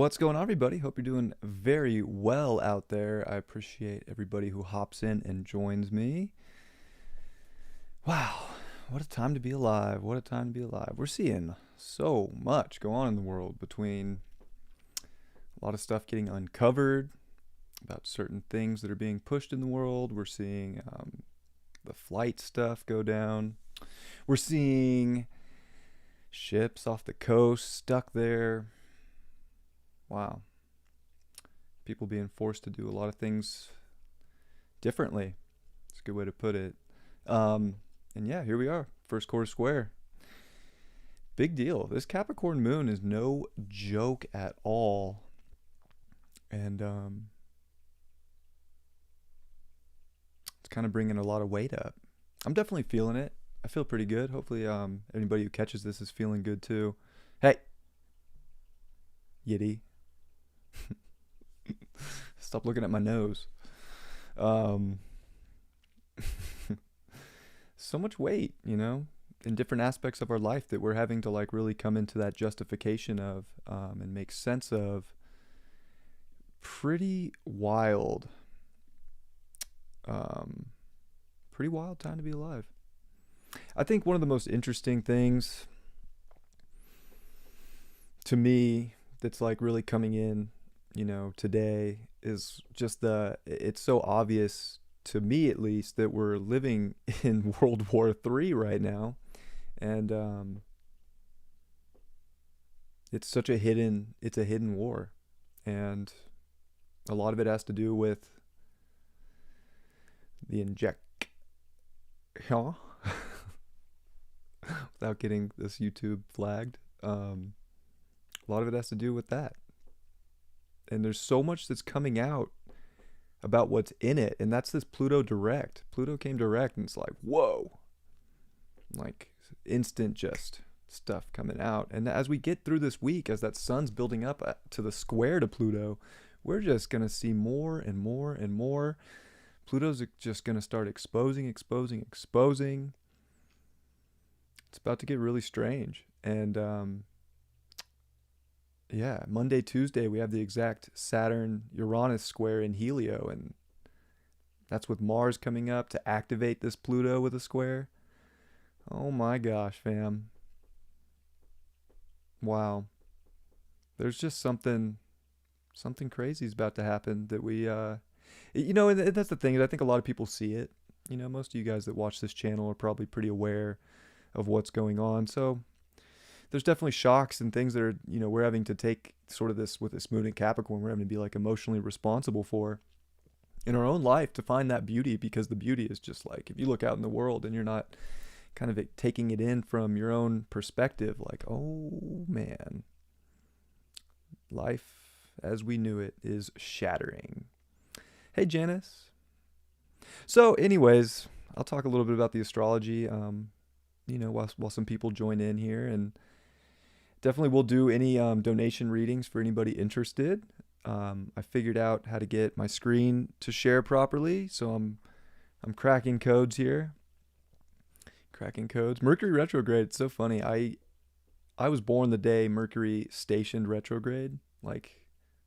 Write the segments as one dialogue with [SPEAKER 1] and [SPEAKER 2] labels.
[SPEAKER 1] What's going on, everybody? Hope you're doing very well out there. I appreciate everybody who hops in and joins me. Wow, what a time to be alive. What a time to be alive. We're seeing so much go on in the world between a lot of stuff getting uncovered about certain things that are being pushed in the world. We're seeing the flight stuff go down. We're seeing ships off the coast stuck there. Wow. People being forced to do a lot of things differently. It's a good way to put it. And yeah, here we are, first quarter square. Big deal. This Capricorn moon is no joke at all. And it's kind of bringing a lot of weight up. I'm definitely feeling it. I feel pretty good. Hopefully anybody who catches this is feeling good too. Hey, Yiddy. Stop looking at my nose. Um, so much weight, in different aspects of our life that we're having to like really come into that justification of and make sense of. Pretty wild. Pretty wild time to be alive. I think one of the most interesting things to me that's like really coming in, today is just it's so obvious to me at least that we're living in World War III right now. And it's a hidden war. And a lot of it has to do with the huh? Without getting this YouTube flagged. A lot of it has to do with that. And there's so much that's coming out about what's in it. And that's this Pluto direct. Pluto came direct and it's like, whoa. Like instant just stuff coming out. And as we get through this week, as that sun's building up to the square to Pluto, we're just going to see more and more and more. Pluto's just going to start exposing. It's about to get really strange. And yeah, Monday, Tuesday, we have the exact Saturn-Uranus square in Helio, and that's with Mars coming up to activate this Pluto with a square. Oh my gosh, fam. Wow. There's just something crazy is about to happen that we, and that's the thing. I think a lot of people see it. Most of you guys that watch this channel are probably pretty aware of what's going on. So there's definitely shocks and things that are, we're having to take sort of this with this moon in Capricorn, we're having to be like emotionally responsible for in our own life to find that beauty, because the beauty is just like, if you look out in the world and you're not kind of taking it in from your own perspective, like, oh man, life as we knew it is shattering. Hey, Janice. So anyways, I'll talk a little bit about the astrology, while some people join in here, and definitely we'll do any donation readings for anybody interested. I figured out how to get my screen to share properly, so I'm cracking codes here. Cracking codes. Mercury retrograde. It's so funny. I was born the day Mercury stationed retrograde. Like,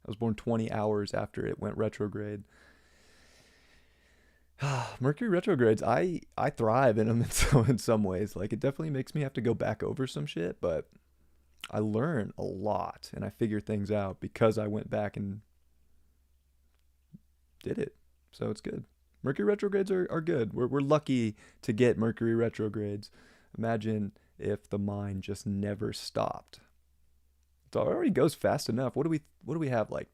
[SPEAKER 1] I was born 20 hours after it went retrograde. Mercury retrogrades, I thrive in them in some ways. Like, it definitely makes me have to go back over some shit, but I learn a lot and I figure things out because I went back and did it. So it's good. Mercury retrogrades are good. We're lucky to get Mercury retrogrades. Imagine if the mind just never stopped. It already goes fast enough. What do we have, like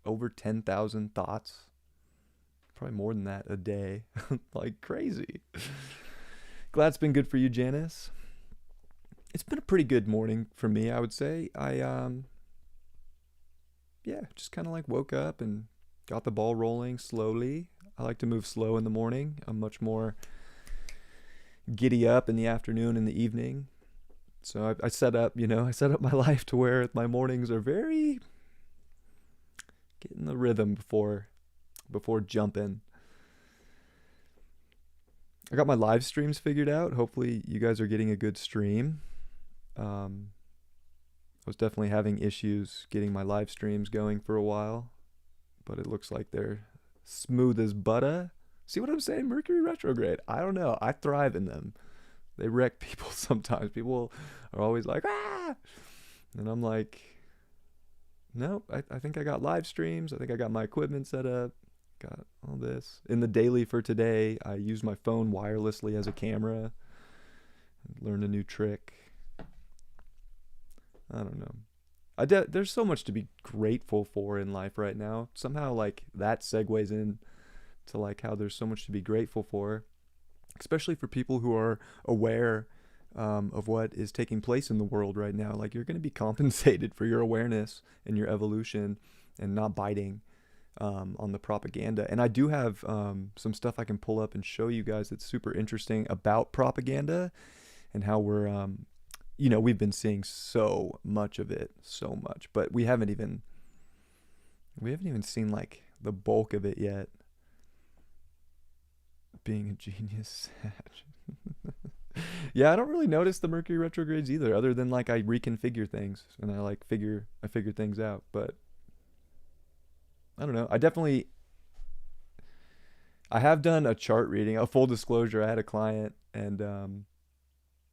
[SPEAKER 1] over 10,000 thoughts? Probably more than that a day. Like crazy. Glad it's been good for you, Janice. It's been a pretty good morning for me, I would say. Yeah, just kind of like woke up and got the ball rolling slowly. I like to move slow in the morning. I'm much more giddy up in the afternoon and the evening. So I set up my life to where my mornings are very getting the rhythm before jumping. I got my live streams figured out. Hopefully you guys are getting a good stream. was definitely having issues getting my live streams going for a while, but it looks like they're smooth as butter. See what I'm saying? Mercury retrograde. I don't know. I thrive in them. They wreck people sometimes. People are always like, ah! And I'm like, nope, I think I got live streams. I think I got my equipment set up. Got all this. In the daily for today, I used my phone wirelessly as a camera. Learned a new trick. I don't know. There's so much to be grateful for in life right now. Somehow, like, that segues in to, like, how there's so much to be grateful for, especially for people who are aware of what is taking place in the world right now. Like, you're going to be compensated for your awareness and your evolution and not biting on the propaganda. And I do have some stuff I can pull up and show you guys that's super interesting about propaganda and how we're, we've been seeing so much of it, so much, but we haven't even seen like the bulk of it yet. Being a genius. Yeah, I don't really notice the Mercury retrogrades either, other than like I reconfigure things and I figure things out. But I don't know. I have done a chart reading. A full disclosure, I had a client, and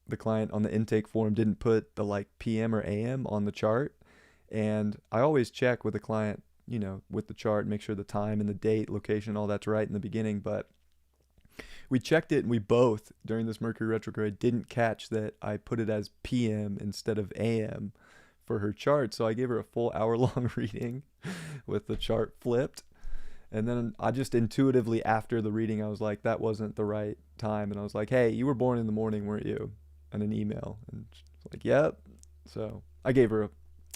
[SPEAKER 1] the client on the intake form didn't put the like PM or AM on the chart, and I always check with the client, with the chart, make sure the time and the date, location, all that's right in the beginning. But we checked it, and we both, during this Mercury retrograde, didn't catch that I put it as PM instead of AM for her chart. So I gave her a full hour-long reading with the chart flipped. And then I just intuitively, after the reading, I was like, that wasn't the right time. And I was like, hey, you were born in the morning, weren't you? And an email. And she's like, yep. So I gave her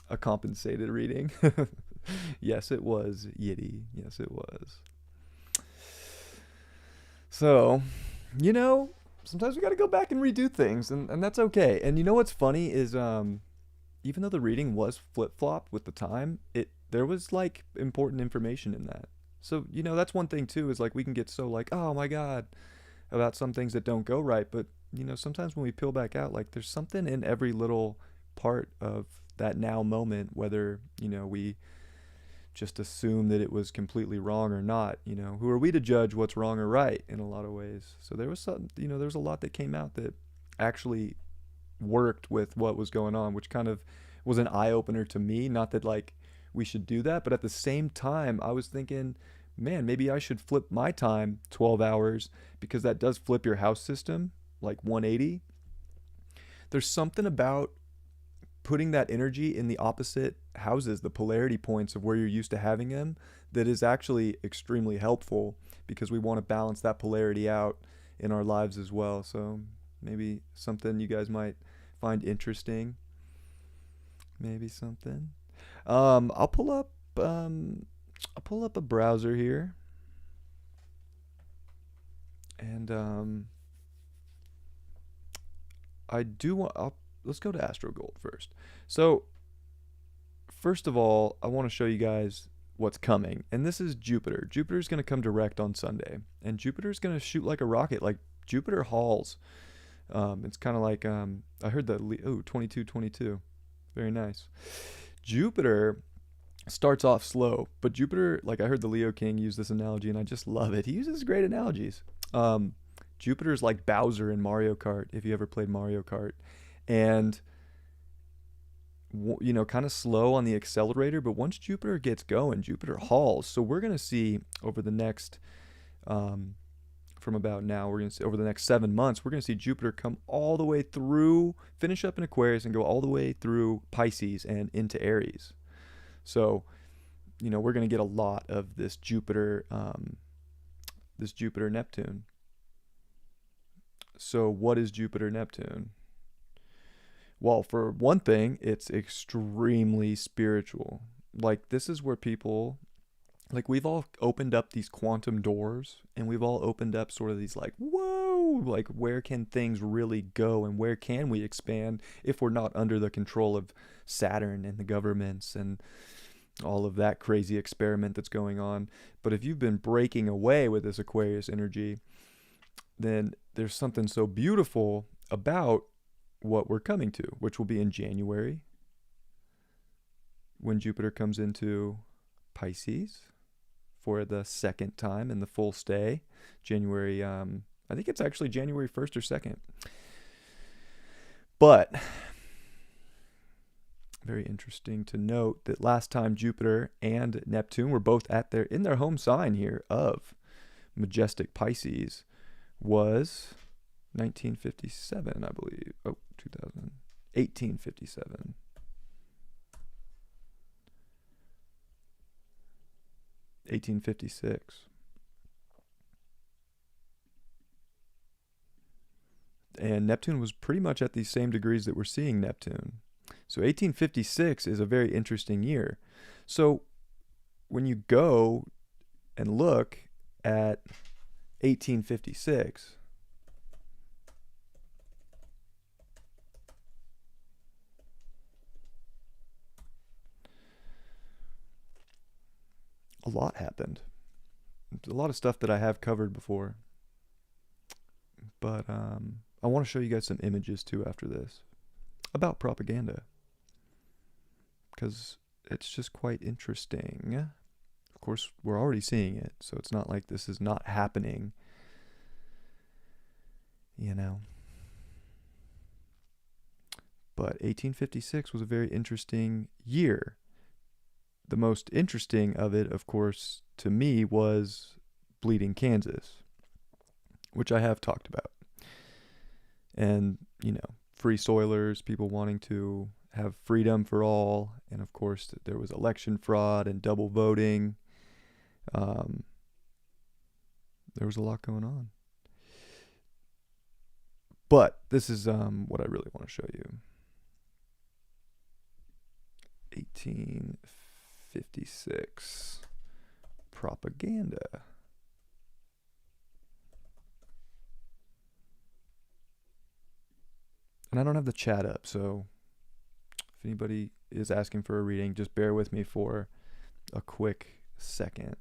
[SPEAKER 1] a compensated reading. Yes, it was, Yiddy. Yes, it was. So, sometimes we got to go back and redo things, and that's okay. And you know what's funny is, even though the reading was flip-flopped with the time, there was like important information in that. So, that's one thing too, is like we can get so like, oh my God, about some things that don't go right. But, sometimes when we peel back out, like there's something in every little part of that now moment, whether, we just assume that it was completely wrong or not. Who are we to judge what's wrong or right in a lot of ways? So there was there was a lot that came out that actually worked with what was going on, which kind of was an eye-opener to me. Not that like we should do that, but at the same time I was thinking, man, maybe I should flip my time 12 hours, because that does flip your house system like 180. There's something about putting that energy in the opposite houses, the polarity points of where you're used to having them, that is actually extremely helpful, because we want to balance that polarity out in our lives as well. So maybe something you guys might find interesting. Maybe something. I'll pull up a browser here, and I do want. Let's go to AstroGold first. So, first of all, I want to show you guys what's coming. And this is Jupiter. Jupiter's going to come direct on Sunday. And Jupiter's going to shoot like a rocket, like Jupiter hauls. It's kind of like, I heard that, 2222. Very nice. Jupiter starts off slow, but Jupiter, like I heard the Leo King use this analogy, and I just love it. He uses great analogies. Jupiter's like Bowser in Mario Kart, if you ever played Mario Kart. And kind of slow on the accelerator, but once Jupiter gets going, Jupiter hauls. So we're going to see over the next from about now, we're going to see over the next 7 months, we're going to see Jupiter come all the way through, finish up in Aquarius, and go all the way through Pisces and into Aries. So we're going to get a lot of this Jupiter Neptune. So what is Jupiter Neptune? Well, for one thing, it's extremely spiritual. Like, this is where people, like, we've all opened up these quantum doors, and we've all opened up sort of these, like, whoa, like, where can things really go, and where can we expand if we're not under the control of Saturn and the governments and all of that crazy experiment that's going on. But if you've been breaking away with this Aquarius energy, then there's something so beautiful about what we're coming to, which will be in January. when Jupiter comes into Pisces for the second time in the full stay, January. I think it's actually January 1st or 2nd. But very interesting to note that last time Jupiter and Neptune were both in their home sign here of majestic Pisces was 1957, I believe. Oh, 2000. 1857. 1856. And Neptune was pretty much at these same degrees that we're seeing Neptune. So 1856 is a very interesting year. So when you go and look at 1856, a lot happened. There's a lot of stuff that I have covered before. But I want to show you guys some images too after this about propaganda, because it's just quite interesting. Of course, we're already seeing it, so it's not like this is not happening, you know. But 1856 was a very interesting year. The most interesting of it, of course, to me was Bleeding Kansas, which I have talked about. And, you know, free soilers, people wanting to have freedom for all. And of course, there was election fraud and double voting. There was a lot going on. But this is what I really want to show you. 1856 propaganda. And I don't have the chat up, so if anybody is asking for a reading, just bear with me for a quick second.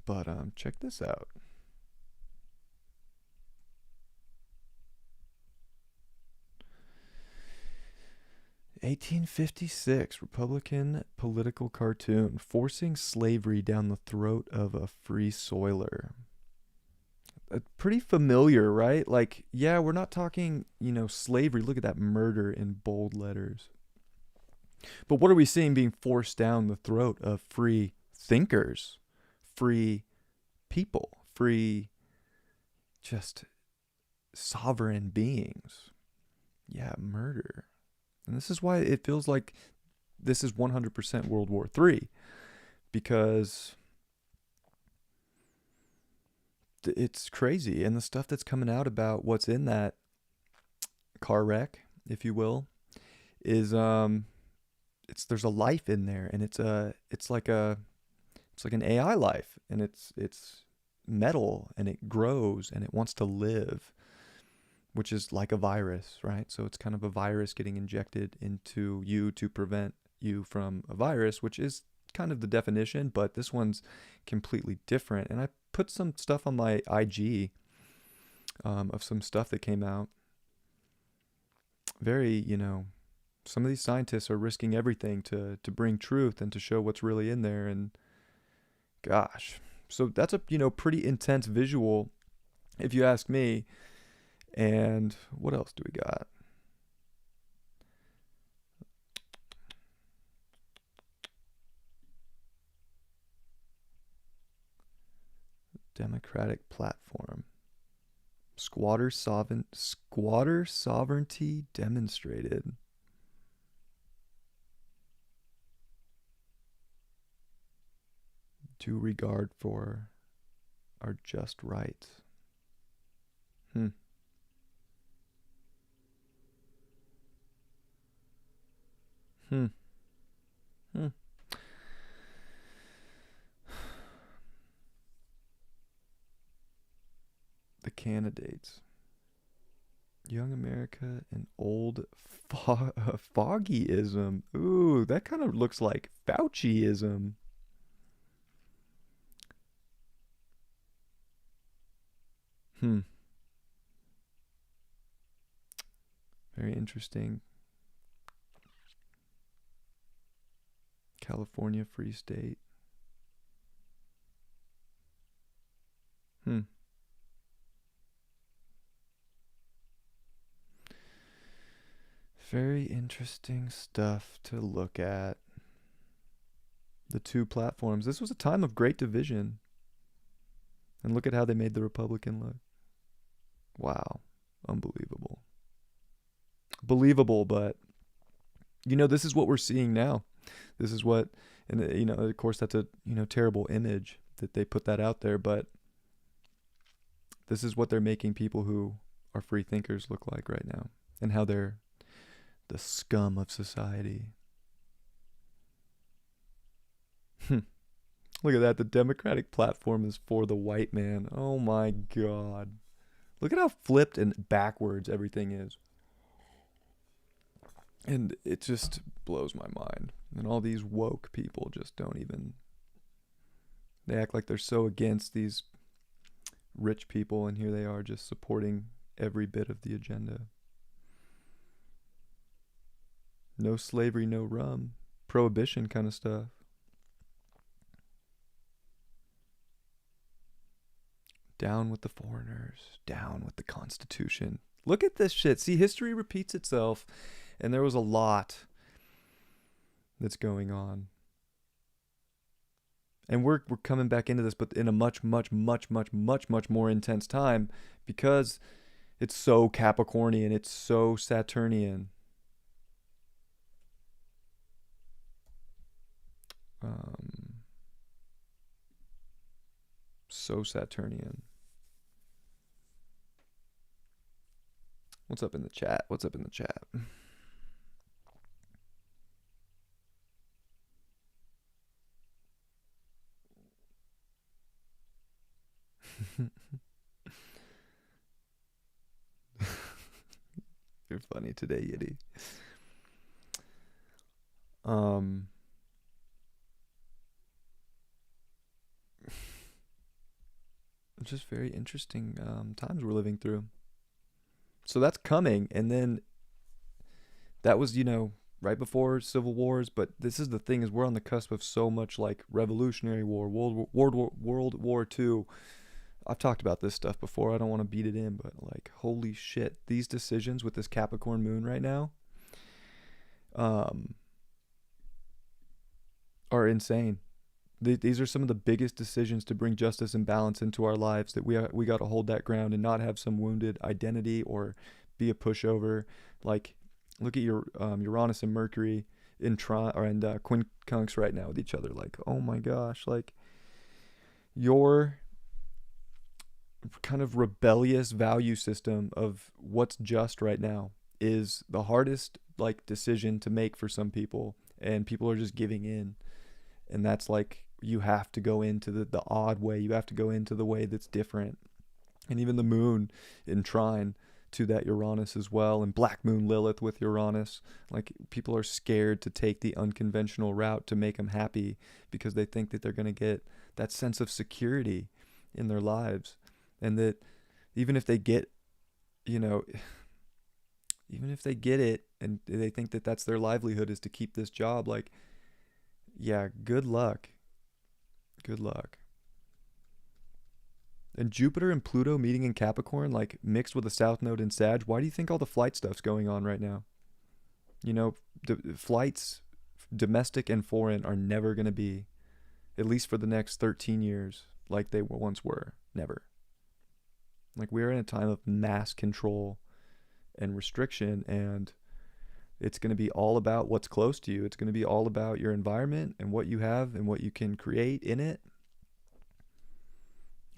[SPEAKER 1] But check this out. "1856 Republican political cartoon forcing slavery down the throat of a free soiler." Pretty familiar, right? Like, yeah, we're not talking, slavery. Look at that, murder in bold letters. But what are we seeing being forced down the throat of free thinkers, free people, free just sovereign beings? Yeah, murder. And this is why it feels like this is 100% World War III, because it's crazy. And the stuff that's coming out about what's in that car wreck, if you will, is there's a life in there, and it's like an AI life, and it's metal, and it grows, and it wants to live, which is like a virus, right? So it's kind of a virus getting injected into you to prevent you from a virus, which is kind of the definition, but this one's completely different. And I put some stuff on my IG of some stuff that came out. Very, some of these scientists are risking everything to bring truth and to show what's really in there. And gosh, so that's a, pretty intense visual, if you ask me. And what else do we got? Democratic platform. Squatter sovereignty demonstrated. Due regard for our just rights. The candidates. Young America and old foggyism. Ooh, that kind of looks like Fauciism. interesting. California Free State. Hmm. Very interesting stuff to look at. The two platforms. This was a time of great division. And look at how they made the Republican look. Wow. Unbelievable. Believable, but this is what we're seeing now. This is what, and of course that's a, terrible image that they put that out there, but this is what they're making people who are free thinkers look like right now, and how they're the scum of society. Look at that. The Democratic platform is for the white man. Oh my God. Look at how flipped and backwards everything is. And it just blows my mind. And all these woke people just don't even. They act like they're so against these rich people, and here they are just supporting every bit of the agenda. No slavery, no rum. Prohibition kind of stuff. Down with the foreigners. Down with the Constitution. Look at this shit. See, history repeats itself. And there was a lot that's going on. And we're coming back into this, but in a much more intense time, because it's so Capricornian, it's so Saturnian. So Saturnian. What's up in the chat? You're funny today, Yiddy. Just very interesting times we're living through. So that's coming, and then that was, right before civil wars. But this is the thing: is we're on the cusp of so much like Revolutionary War, World War II. I've talked about this stuff before. I don't want to beat it in, but like, holy shit, these decisions with this Capricorn moon right now, are insane. These are some of the biggest decisions to bring justice and balance into our lives, that we got to hold that ground and not have some wounded identity or be a pushover. Like, look at your Uranus and Mercury in quincunx right now with each other. Like, oh my gosh, like your kind of rebellious value system of what's just right now is the hardest like decision to make for some people, and people are just giving in. And that's like, you have to go into the odd way. You have to go into the way that's different. And even the moon in trine to that Uranus as well, and black moon Lilith with Uranus. Like, people are scared to take the unconventional route to make them happy, because they think that they're going to get that sense of security in their lives. And that even if they get, even if they get it and they think that that's their livelihood, is to keep this job, like, yeah, good luck. Good luck. And Jupiter and Pluto meeting in Capricorn, like mixed with a South Node in Sag. Why do you think all the flight stuff's going on right now? Flights, domestic and foreign, are never going to be, at least for the next 13 years, like they once were. Never. Like, we're in a time of mass control and restriction, and it's going to be all about what's close to you. It's going to be all about your environment and what you have and what you can create in it,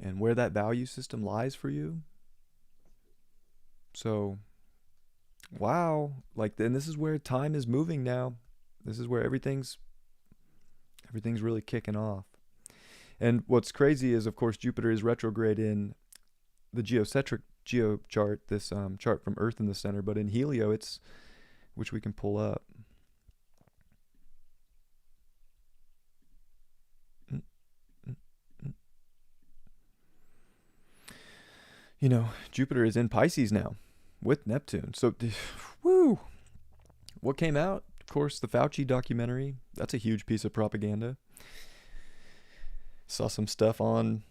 [SPEAKER 1] and where that value system lies for you. So, wow. Like, then this is where time is moving now. This is where everything's really kicking off. And what's crazy is, of course, Jupiter is retrograde in the geocentric geo chart, this chart from Earth in the center, but in Helio, it's, which we can pull up. Jupiter is in Pisces now with Neptune. So, Woo! What came out? Of course, the Fauci documentary. That's a huge piece of propaganda. Saw some stuff on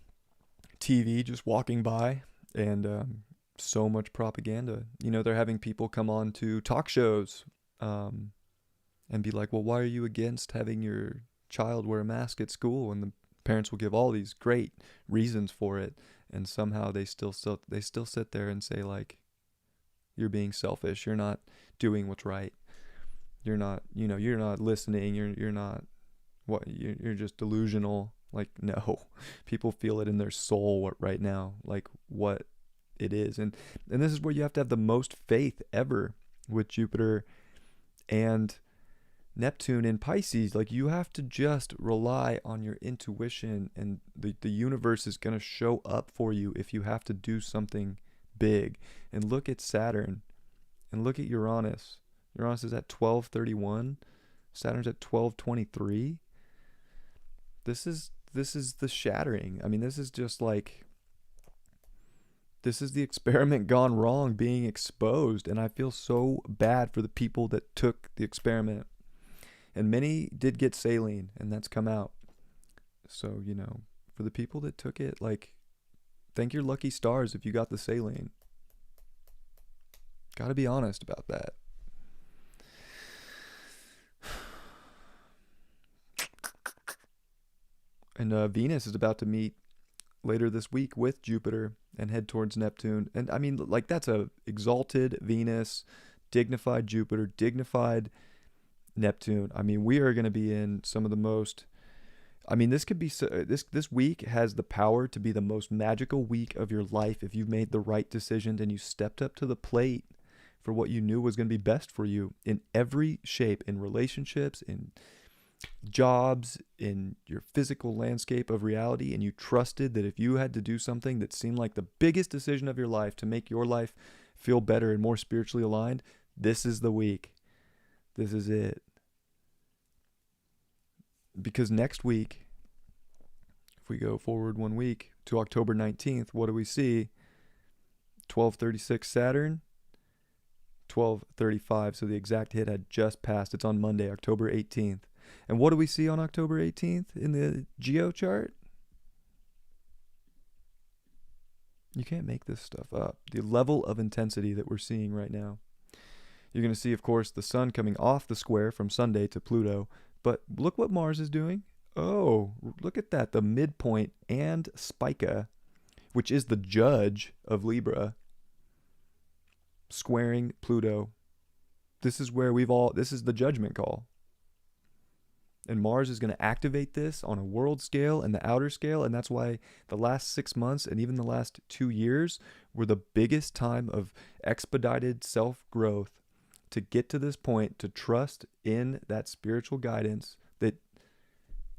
[SPEAKER 1] TV just walking by, and so much propaganda. You know, they're having people come on to talk shows and be like, well, why are you against having your child wear a mask at school? And the parents will give all these great reasons for it, and somehow they still sit there and say, like, you're being selfish, you're not doing what's right, you're not, you're not listening, you're not, you're just delusional. Like, no, people feel it in their soul right now, like what it is. And this is where you have to have the most faith ever with Jupiter and Neptune in Pisces. Like, you have to just rely on your intuition, and the universe is going to show up for you if you have to do something big. And look at Saturn, and look at Uranus. Uranus is at 1231, Saturn's at 1223. This is the shattering. I mean, this is just like, this is the experiment gone wrong being exposed. And I feel so bad for the people that took the experiment. And many did get saline, and that's come out. So, for the people that took it, like, thank your lucky stars if you got the saline. Gotta be honest about that. And Venus is about to meet later this week with Jupiter and head towards Neptune. And I mean, like, that's a exalted Venus, dignified Jupiter, dignified Neptune. I mean, we are going to be in some of the most, I mean, this could be, this week has the power to be the most magical week of your life if you've made the right decisions and you stepped up to the plate for what you knew was going to be best for you in every shape, in relationships, in jobs, in your physical landscape of reality. And you trusted that if you had to do something that seemed like the biggest decision of your life to make your life feel better and more spiritually aligned, this is the week. This is it. Because next week, if we go forward 1 week to October 19th, what do we see? 1236 Saturn, 1235. So the exact hit had just passed. It's on Monday, October 18th. And what do we see on October 18th in the geo chart? You can't make this stuff up. The level of intensity that we're seeing right now. You're going to see, of course, the sun coming off the square from Sunday to Pluto. But look what Mars is doing. Oh, look at that. The midpoint and Spica, which is the judge of Libra, squaring Pluto. This is where this is the judgment call. And Mars is going to activate this on a world scale and the outer scale. And that's why the last 6 months and even the last 2 years were the biggest time of expedited self-growth to get to this point, to trust in that spiritual guidance that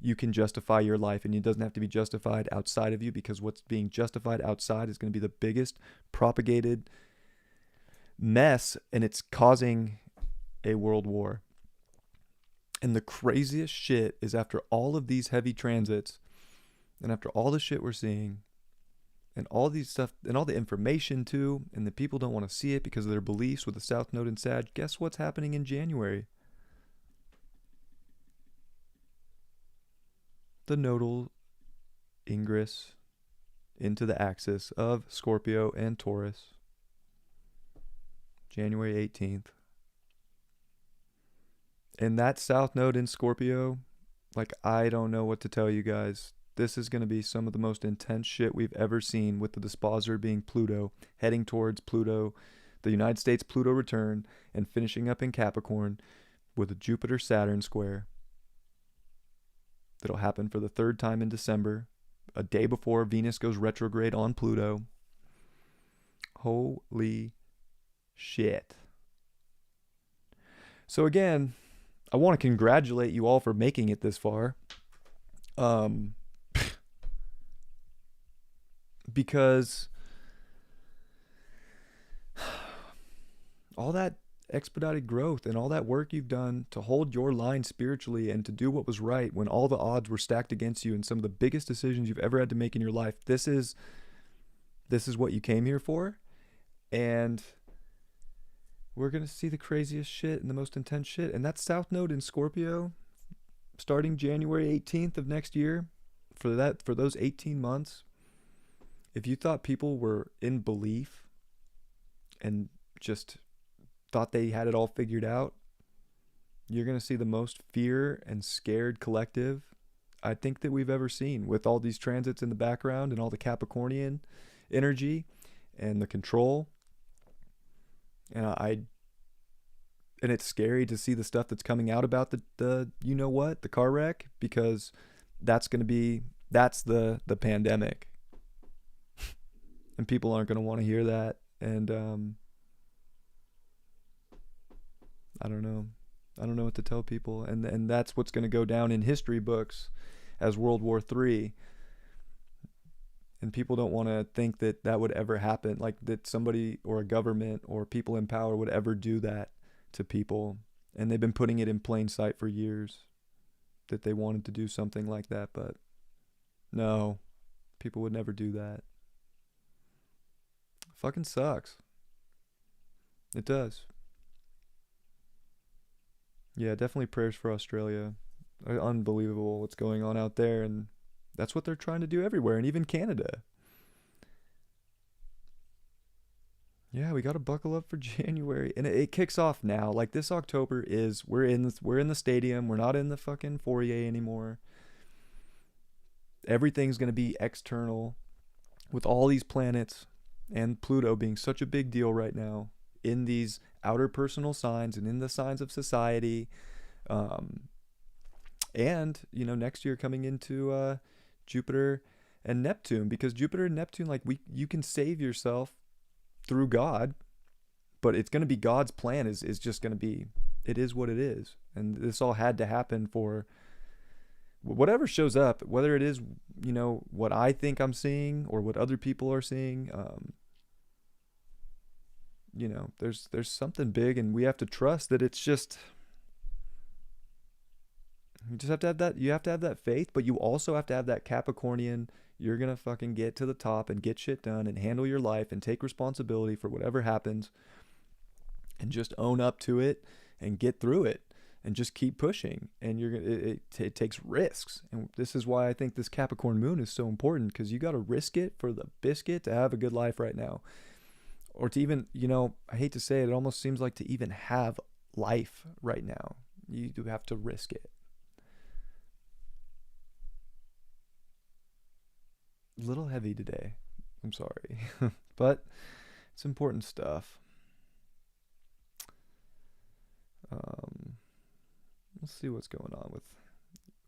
[SPEAKER 1] you can justify your life, and it doesn't have to be justified outside of you, because what's being justified outside is going to be the biggest propagated mess, and it's causing a world war. And the craziest shit is, after all of these heavy transits and after all the shit we're seeing and all these stuff and all the information too, and the people don't want to see it because of their beliefs with the South Node in Sag, guess what's happening in January? The nodal ingress into the axis of Scorpio and Taurus. January 18th. And that South Node in Scorpio, like, I don't know what to tell you guys. This is going to be some of the most intense shit we've ever seen, with the disposer being Pluto, heading towards Pluto, the United States Pluto return, and finishing up in Capricorn with a Jupiter-Saturn square. That'll happen for the 3rd time in December, a day before Venus goes retrograde on Pluto. Holy shit. So again, I want to congratulate you all for making it this far. Because all that expedited growth and all that work you've done to hold your line spiritually and to do what was right when all the odds were stacked against you, and some of the biggest decisions you've ever had to make in your life, this is what you came here for. And we're gonna see the craziest shit and the most intense shit. And that South Node in Scorpio, starting January 18th of next year, for those 18 months, if you thought people were in belief and just thought they had it all figured out, you're going to see the most fear and scared collective I think that we've ever seen, with all these transits in the background and all the Capricornian energy and the control. And and it's scary to see the stuff that's coming out about the you know what, the car wreck, because that's the pandemic. And people aren't going to want to hear that. And I don't know. I don't know what to tell people. And that's what's going to go down in history books as World War III. And people don't want to think that that would ever happen, like that somebody or a government or people in power would ever do that to people. And they've been putting it in plain sight for years that they wanted to do something like that, but no, people would never do that. Fucking sucks. It does. Yeah, definitely prayers for Australia. Unbelievable what's going on out there, and that's what they're trying to do everywhere, and even Canada. Yeah, we got to buckle up for January, and it kicks off now. Like this October is we're in the stadium. We're not in the fucking foyer anymore. Everything's going to be external, with all these planets and Pluto being such a big deal right now in these outer personal signs and in the signs of society. And next year coming into Jupiter and Neptune, because Jupiter and Neptune, like, you can save yourself through God, but it's going to be God's plan is just going to be, it is what it is. And this all had to happen for whatever shows up, whether it is, what I think I'm seeing or what other people are seeing. There's something big, and we have to trust that it's just, you just have to have that, you have to have that faith, but you also have to have that Capricornian, you're going to fucking get to the top and get shit done and handle your life and take responsibility for whatever happens and just own up to it and get through it and just keep pushing. And it takes risks. And this is why I think this Capricorn moon is so important, because you got to risk it for the biscuit to have a good life right now. Or to even, I hate to say it, it almost seems like to even have life right now, you do have to risk it. A little heavy today. I'm sorry. But it's important stuff. We'll see what's going on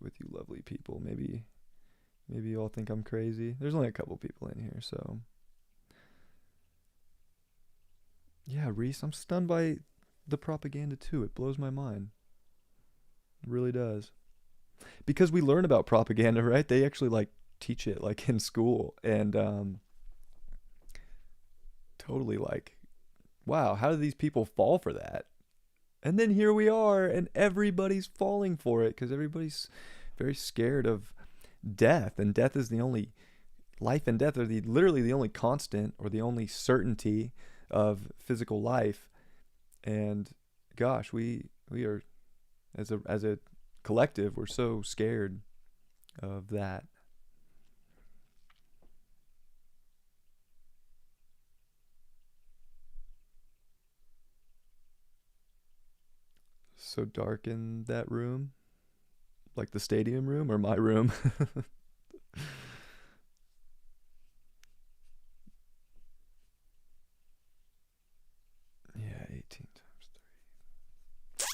[SPEAKER 1] with you lovely people. Maybe you all think I'm crazy. There's only a couple people in here, so. Yeah, Reese, I'm stunned by the propaganda too. It blows my mind. It really does. Because we learn about propaganda, right? They actually teach it in school, and totally wow, how do these people fall for that? And then here we are, and everybody's falling for it because everybody's very scared of death, and death is the only, life and death are literally the only constant or the only certainty of physical life. And gosh, we are, as a collective, we're so scared of that. So dark in that room, like the stadium room or my room. Yeah, 18 times 3.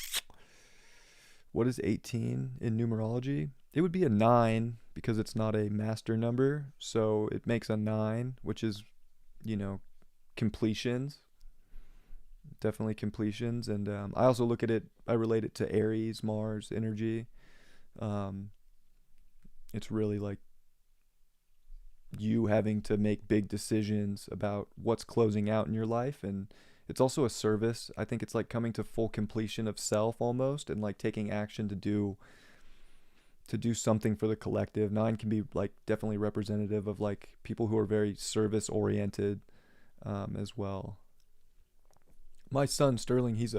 [SPEAKER 1] What is 18 in numerology? It would be a 9 because it's not a master number. So it makes a 9, which is, completions. Definitely completions. And I also look at it, I relate it to Aries, Mars energy. It's really like you having to make big decisions about what's closing out in your life. And it's also a service. I think it's like coming to full completion of self almost, and taking action to do something for the collective. 9 can be definitely representative of people who are very service oriented as well. My son Sterling, his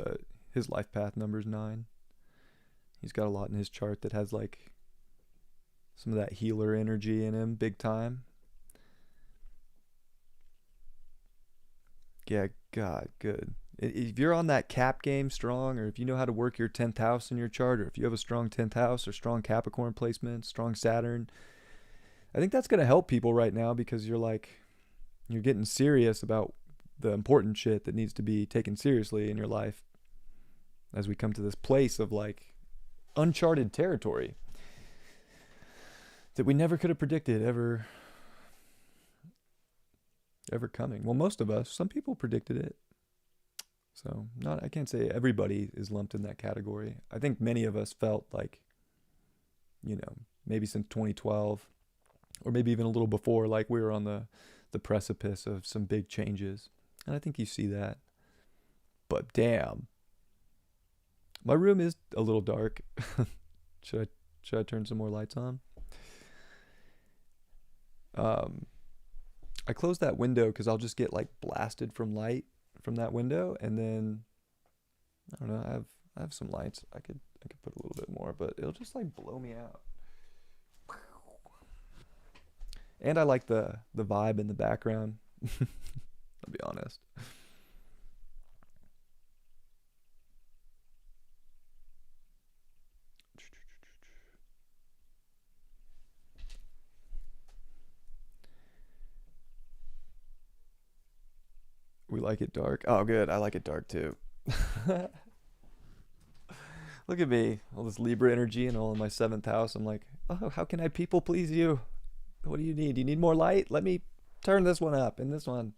[SPEAKER 1] life path number's 9. He's got a lot in his chart that has like some of that healer energy in him, big time. Yeah, God, good. If you're on that cap game strong, or if you know how to work your 10th house in your chart, or if you have a strong 10th house or strong Capricorn placement, strong Saturn, I think that's going to help people right now because you're getting serious about the important shit that needs to be taken seriously in your life as we come to this place of like uncharted territory that we never could have predicted ever coming. Well, most of us, some people predicted it. So, not I can't say everybody is lumped in that category. I think many of us felt like, maybe since 2012 or maybe even a little before, like we were on the precipice of some big changes. And I think you see that. But damn. My room is a little dark. should I turn some more lights on? I close that window because I'll just get like blasted from light from that window, and then I don't know. I have some lights. I could put a little bit more, but it'll just like blow me out. And I like the vibe in the background. I'll be honest. We like it dark. Oh, good. I like it dark too. Look at me, all this Libra energy and all in my 7th house. I'm like, oh, how can I people please you? What do you need? Do you need more light? Let me turn this one up and this one.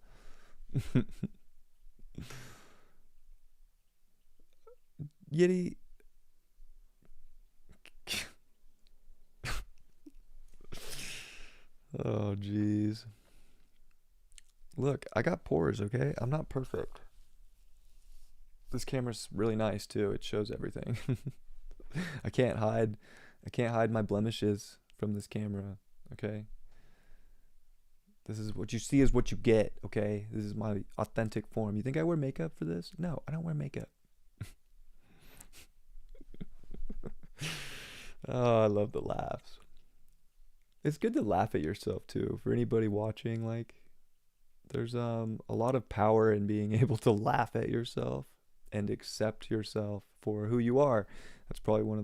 [SPEAKER 1] Yitty. Oh, jeez. Look, I got pores, okay? I'm not perfect. This camera's really nice too. It shows everything. I can't hide my blemishes from this camera, okay? This is what you see is what you get, okay? This is my authentic form. You think I wear makeup for this? No, I don't wear makeup. Oh, I love the laughs. It's good to laugh at yourself too. For anybody watching, like there's a lot of power in being able to laugh at yourself and accept yourself for who you are. That's probably one of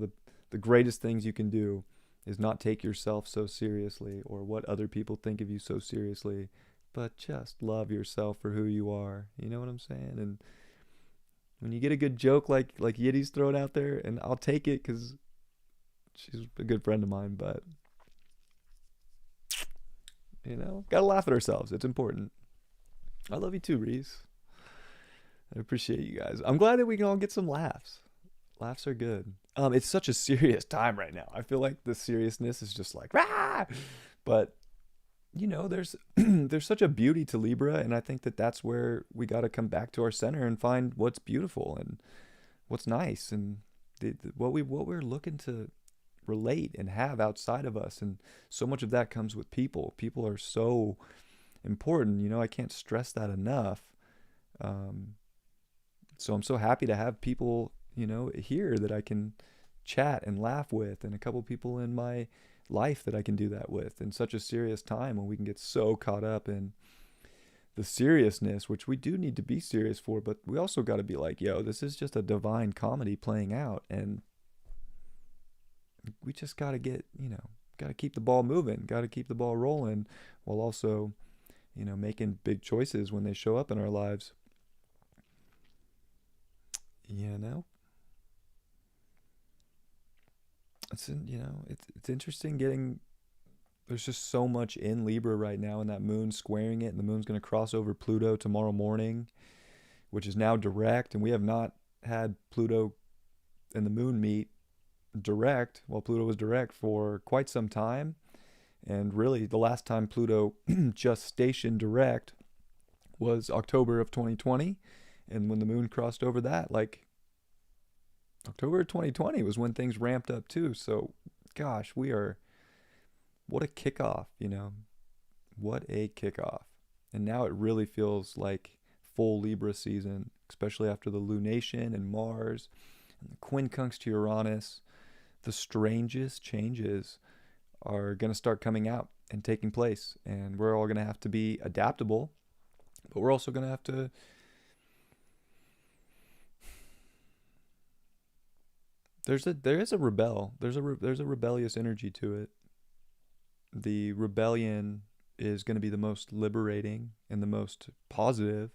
[SPEAKER 1] the greatest things you can do is not take yourself so seriously or what other people think of you so seriously, but just love yourself for who you are. You know what I'm saying? And when you get a good joke like Yitty's throwing out there, and I'll take it because she's a good friend of mine, but gotta laugh at ourselves. It's important. I love you too, Reese. I appreciate you guys. I'm glad that we can all get some laughs. Laughs are good. It's such a serious time right now. I feel like the seriousness is just like, ah! But, there's there's such a beauty to Libra, and I think that that's where we got to come back to our center and find what's beautiful and what's nice and what we're looking to relate and have outside of us. And so much of that comes with people. People are so important. I can't stress that enough. So I'm so happy to have people, here that I can chat and laugh with, and a couple people in my life that I can do that with in such a serious time when we can get so caught up in the seriousness, which we do need to be serious for, but we also got to be like, yo, this is just a divine comedy playing out, and we just got to got to keep the ball moving, got to keep the ball rolling while also, making big choices when they show up in our lives. It's interesting getting, there's just so much in Libra right now, and that moon squaring it, and the moon's going to cross over Pluto tomorrow morning, which is now direct, and we have not had Pluto and the moon meet direct while Pluto was direct for quite some time. And really the last time Pluto just stationed direct was October of 2020, and when the moon crossed over that, like October of 2020 was when things ramped up too. So gosh, what a kickoff, what a kickoff. And now it really feels like full Libra season, especially after the lunation and Mars and the quincunx to Uranus. The strangest changes are going to start coming out and taking place, and we're all going to have to be adaptable, but we're also going to have to there is a rebel. There's a rebellious energy to it. The rebellion is going to be the most liberating and the most positive,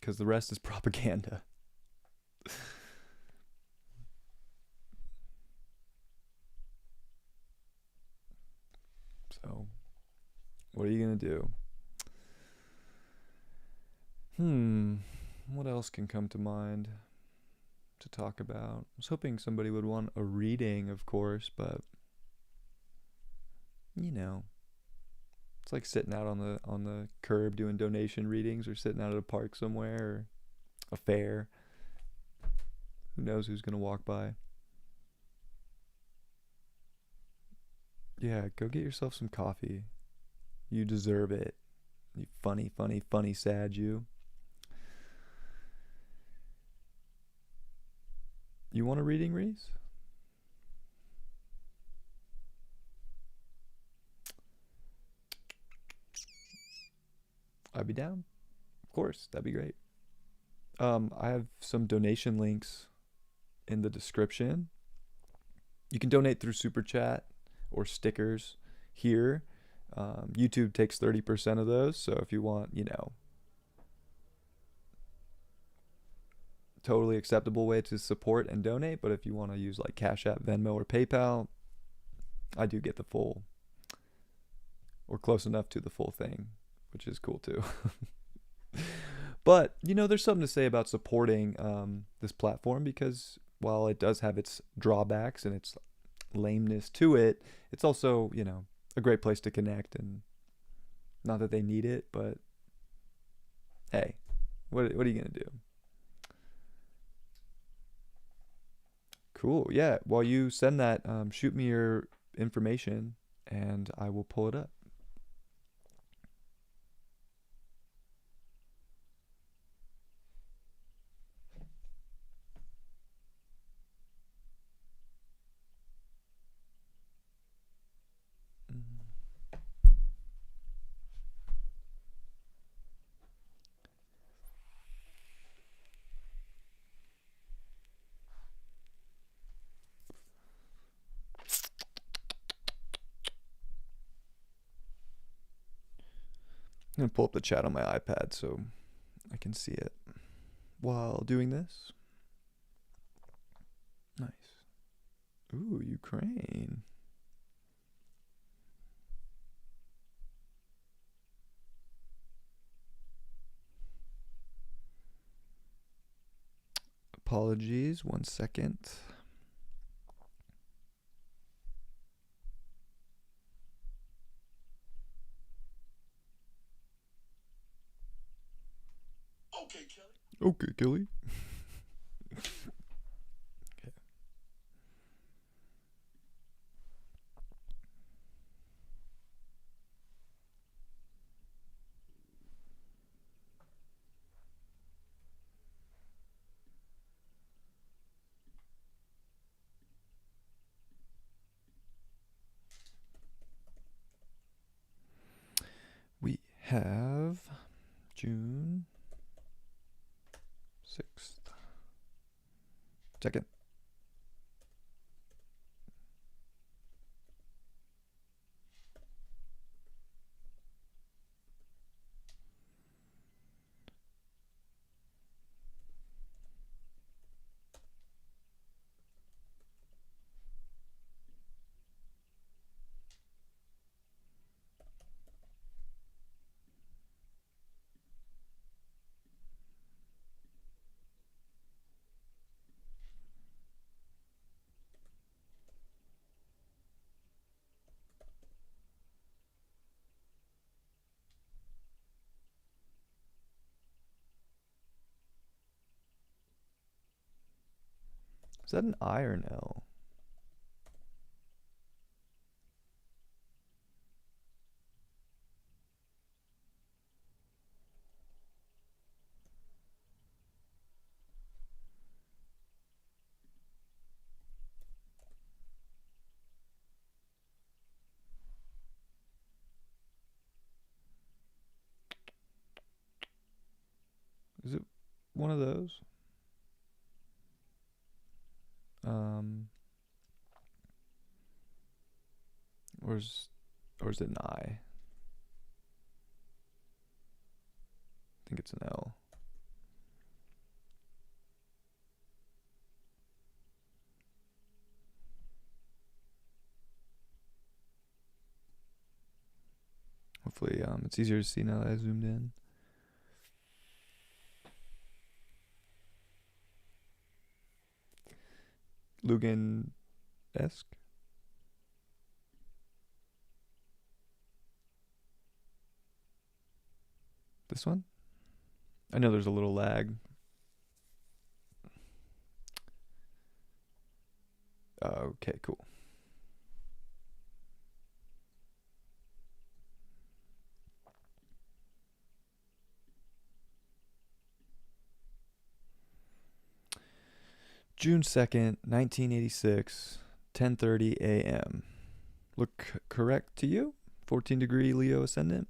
[SPEAKER 1] because the rest is propaganda. So, what are you going to do? What else can come to mind to talk about? I was hoping somebody would want a reading, of course, but you know, it's like sitting out on the curb doing donation readings, or sitting out at a park somewhere, or a fair. Who knows who's gonna walk by? Yeah, go get yourself some coffee. You deserve it. You funny, funny, funny, sad you. You want a reading, Reese? I'd be down. Of course, that'd be great. I have some donation links in the description. You can donate through Super Chat or stickers here. YouTube takes 30% of those, so if you want, totally acceptable way to support and donate. But if you want to use like Cash App, Venmo, or PayPal, I do get the full, or close enough to the full thing, which is cool too. But there's something to say about supporting this platform, because while it does have its drawbacks and its lameness to it, it's also a great place to connect. And not that they need it, but hey, what are you gonna do? Cool. Yeah. While you send that, shoot me your information and I will pull it up. I'm going to pull up the chat on my iPad so I can see it while doing this. Nice. Ooh, Ukraine. Apologies, 1 second.
[SPEAKER 2] Okay, Kelly.
[SPEAKER 1] Okay, Kelly. Okay. We have June 6th. Second. Is that an I or an L? Is it one of those? Um, or is or is it an I? I think it's an L. Hopefully, it's easier to see now that I zoomed in. Lugan-esque. This one? I know there's a little lag. Okay, cool. June 2nd, 1986, 10:30 a.m. Look correct to you? 14-degree Leo ascendant.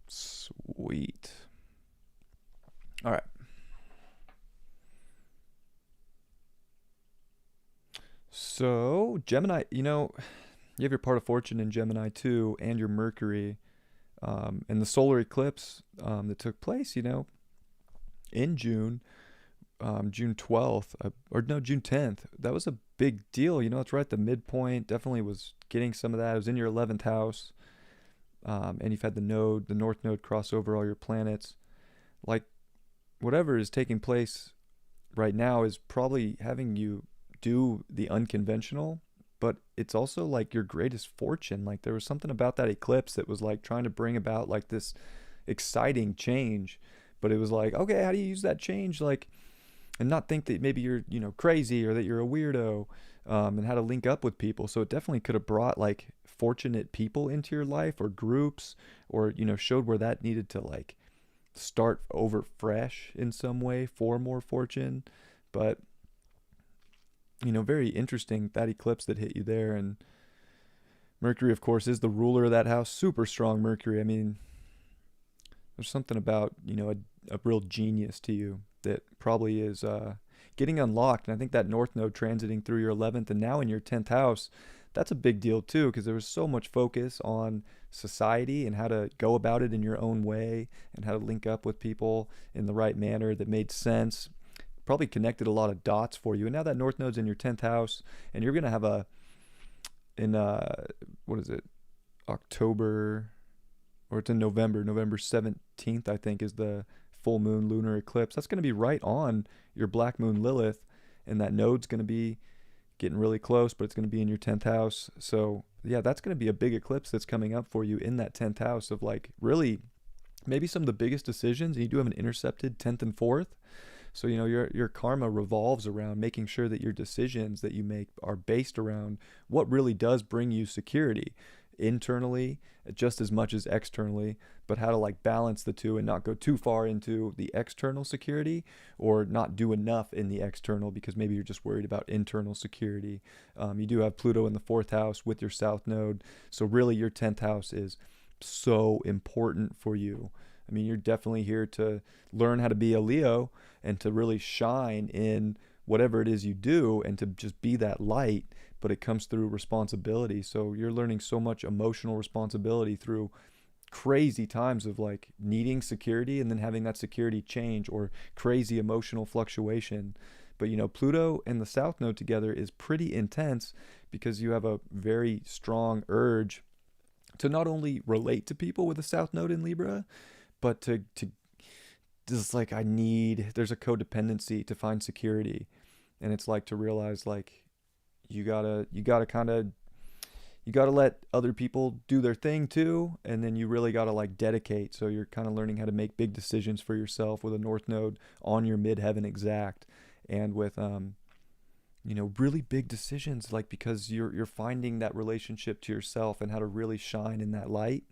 [SPEAKER 1] Sweet. All right. So, Gemini, you have your part of fortune in Gemini too, and your Mercury. And the solar eclipse that took place, in June, June 12th, or no, June 10th. That was a big deal. It's right at the midpoint. Definitely was getting some of that. It was in your 11th house. And you've had the North Node cross over all your planets. Like, whatever is taking place right now is probably having you do the unconventional, but it's also like your greatest fortune. Like, there was something about that eclipse that was like trying to bring about like this exciting change, but it was like, okay, how do you use that change? Like, and not think that maybe you're, crazy or that you're a weirdo, and how to link up with people. So it definitely could have brought like fortunate people into your life or groups, or, showed where that needed to like start over fresh in some way for more fortune. But, very interesting, that eclipse that hit you there. And Mercury, of course, is the ruler of that house. Super strong Mercury. I mean, there's something about, a real genius to you that probably is getting unlocked. And I think that North Node transiting through your 11th and now in your 10th house, that's a big deal too, because there was so much focus on society and how to go about it in your own way and how to link up with people in the right manner that made sense. Probably connected a lot of dots for you. And now that North Node's in your 10th house, and you're going to have what is it, October, or it's in November 17th, I think, is the full moon lunar eclipse. That's going to be right on your black moon Lilith, and that node's going to be getting really close, but it's going to be in your 10th house. So yeah, that's going to be a big eclipse that's coming up for you in that 10th house of like really maybe some of the biggest decisions. And you do have an intercepted 10th and 4th. So, your karma revolves around making sure that your decisions that you make are based around what really does bring you security internally just as much as externally, but how to like balance the two and not go too far into the external security or not do enough in the external because maybe you're just worried about internal security. You do have Pluto in the 4th house with your South Node. So really your 10th house is so important for you. I mean, you're definitely here to learn how to be a Leo and to really shine in whatever it is you do and to just be that light, but it comes through responsibility. So you're learning so much emotional responsibility through crazy times of like needing security and then having that security change, or crazy emotional fluctuation. But Pluto and the South Node together is pretty intense because you have a very strong urge to not only relate to people with the South Node in Libra, but to just like there's a codependency to find security. And it's like to realize like you gotta let other people do their thing too, and then you really gotta like dedicate. So you're kind of learning how to make big decisions for yourself with a North Node on your midheaven exact, and with really big decisions, like because you're finding that relationship to yourself and how to really shine in that light.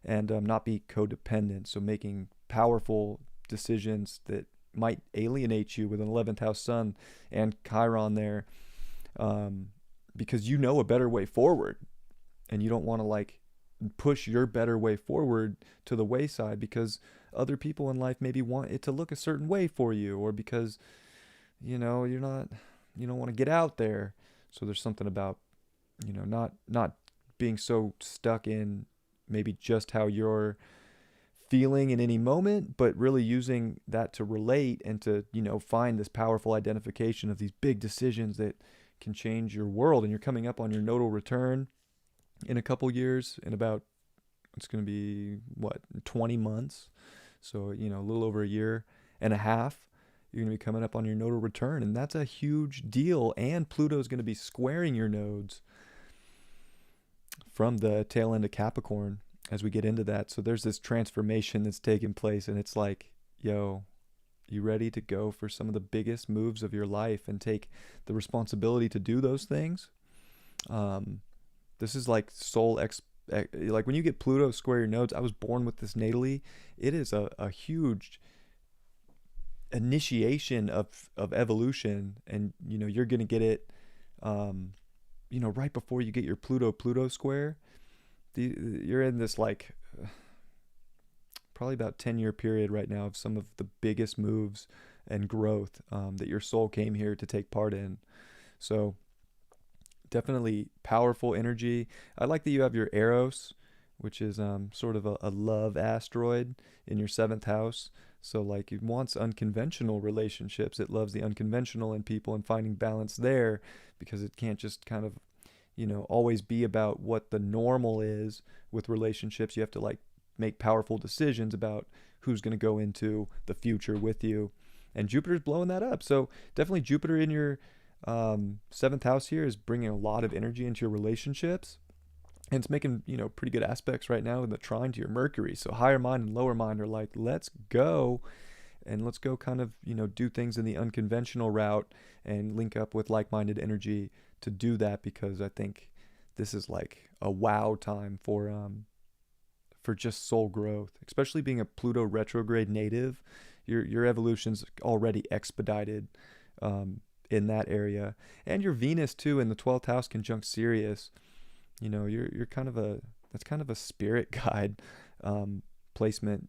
[SPEAKER 1] and not be codependent. So making powerful decisions that might alienate you with an 11th house sun and Chiron there, um, because you know a better way forward, and you don't want to like push your better way forward to the wayside because other people in life maybe want it to look a certain way for you, or because you're not, you don't want to get out there. So there's something about not being so stuck in maybe just how you're feeling in any moment, but really using that to relate and to find this powerful identification of these big decisions that can change your world. And you're coming up on your nodal return in a couple years, in about, it's going to be what, 20 months, so a little over a year and a half. You're going to be coming up on your nodal return, and that's a huge deal. And Pluto is going to be squaring your nodes from the tail end of Capricorn as we get into that. So there's this transformation that's taking place, and it's like, yo, you ready to go for some of the biggest moves of your life and take the responsibility to do those things? This is like like when you get Pluto square your nodes. I was born with this natally. It is a huge initiation of evolution, and you're gonna get it right before you get your Pluto square. You're in this like probably about 10-year period right now of some of the biggest moves and growth that your soul came here to take part in. So definitely powerful energy. I like that you have your Eros, which is sort of a love asteroid in your 7th house. So like it wants unconventional relationships. It loves the unconventional in people and finding balance there, because it can't just kind of always be about what the normal is with relationships. You have to like make powerful decisions about who's going to go into the future with you. And Jupiter's blowing that up. So definitely Jupiter in your 7th house here is bringing a lot of energy into your relationships. And it's making, pretty good aspects right now in the trine to your Mercury. So higher mind and lower mind are like, let's go. And let's go kind of, do things in the unconventional route and link up with like-minded energy to do that, because I think this is like a wow time for just soul growth, especially being a Pluto retrograde native. Your evolution's already expedited in that area. And your Venus too in the 12th house conjunct Sirius. You're kind of that's kind of a spirit guide placement.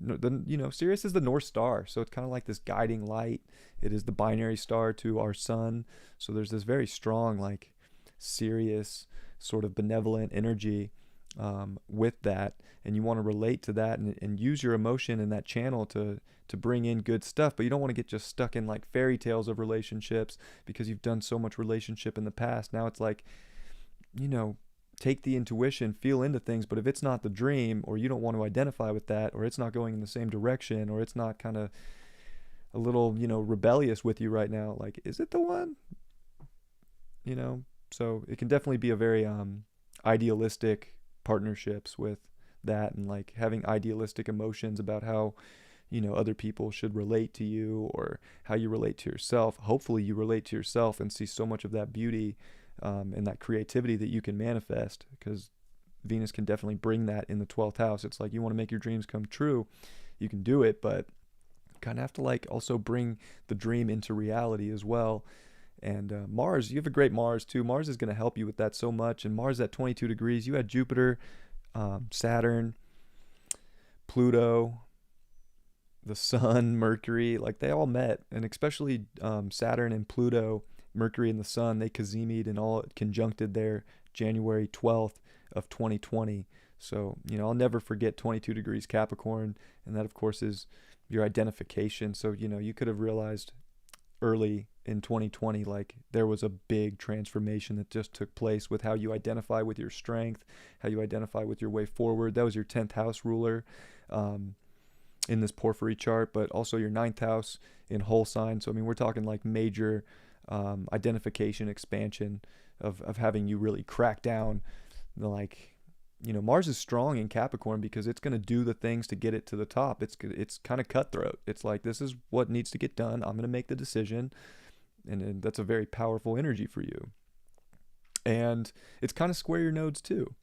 [SPEAKER 1] Sirius is the North Star, so it's kind of like this guiding light. It is the binary star to our sun. So there's this very strong like Sirius sort of benevolent energy with that, and you want to relate to that and use your emotion in that channel to bring in good stuff. But you don't want to get just stuck in like fairy tales of relationships, because you've done so much relationship in the past. Now it's like, take the intuition, feel into things, but if it's not the dream, or you don't want to identify with that, or it's not going in the same direction, or it's not kind of a little, rebellious with you right now, like, is it the one? So it can definitely be a very idealistic partnerships with that, and like having idealistic emotions about how other people should relate to you, or how you relate to yourself. Hopefully you relate to yourself and see so much of that beauty and that creativity that you can manifest, because Venus can definitely bring that in the 12th house. It's like, you want to make your dreams come true, you can do it, but you kind of have to like also bring the dream into reality as well. And Mars, you have a great Mars too. Mars is going to help you with that so much. And Mars at 22 degrees, you had Jupiter, Saturn, Pluto, the Sun, Mercury, like they all met. And especially Saturn and Pluto, Mercury and the Sun, they cazimied and all conjuncted there January 12th of 2020. So, I'll never forget 22 degrees Capricorn. And that, of course, is your identification. So, you could have realized early in 2020, like there was a big transformation that just took place with how you identify with your strength, how you identify with your way forward. That was your 10th house ruler in this porphyry chart, but also your 9th house in whole sign. So, we're talking like major identification expansion of having you really crack down. Like, Mars is strong in Capricorn because it's going to do the things to get it to the top. It's kind of cutthroat. It's like, this is what needs to get done. I'm going to make the decision. And that's a very powerful energy for you. And it's kind of square your nodes too.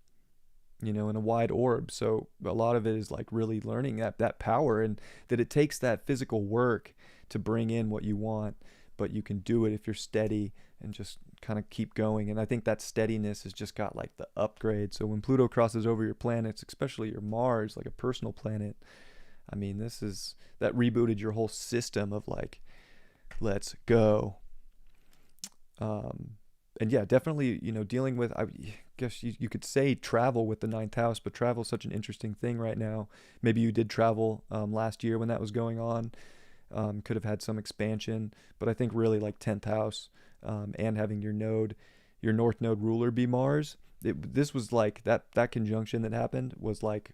[SPEAKER 1] in a wide orb. So a lot of it is like really learning that power, and that it takes that physical work to bring in what you want, but you can do it if you're steady and just kind of keep going. And I think that steadiness has just got like the upgrade. So when Pluto crosses over your planets, especially your Mars, like a personal planet, I mean, that rebooted your whole system of like, let's go. And yeah, definitely, dealing with, I guess you could say travel with the ninth house, but travel is such an interesting thing right now. Maybe you did travel last year when that was going on. Could have had some expansion, but I think really like 10th house, and having your north node ruler be Mars. This was like that conjunction that happened was like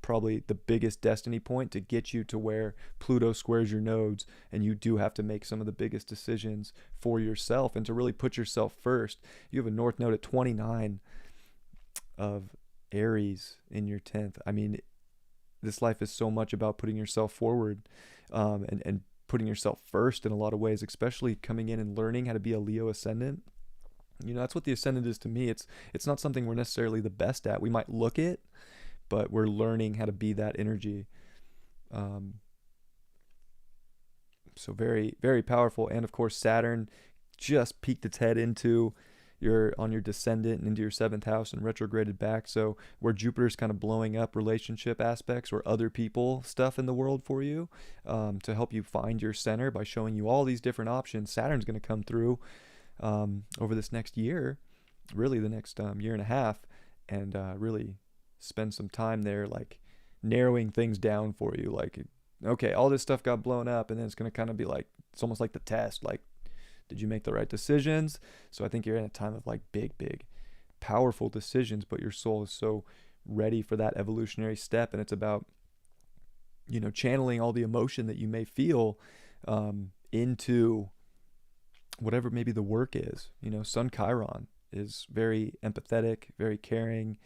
[SPEAKER 1] probably the biggest destiny point to get you to where Pluto squares your nodes, and you do have to make some of the biggest decisions for yourself and to really put yourself first. You have a north node at 29 of Aries in your 10th. I mean, this life is so much about putting yourself forward, and putting yourself first in a lot of ways, especially coming in and learning how to be a Leo ascendant. That's what the ascendant is to me. It's not something we're necessarily the best at. We might look it, but we're learning how to be that energy. So very, very powerful. And of course, Saturn just peeked its head on your descendant and into your 7th house and retrograded back. So where Jupiter's kind of blowing up relationship aspects or other people stuff in the world for you, to help you find your center by showing you all these different options, Saturn's going to come through over this next year, really the next year and a half, and really spend some time there, like narrowing things down for you. Like, okay, all this stuff got blown up, and then it's going to kind of be like, it's almost like the test, like, did you make the right decisions? So I think you're in a time of like big, powerful decisions, but your soul is so ready for that evolutionary step. And it's about, channeling all the emotion that you may feel into whatever maybe the work is. Sun Chiron is very empathetic, very caring,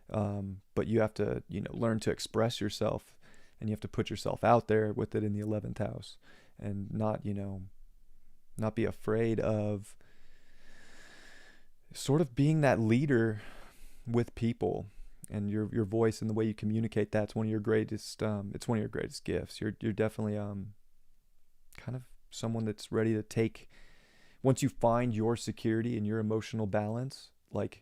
[SPEAKER 1] but you have to, learn to express yourself, and you have to put yourself out there with it in the 11th house, and not be afraid of sort of being that leader with people, and your voice and the way you communicate. That's one of your greatest. It's one of your greatest gifts. You're definitely kind of someone that's ready to take. Once you find your security and your emotional balance, like,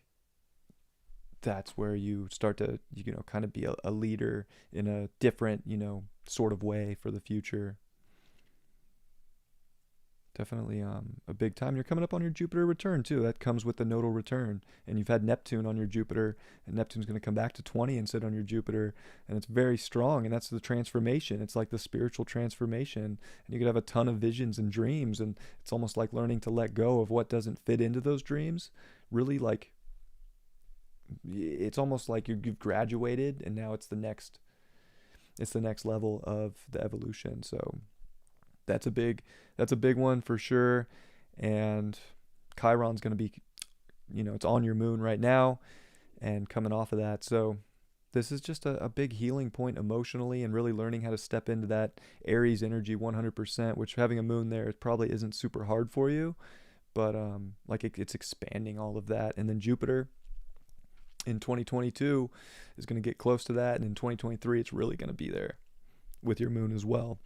[SPEAKER 1] that's where you start to, kind of be a leader in a different, sort of way for the future. Definitely a big time. You're coming up on your Jupiter return too. That comes with the nodal return. And you've had Neptune on your Jupiter, and Neptune's going to come back to 20 and sit on your Jupiter. And it's very strong, and that's the transformation. It's like the spiritual transformation. And you could have a ton of visions and dreams, and it's almost like learning to let go of what doesn't fit into those dreams. Really, like, it's almost like you've graduated, and now it's the next level of the evolution. So that's a big one for sure. And Chiron's going to be, it's on your moon right now and coming off of that. So this is just a big healing point emotionally, and really learning how to step into that Aries energy 100%, which having a moon there, it probably isn't super hard for you, but it's expanding all of that. And then Jupiter in 2022 is going to get close to that, and in 2023 it's really going to be there with your moon as well,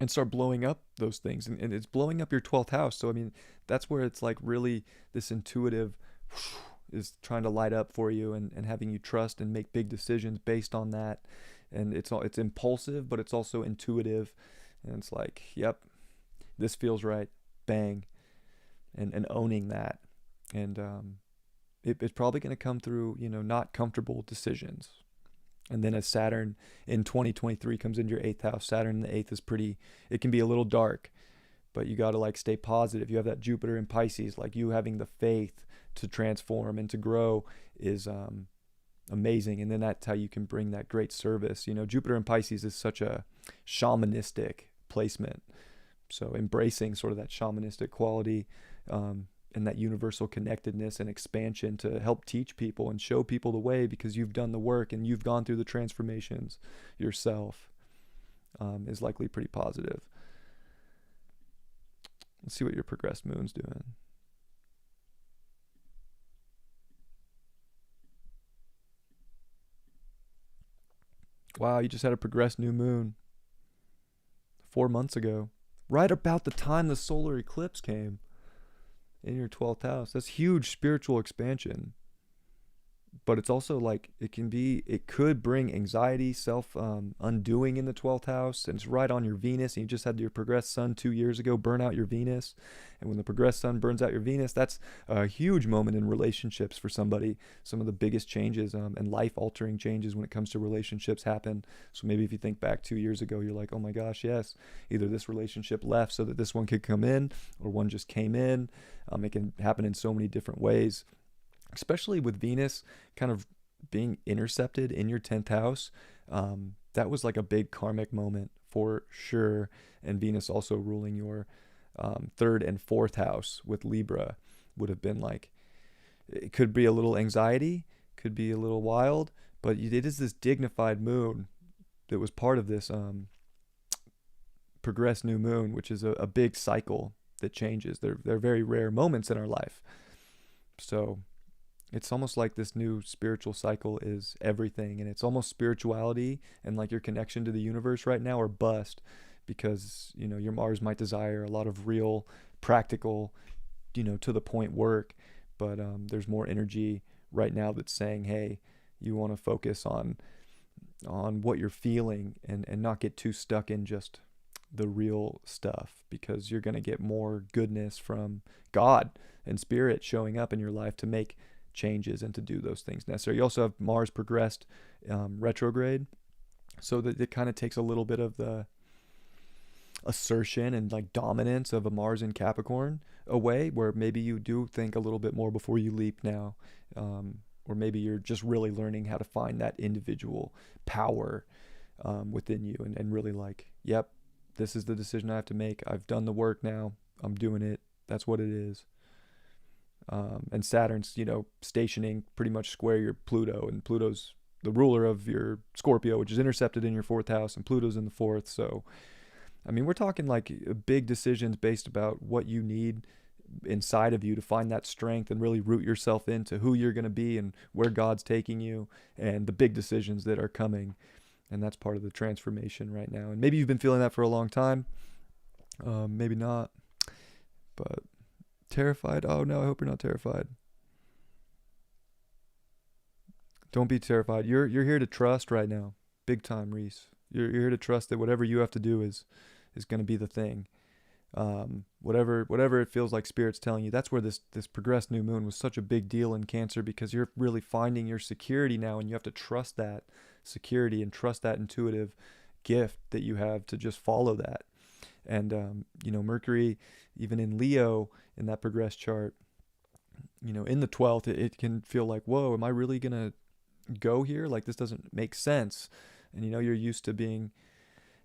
[SPEAKER 1] and start blowing up those things. And it's blowing up your 12th house. So I mean, that's where it's like really this intuitive is trying to light up for you, and having you trust and make big decisions based on that. And it's impulsive, but it's also intuitive, and it's like, yep, this feels right, bang, and owning that. And it's probably going to come through, not comfortable decisions. And then as Saturn in 2023 comes into your 8th house, Saturn in the 8th is it can be a little dark, but you got to like stay positive. You have that Jupiter in Pisces, like you having the faith to transform and to grow is amazing. And then that's how you can bring that great service. Jupiter in Pisces is such a shamanistic placement. So embracing sort of that shamanistic quality, and that universal connectedness and expansion to help teach people and show people the way, because you've done the work and you've gone through the transformations yourself, is likely pretty positive. Let's see what your progressed moon's doing. Wow, you just had a progressed new moon 4 months ago, right about the time the solar eclipse came in your 12th house. That's huge spiritual expansion. But it's also like it could bring anxiety, self undoing in the 12th house, and it's right on your Venus, and you just had your progressed sun 2 years ago burn out your Venus. And when the progressed sun burns out your Venus, that's a huge moment in relationships for somebody. Some of the biggest changes and life altering changes when it comes to relationships happen. So maybe if you think back 2 years ago, you're like, oh my gosh, yes, either this relationship left so that this one could come in, or one just came in. It can happen in so many different ways, especially with Venus kind of being intercepted in your 10th house. That was like a big karmic moment for sure. And Venus also ruling your third and fourth house with Libra would have been like, it could be a little anxiety, could be a little wild, but it is this dignified moon that was part of this progressed new moon, which is a big cycle that changes. They're very rare moments in our life. So it's almost like this new spiritual cycle is everything, and it's almost spirituality and like your connection to the universe right now are bust, because your Mars might desire a lot of real practical, to the point work, but there's more energy right now that's saying, hey, you want to focus on what you're feeling, and not get too stuck in just the real stuff, because you're going to get more goodness from God and spirit showing up in your life to make changes and to do those things necessary. You also have Mars progressed retrograde, so that it kind of takes a little bit of the assertion and like dominance of a Mars in Capricorn away, where maybe you do think a little bit more before you leap now, or maybe you're just really learning how to find that individual power within you, and really like, yep, this is the decision I have to make. I've done the work now. I'm doing it. That's what it is. And Saturn's, stationing pretty much square your Pluto, and Pluto's the ruler of your Scorpio, which is intercepted in your fourth house, and Pluto's in the fourth. So, I mean, we're talking like big decisions based about what you need inside of you to find that strength and really root yourself into who you're going to be and where God's taking you, and the big decisions that are coming. And that's part of the transformation right now. And maybe you've been feeling that for a long time. Maybe not. But terrified? Oh no, I hope you're not terrified. Don't be terrified. You're here to trust right now. Big time, Reese. You're here to trust that whatever you have to do is going to be the thing. Whatever it feels like Spirit's telling you. That's where this progressed new moon was such a big deal in Cancer, because you're really finding your security now, and you have to trust that security and trust that intuitive gift that you have to just follow that. And Mercury, even in Leo, in that progressed chart, in the 12th, it can feel like, whoa, am I really gonna go here? Like, this doesn't make sense. And you're used to being,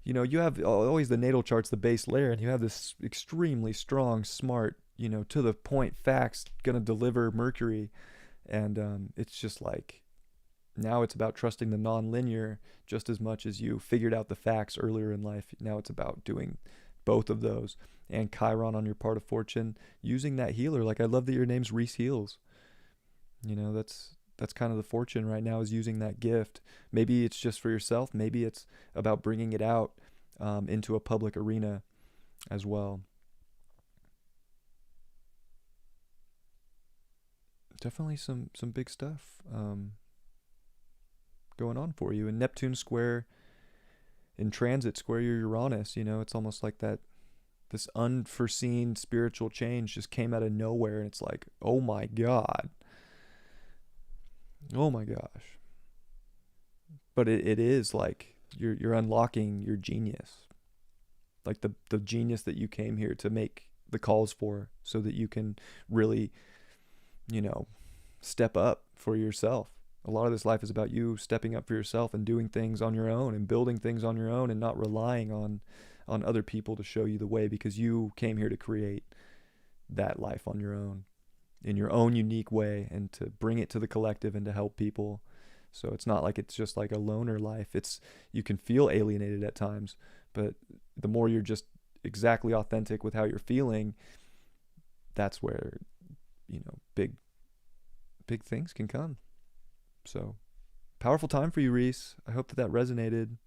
[SPEAKER 1] you have always the natal chart's the base layer, and you have this extremely strong, smart, to the point facts gonna deliver Mercury. And it's just like, now it's about trusting the non-linear just as much as you figured out the facts earlier in life. Now it's about doing both of those. And Chiron on your part of fortune, using that healer. Like, I love that your name's Reese Heals. That's kind of the fortune right now, is using that gift. Maybe it's just for yourself. Maybe it's about bringing it out into a public arena as well. Definitely some big stuff going on for you. And Neptune square in transit square your Uranus, it's almost like this unforeseen spiritual change just came out of nowhere, and it's like, oh my God. Oh my gosh. But it is like you're unlocking your genius. Like the genius that you came here to make the calls for, so that you can really, step up for yourself. A lot of this life is about you stepping up for yourself and doing things on your own and building things on your own, and not relying on other people to show you the way, because you came here to create that life on your own, in your own unique way, and to bring it to the collective and to help people. So it's not like it's just like a loner life. You can feel alienated at times, but the more you're just exactly authentic with how you're feeling, that's where, big things can come. So Powerful time for you, Reese. I hope that that resonated.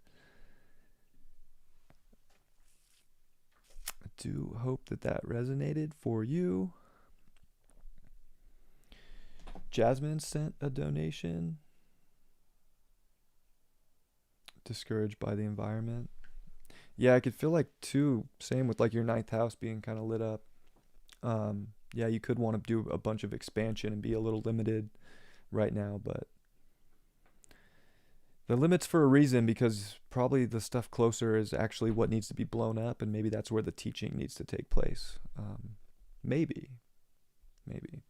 [SPEAKER 1] I do hope that that resonated for you. Jasmine sent a donation. Discouraged by the environment. Yeah, I could feel like too, same with like your ninth house being kind of lit up. Yeah, you could want to do a bunch of expansion and be a little limited right now, but the limit's for a reason, because probably the stuff closer is actually what needs to be blown up, and maybe that's where the teaching needs to take place. Maybe. Maybe.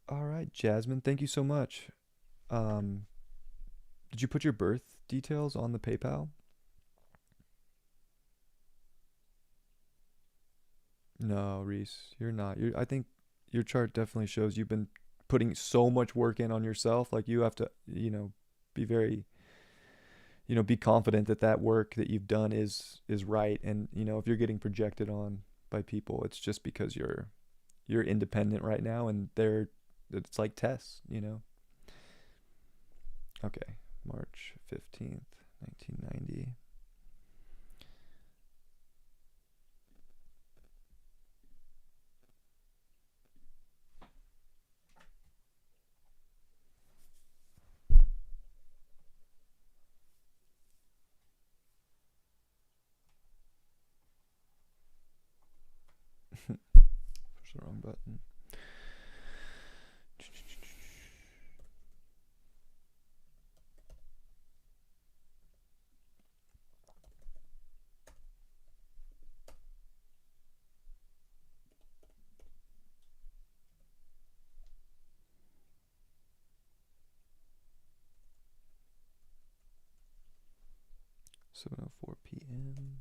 [SPEAKER 1] All right, Jasmine, thank you so much. Um, did you put your birth details on the PayPal? No, Reese, you're not. I think your chart definitely shows you've been putting so much work in on yourself. Like you have to, be very, be confident that that work that you've done is right. And if you're getting projected on by people, it's just because you're independent right now, and it's like tests. Okay, March 15th, 1990. 7:04 p.m.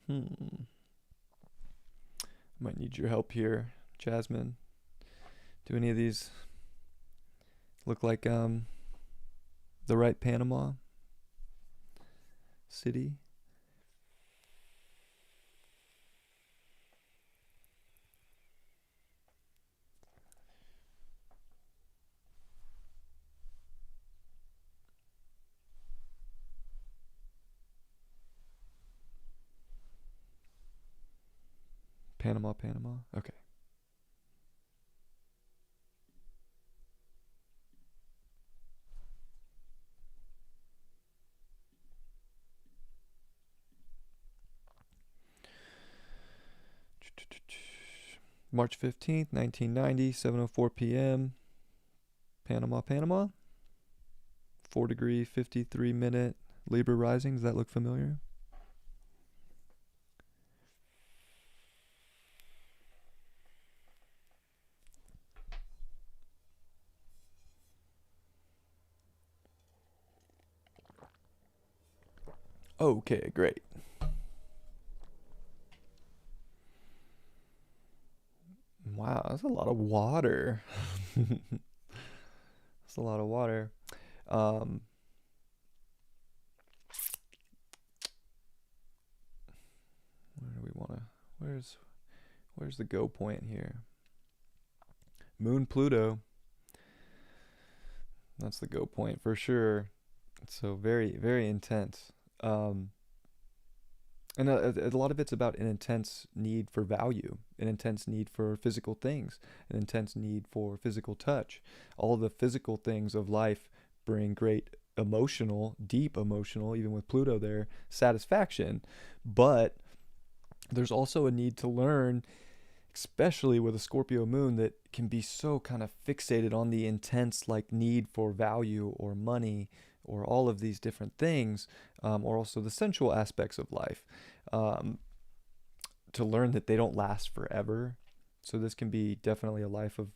[SPEAKER 1] Panama City, Panama. Might need your help here, Jasmine. Do any of these look like the right Panama City? Panama, Panama. Okay. March 15th, 1990, 7:04 p.m. Panama, Panama. 4-degree, 53-minute Libra rising. Does that look familiar? Okay, great. Wow, that's a lot of water. That's a lot of water. Um, where do we want to? Where's the go point here? Moon Pluto. That's the go point for sure. So very, very intense. Um, and a lot of it's about an intense need for value, an intense need for physical things, an intense need for physical touch. All the physical things of life bring great emotional, deep emotional, even with Pluto there, satisfaction. But there's also a need to learn, especially with a Scorpio moon, that can be so kind of fixated on the intense like need for value or money or all of these different things, or also the sensual aspects of life, um, to learn that they don't last forever. So this can be definitely a life of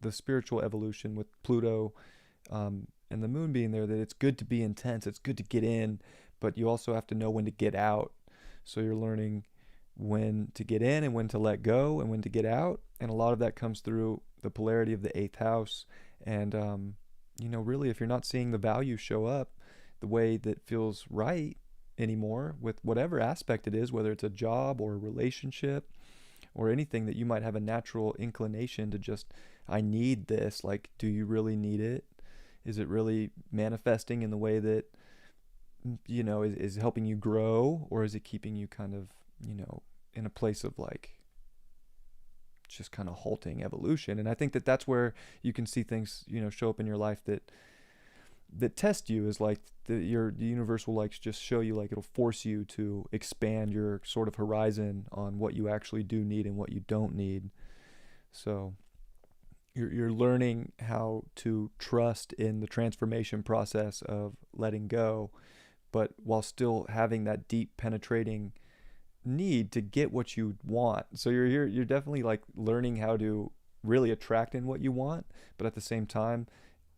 [SPEAKER 1] the spiritual evolution with Pluto, and the moon being there, that it's good to be intense, it's good to get in, but you also have to know when to get out. So you're learning when to get in and when to let go and when to get out. And a lot of that comes through the polarity of the eighth house. And, really, if you're not seeing the value show up the way that feels right anymore with whatever aspect it is, whether it's a job or a relationship or anything that you might have a natural inclination to just, I need this. Like, do you really need it? Is it really manifesting in the way that, is helping you grow, or is it keeping you kind of, in a place of like just kind of halting evolution? And I think that that's where you can see things, show up in your life that test you, is like the universe will like just show you, like it'll force you to expand your sort of horizon on what you actually do need and what you don't need. So you're learning how to trust in the transformation process of letting go, but while still having that deep penetrating need to get what you want. So you're definitely like learning how to really attract in what you want, but at the same time,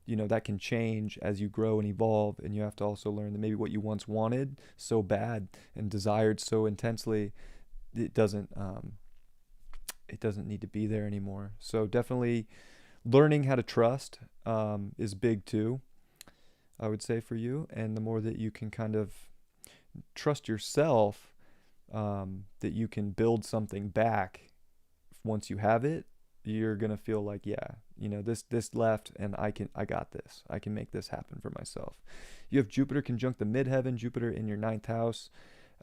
[SPEAKER 1] that can change as you grow and evolve, and you have to also learn that maybe what you once wanted so bad and desired so intensely, it doesn't need to be there anymore. So definitely learning how to trust is big too, I would say, for you. And the more that you can kind of trust yourself, that you can build something back once you have it, you're gonna feel like, yeah, this left, and I got this. I can make this happen for myself. You have Jupiter conjunct the midheaven, Jupiter in your ninth house.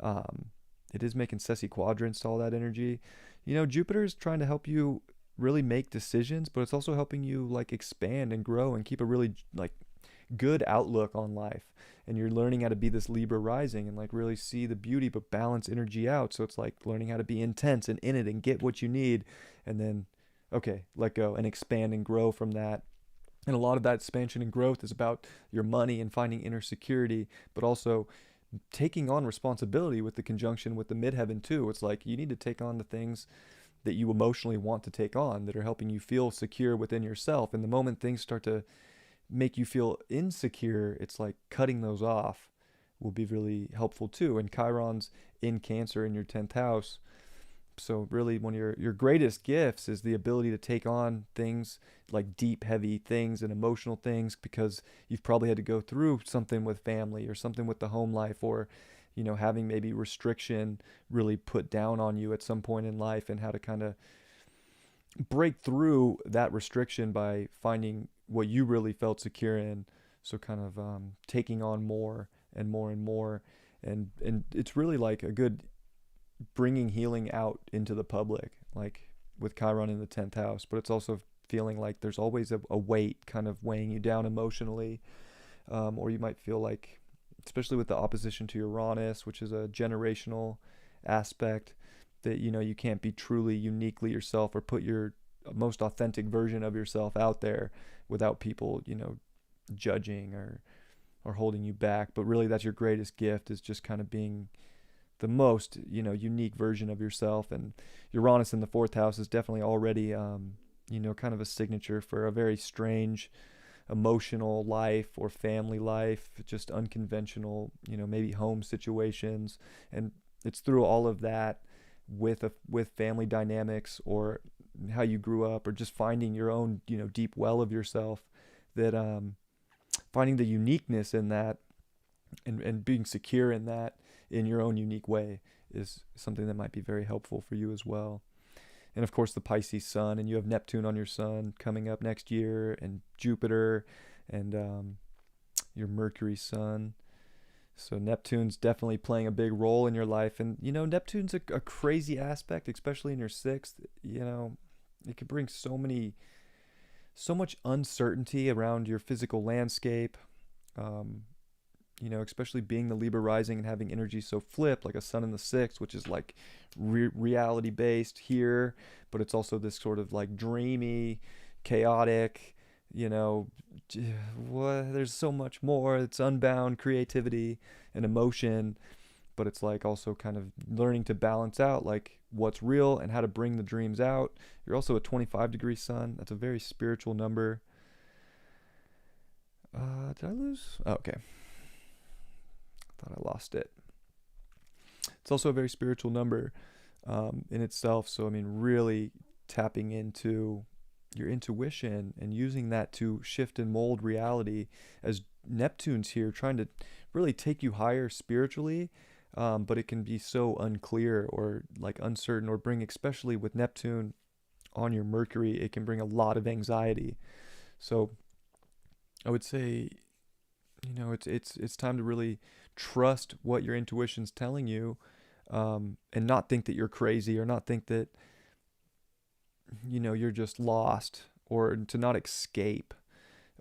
[SPEAKER 1] It is making sessi quadrants to all that energy. Jupiter is trying to help you really make decisions, but it's also helping you like expand and grow and keep a really like good outlook on life. And you're learning how to be this Libra rising and like really see the beauty but balance energy out. So it's like learning how to be intense and in it and get what you need, and then okay, let go and expand and grow from that. And a lot of that expansion and growth is about your money and finding inner security, but also taking on responsibility with the conjunction with the midheaven too. It's like you need to take on the things that you emotionally want to take on that are helping you feel secure within yourself. And the moment things start to make you feel insecure, it's like cutting those off will be really helpful too. And Chiron's in Cancer in your 10th house. So really one of your greatest gifts is the ability to take on things like deep, heavy things and emotional things, because you've probably had to go through something with family or something with the home life, or having maybe restriction really put down on you at some point in life, and how to kind of break through that restriction by finding what you really felt secure in. So kind of taking on more and more and more, and it's really like a good bringing healing out into the public, like with Chiron in the 10th house. But it's also feeling like there's always a weight kind of weighing you down emotionally, or you might feel like, especially with the opposition to Uranus, which is a generational aspect, that you can't be truly uniquely yourself or put your most authentic version of yourself out there without people judging or holding you back. But really that's your greatest gift, is just kind of being the most unique version of yourself. And Uranus in the 4th house is definitely already kind of a signature for a very strange emotional life or family life, just unconventional, maybe home situations. And it's through all of that, with family dynamics or how you grew up, or just finding your own deep well of yourself, that finding the uniqueness in that, and being secure in that in your own unique way, is something that might be very helpful for you as well. And of course the Pisces sun, and you have Neptune on your sun coming up next year, and Jupiter, and your Mercury sun. So Neptune's definitely playing a big role in your life. And Neptune's a crazy aspect, especially in your 6th. It could bring so much uncertainty around your physical landscape. Especially being the Libra rising and having energy so flipped, like a sun in the 6th, which is like reality based here, but it's also this sort of like dreamy, chaotic, there's so much more. It's unbound creativity and emotion, but it's like also kind of learning to balance out like what's real and how to bring the dreams out. You're also a 25-degree sun. That's a very spiritual number. Did I lose? Oh, okay. Thought I lost it. It's also a very spiritual number in itself. So, I mean, really tapping into your intuition and using that to shift and mold reality, as Neptune's here trying to really take you higher spiritually. But it can be so unclear or like uncertain, or bring, especially with Neptune on your Mercury, it can bring a lot of anxiety. So I would say, it's time to really trust what your intuition's telling you, and not think that you're crazy, or not think that you're just lost, or to not escape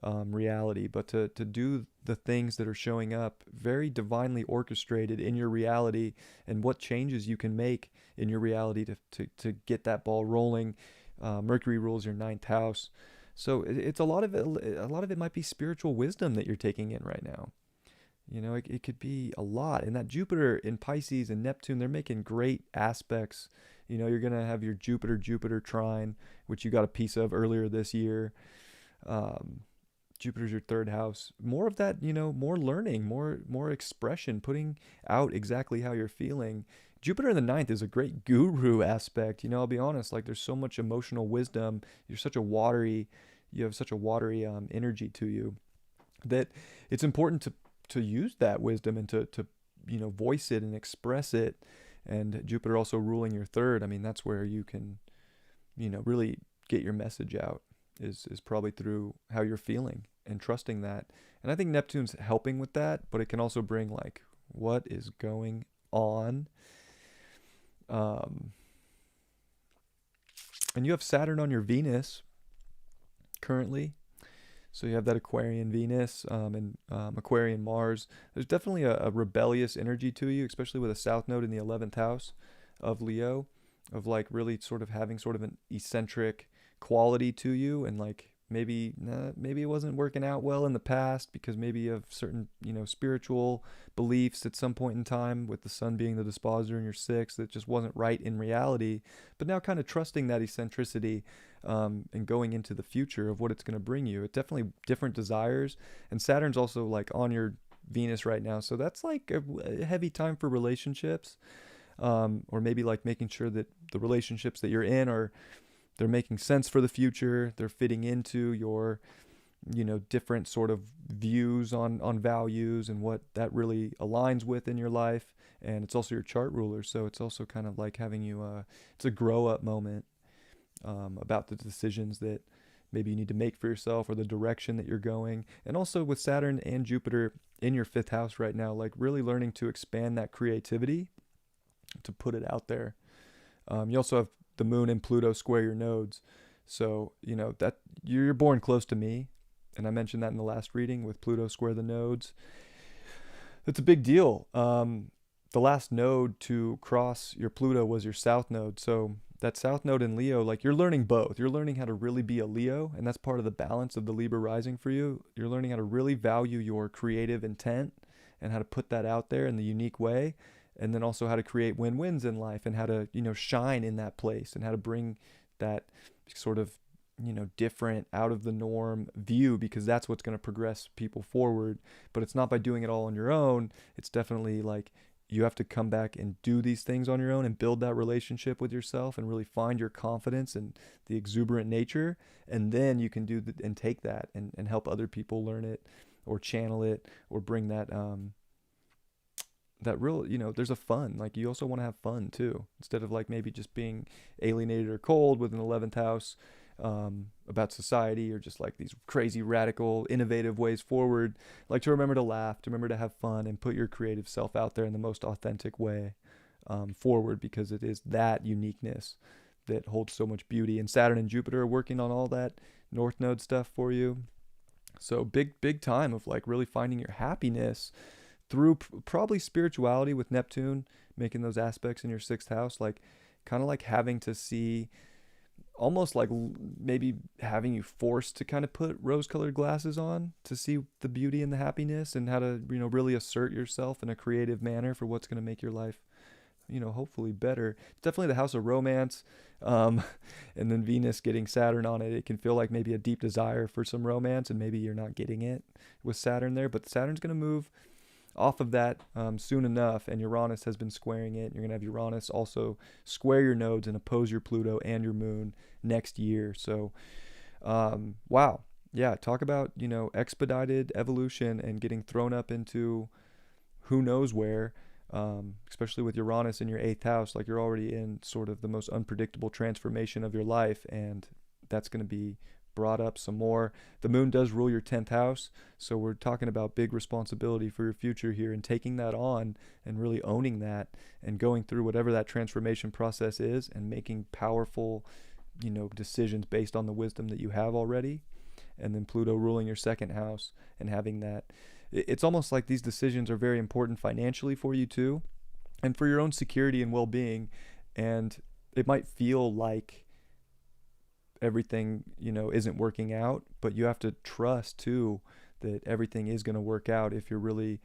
[SPEAKER 1] reality, but to do the things that are showing up very divinely orchestrated in your reality, and what changes you can make in your reality to get that ball rolling. Mercury rules your ninth house. So it's a lot of it. A lot of it might be spiritual wisdom that you're taking in right now. It could be a lot. And that Jupiter in Pisces and Neptune, they're making great aspects. You're going to have your Jupiter trine, which you got a piece of earlier this year. Jupiter's your third house. More of that, more learning, more expression, putting out exactly how you're feeling. Jupiter in the ninth is a great guru aspect. I'll be honest, like there's so much emotional wisdom. You have such a watery energy to you, that it's important to use that wisdom, and to voice it and express it. And Jupiter also ruling your third, I mean, that's where you can really get your message out, is probably through how you're feeling and trusting that. And I think Neptune's helping with that, but it can also bring like, what is going on? And you have Saturn on your Venus currently. So you have that Aquarian Venus, and Aquarian Mars. There's definitely a rebellious energy to you, especially with a South Node in the 11th house of Leo, of like really sort of having sort of an eccentric quality to you, and like maybe it wasn't working out well in the past, because maybe of certain spiritual beliefs at some point in time, with the sun being the dispositor in your sixth, that just wasn't right in reality. But now kind of trusting that eccentricity, and going into the future of what it's going to bring you. It definitely different desires. And Saturn's also like on your Venus right now, so that's like a heavy time for relationships, or maybe like making sure that the relationships that you're in they're making sense for the future. They're fitting into your, different sort of views on values and what that really aligns with in your life. And it's also your chart ruler. So it's also kind of like having it's a grow up moment, about the decisions that maybe you need to make for yourself, or the direction that you're going. And also with Saturn and Jupiter in your fifth house right now, like really learning to expand that creativity, to put it out there. You also have the moon and Pluto square your nodes. So, that you're born close to me. And I mentioned that in the last reading, with Pluto square the nodes. It's a big deal. The last node to cross your Pluto was your South node. So that South node in Leo, like you're learning both. You're learning how to really be a Leo, and that's part of the balance of the Libra rising for you. You're learning how to really value your creative intent, and how to put that out there in the unique way. And then also how to create win-wins in life, and how to, shine in that place, and how to bring that sort of, different, out of the norm view, because that's what's going to progress people forward. But it's not by doing it all on your own. It's definitely like you have to come back and do these things on your own, and build that relationship with yourself, and really find your confidence and the exuberant nature. And then you can and take that and help other people learn it, or channel it, or bring that, that real, there's a fun, like you also want to have fun too, instead of like maybe just being alienated or cold with an 11th house, about society, or just like these crazy radical innovative ways forward. Like to remember to laugh, to remember to have fun, and put your creative self out there in the most authentic way, forward, because it is that uniqueness that holds so much beauty. And Saturn and Jupiter are working on all that North Node stuff for you. So big time of like really finding your happiness through probably spirituality, with Neptune making those aspects in your sixth house, like kind of like having to see, almost like maybe having you forced to kind of put rose-colored glasses on to see the beauty and the happiness, and how to, really assert yourself in a creative manner for what's going to make your life, hopefully better. It's definitely the house of romance. And then Venus getting Saturn on it, it can feel like maybe a deep desire for some romance, and maybe you're not getting it with Saturn there. But Saturn's going to move off of that soon enough, and Uranus has been squaring it. You're going to have Uranus also square your nodes and oppose your Pluto and your moon next year. So, wow. Yeah, talk about, expedited evolution and getting thrown up into who knows where, especially with Uranus in your eighth house. Like, you're already in sort of the most unpredictable transformation of your life, and that's going to be brought up some more. The moon does rule your 10th house, so we're talking about big responsibility for your future here, and taking that on and really owning that and going through whatever that transformation process is and making powerful, decisions based on the wisdom that you have already. And then Pluto ruling your second house and having that. It's almost like these decisions are very important financially for you too, and for your own security and well-being. And it might feel like everything, isn't working out, but you have to trust too that everything is going to work out if you're really.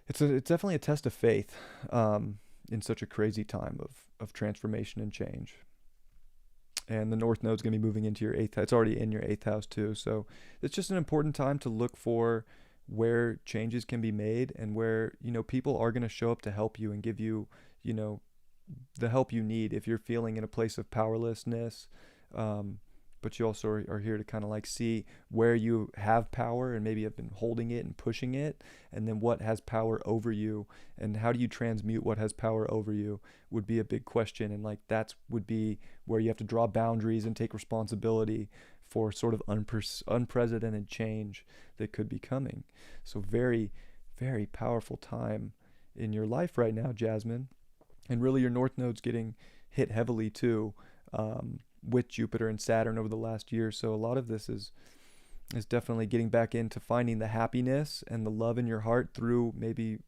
[SPEAKER 1] It's definitely a test of faith, in such a crazy time of transformation and change. And the North Node's going to be moving into your eighth. It's already in your eighth house too. So it's just an important time to look for where changes can be made, and where, people are going to show up to help you and give you, the help you need if you're feeling in a place of powerlessness. But you also are here to kind of like see where you have power and maybe have been holding it and pushing it, and then what has power over you, and how do you transmute what has power over you would be a big question. And like that would be where you have to draw boundaries and take responsibility for sort of unprecedented change that could be coming. So very, very powerful time in your life right now, Jasmine. And really your North Node's getting hit heavily too, with Jupiter and Saturn over the last year. So a lot of this is definitely getting back into finding the happiness and the love in your heart through maybe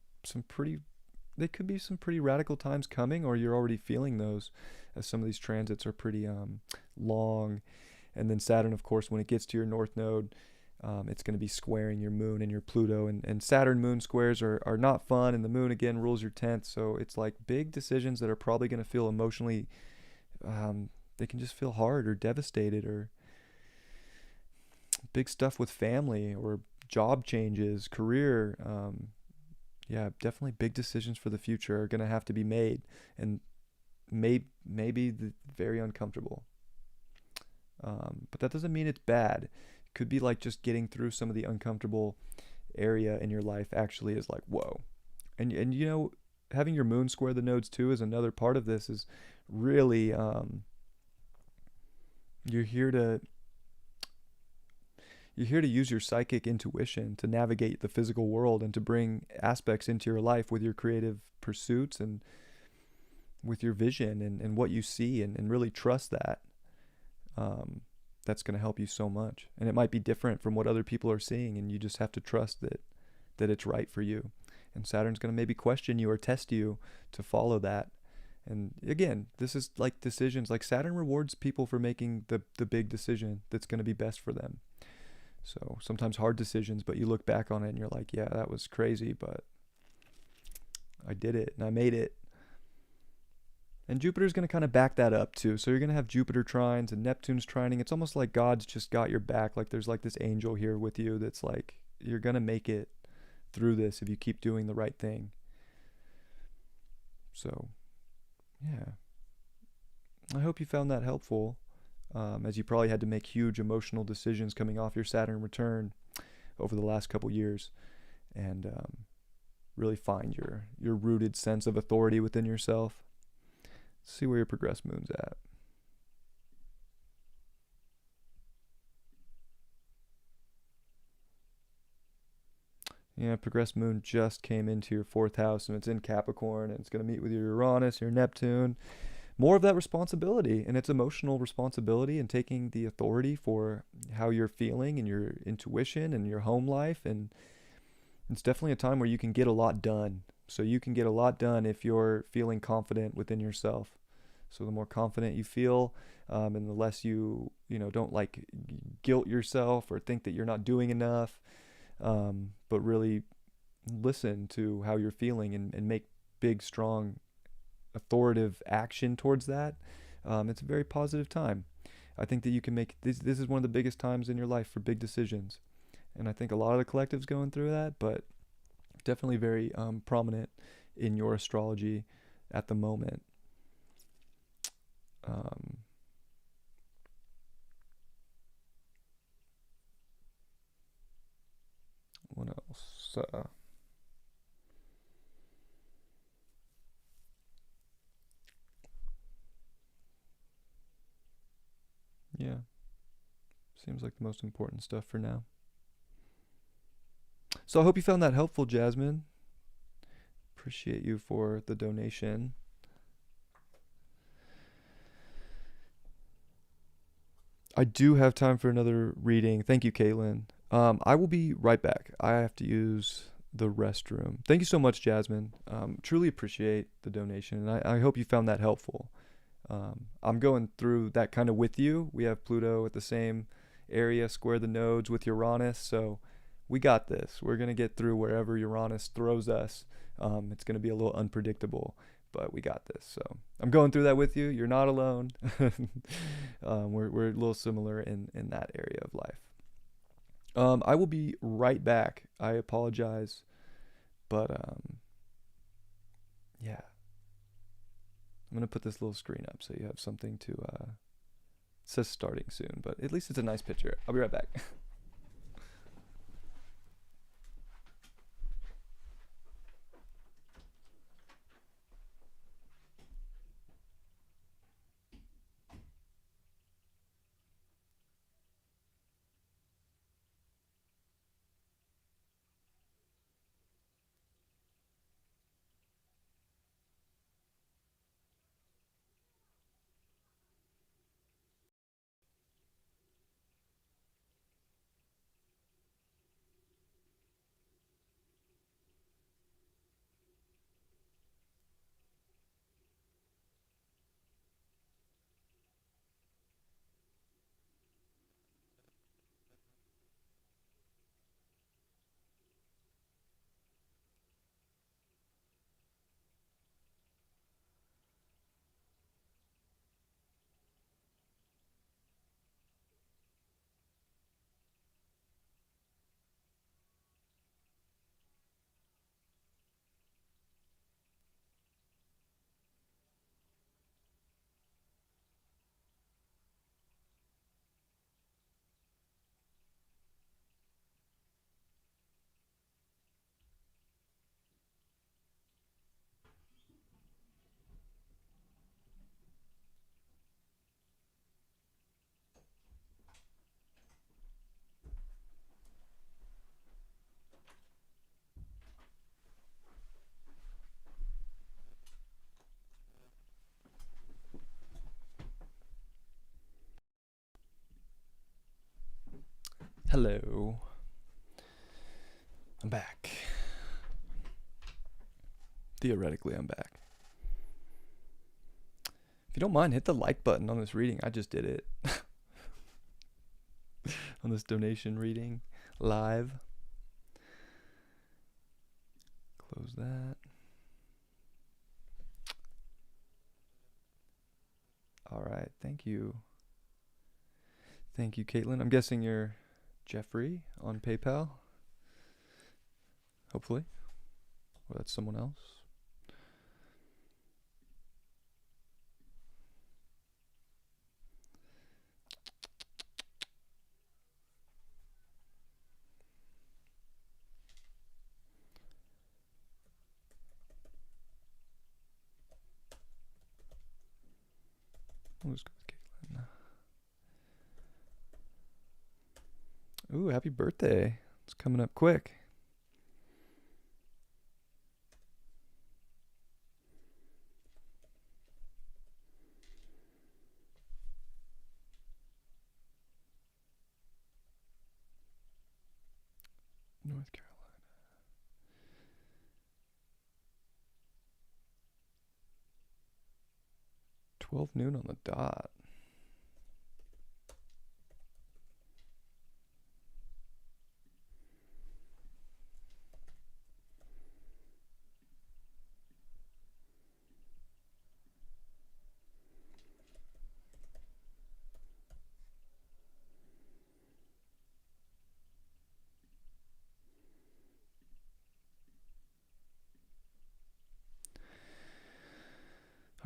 [SPEAKER 1] they could be some pretty radical times coming, or you're already feeling those, as some of these transits are pretty long. And then Saturn, of course, when it gets to your North Node, it's going to be squaring your moon and your Pluto. And Saturn moon squares are not fun. And the moon, again, rules your 10th. So it's like big decisions that are probably going to feel emotionally, they can just feel hard or devastated, or big stuff with family or job changes, career. Yeah, definitely big decisions for the future are going to have to be made, and maybe very uncomfortable. But that doesn't mean it's bad. It could be like just getting through some of the uncomfortable area in your life actually is like, whoa. And having your moon square the nodes too is another part of this. Is really, you're here to use your psychic intuition to navigate the physical world, and to bring aspects into your life with your creative pursuits and with your vision and what you see, and really trust that. That's going to help you so much. And it might be different from what other people are seeing, and you just have to trust that it's right for you. And Saturn's going to maybe question you or test you to follow that. And again, this is like decisions. Like Saturn rewards people for making the big decision that's going to be best for them. So sometimes hard decisions, but you look back on it and you're like, yeah, that was crazy, but I did it and I made it. And Jupiter's going to kind of back that up too. So you're going to have Jupiter trines and Neptune's trining. It's almost like God's just got your back. Like there's like this angel here with you that's like, you're going to make it through this if you keep doing the right thing. So, yeah. I hope you found that helpful, as you probably had to make huge emotional decisions coming off your Saturn return over the last couple years, and really find your rooted sense of authority within yourself. See where your progressed moon's at. Yeah, progressed moon just came into your 4th house, and it's in Capricorn, and it's going to meet with your Uranus, your Neptune. More of that responsibility, and it's emotional responsibility, and taking the authority for how you're feeling and your intuition and your home life. And it's definitely a time where you can get a lot done. So you can get a lot done if you're feeling confident within yourself. So the more confident you feel, and the less you don't like guilt yourself or think that you're not doing enough, but really listen to how you're feeling, and make big, strong, authoritative action towards that. It's a very positive time. I think that you can make this is one of the biggest times in your life for big decisions. And I think a lot of the collective's going through that, but Definitely very prominent in your astrology at the moment. Um, what else? Yeah, seems like the most important stuff for now. So I hope you found that helpful, Jasmine. Appreciate you for the donation. I do have time for another reading. Thank you, Caitlin. I will be right back. I have to use the restroom. Thank you so much, Jasmine. Truly appreciate the donation, and I hope you found that helpful. I'm going through that kind of with you. We have Pluto at the same area, square the nodes with Uranus, so we got this. We're going to get through wherever Uranus throws us. It's going to be a little unpredictable, but we got this. So I'm going through that with you. You're not alone. We're a little similar in that area of life. I will be right back. I apologize, but yeah, I'm gonna put this little screen up so you have something to. It says starting soon, but at least it's a nice picture. I'll be right back. Hello, I'm back. Theoretically, I'm back. If you don't mind, hit the like button on this reading. I just did it on this donation reading live. Close that. All right, thank you. Thank you, Caitlin. I'm guessing you're Jeffrey on PayPal. Hopefully. Or that's someone else. We'll just go with Caitlin. Ooh, happy birthday. It's coming up quick. North Carolina. 12 noon on the dot.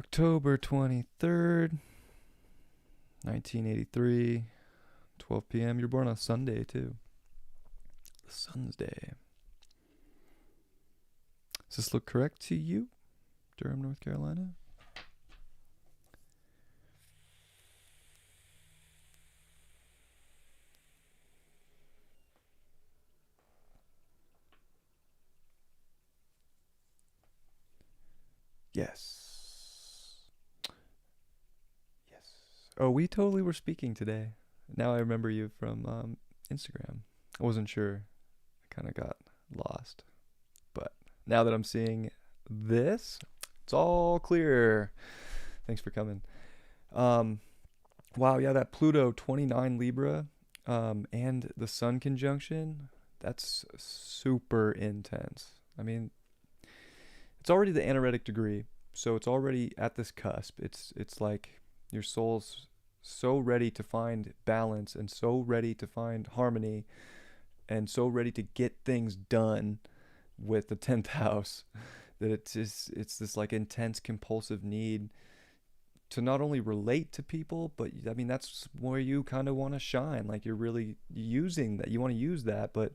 [SPEAKER 1] October 23rd, 1983, 12 p.m. You're born on Sunday, too. The Sun's Day. Does this look correct to you? Durham, North Carolina? Yes. Yes. Oh, we totally were speaking today. Now I remember you from Instagram. I wasn't sure. I kind of got lost. But now that I'm seeing this, it's all clear. Thanks for coming. Um, wow, yeah, that Pluto 29 Libra and the Sun conjunction, that's super intense. I mean, it's already the anaretic degree, so it's already at this cusp. It's like your soul's so ready to find balance and so ready to find harmony and so ready to get things done with the 10th house that it's this like intense compulsive need to not only relate to people, but I mean that's where you kind of want to shine. Like you're really using that. You want to use that, but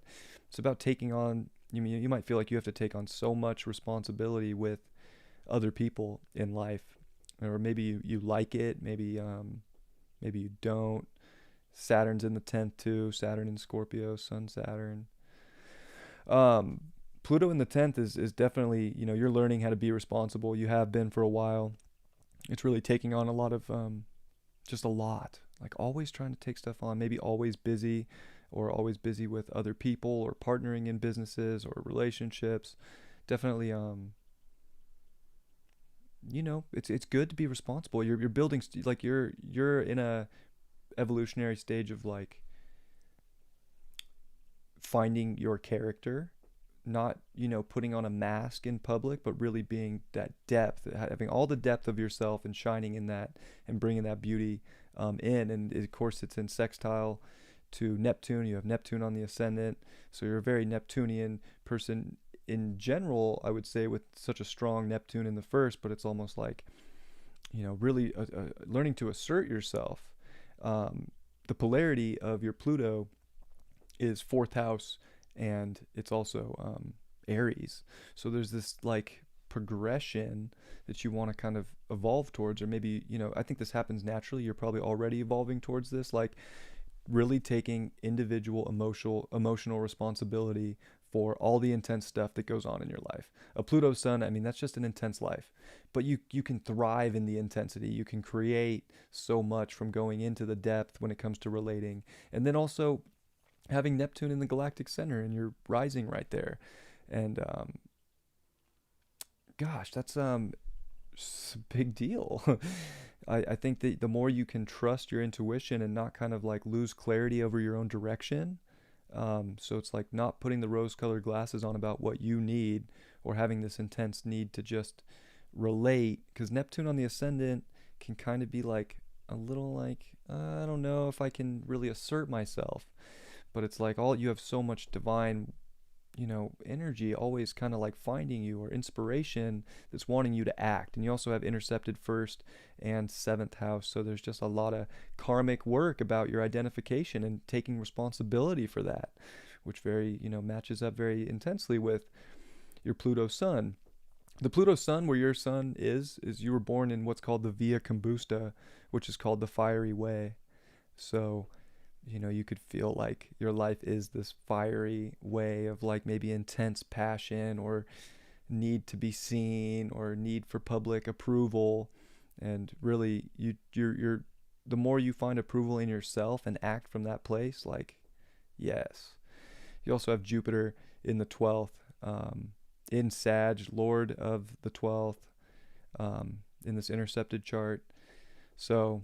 [SPEAKER 1] it's about taking on. You might feel like you have to take on so much responsibility with other people in life, or maybe you like it, maybe you don't. Saturn's in the 10th too. Saturn in Scorpio, Sun Saturn. Um, Pluto in the 10th is definitely you're learning how to be responsible. You have been for a while. It's really taking on a lot of just a lot, like always trying to take stuff on, maybe always busy or always busy with other people or partnering in businesses or relationships. Definitely it's good to be responsible. You're building like you're in a evolutionary stage of like finding your character, not putting on a mask in public, but really being that depth, having all the depth of yourself and shining in that and bringing that beauty in. And of course it's in sextile to Neptune. You have Neptune on the ascendant, so you're a very Neptunian person in general, I would say, with such a strong Neptune in the first. But it's almost like really learning to assert yourself. The polarity of your Pluto is fourth house, and it's also Aries. So there's this like progression that you want to kind of evolve towards, or maybe I think this happens naturally. You're probably already evolving towards this, like really taking individual emotional responsibility for all the intense stuff that goes on in your life. A Pluto Sun, I mean, that's just an intense life, but you can thrive in the intensity. You can create so much from going into the depth when it comes to relating, and then also having Neptune in the galactic center and you're rising right there. And gosh, that's a big deal. I think that the more you can trust your intuition and not kind of like lose clarity over your own direction. So it's like not putting the rose colored glasses on about what you need, or having this intense need to just relate, because Neptune on the ascendant can kind of be like a little like, I don't know if I can really assert myself. But it's like you have so much divine energy always kind of like finding you, or inspiration that's wanting you to act. And you also have intercepted first and seventh house, so there's just a lot of karmic work about your identification and taking responsibility for that, which very matches up very intensely with your Pluto Sun. The Pluto Sun, where your sun is you were born in what's called the Via Combusta, which is called the fiery way. So you could feel like your life is this fiery way of like maybe intense passion or need to be seen or need for public approval. And really you're the more you find approval in yourself and act from that place, like, yes. You also have Jupiter in the 12th, in Sag, Lord of the 12th, in this intercepted chart. So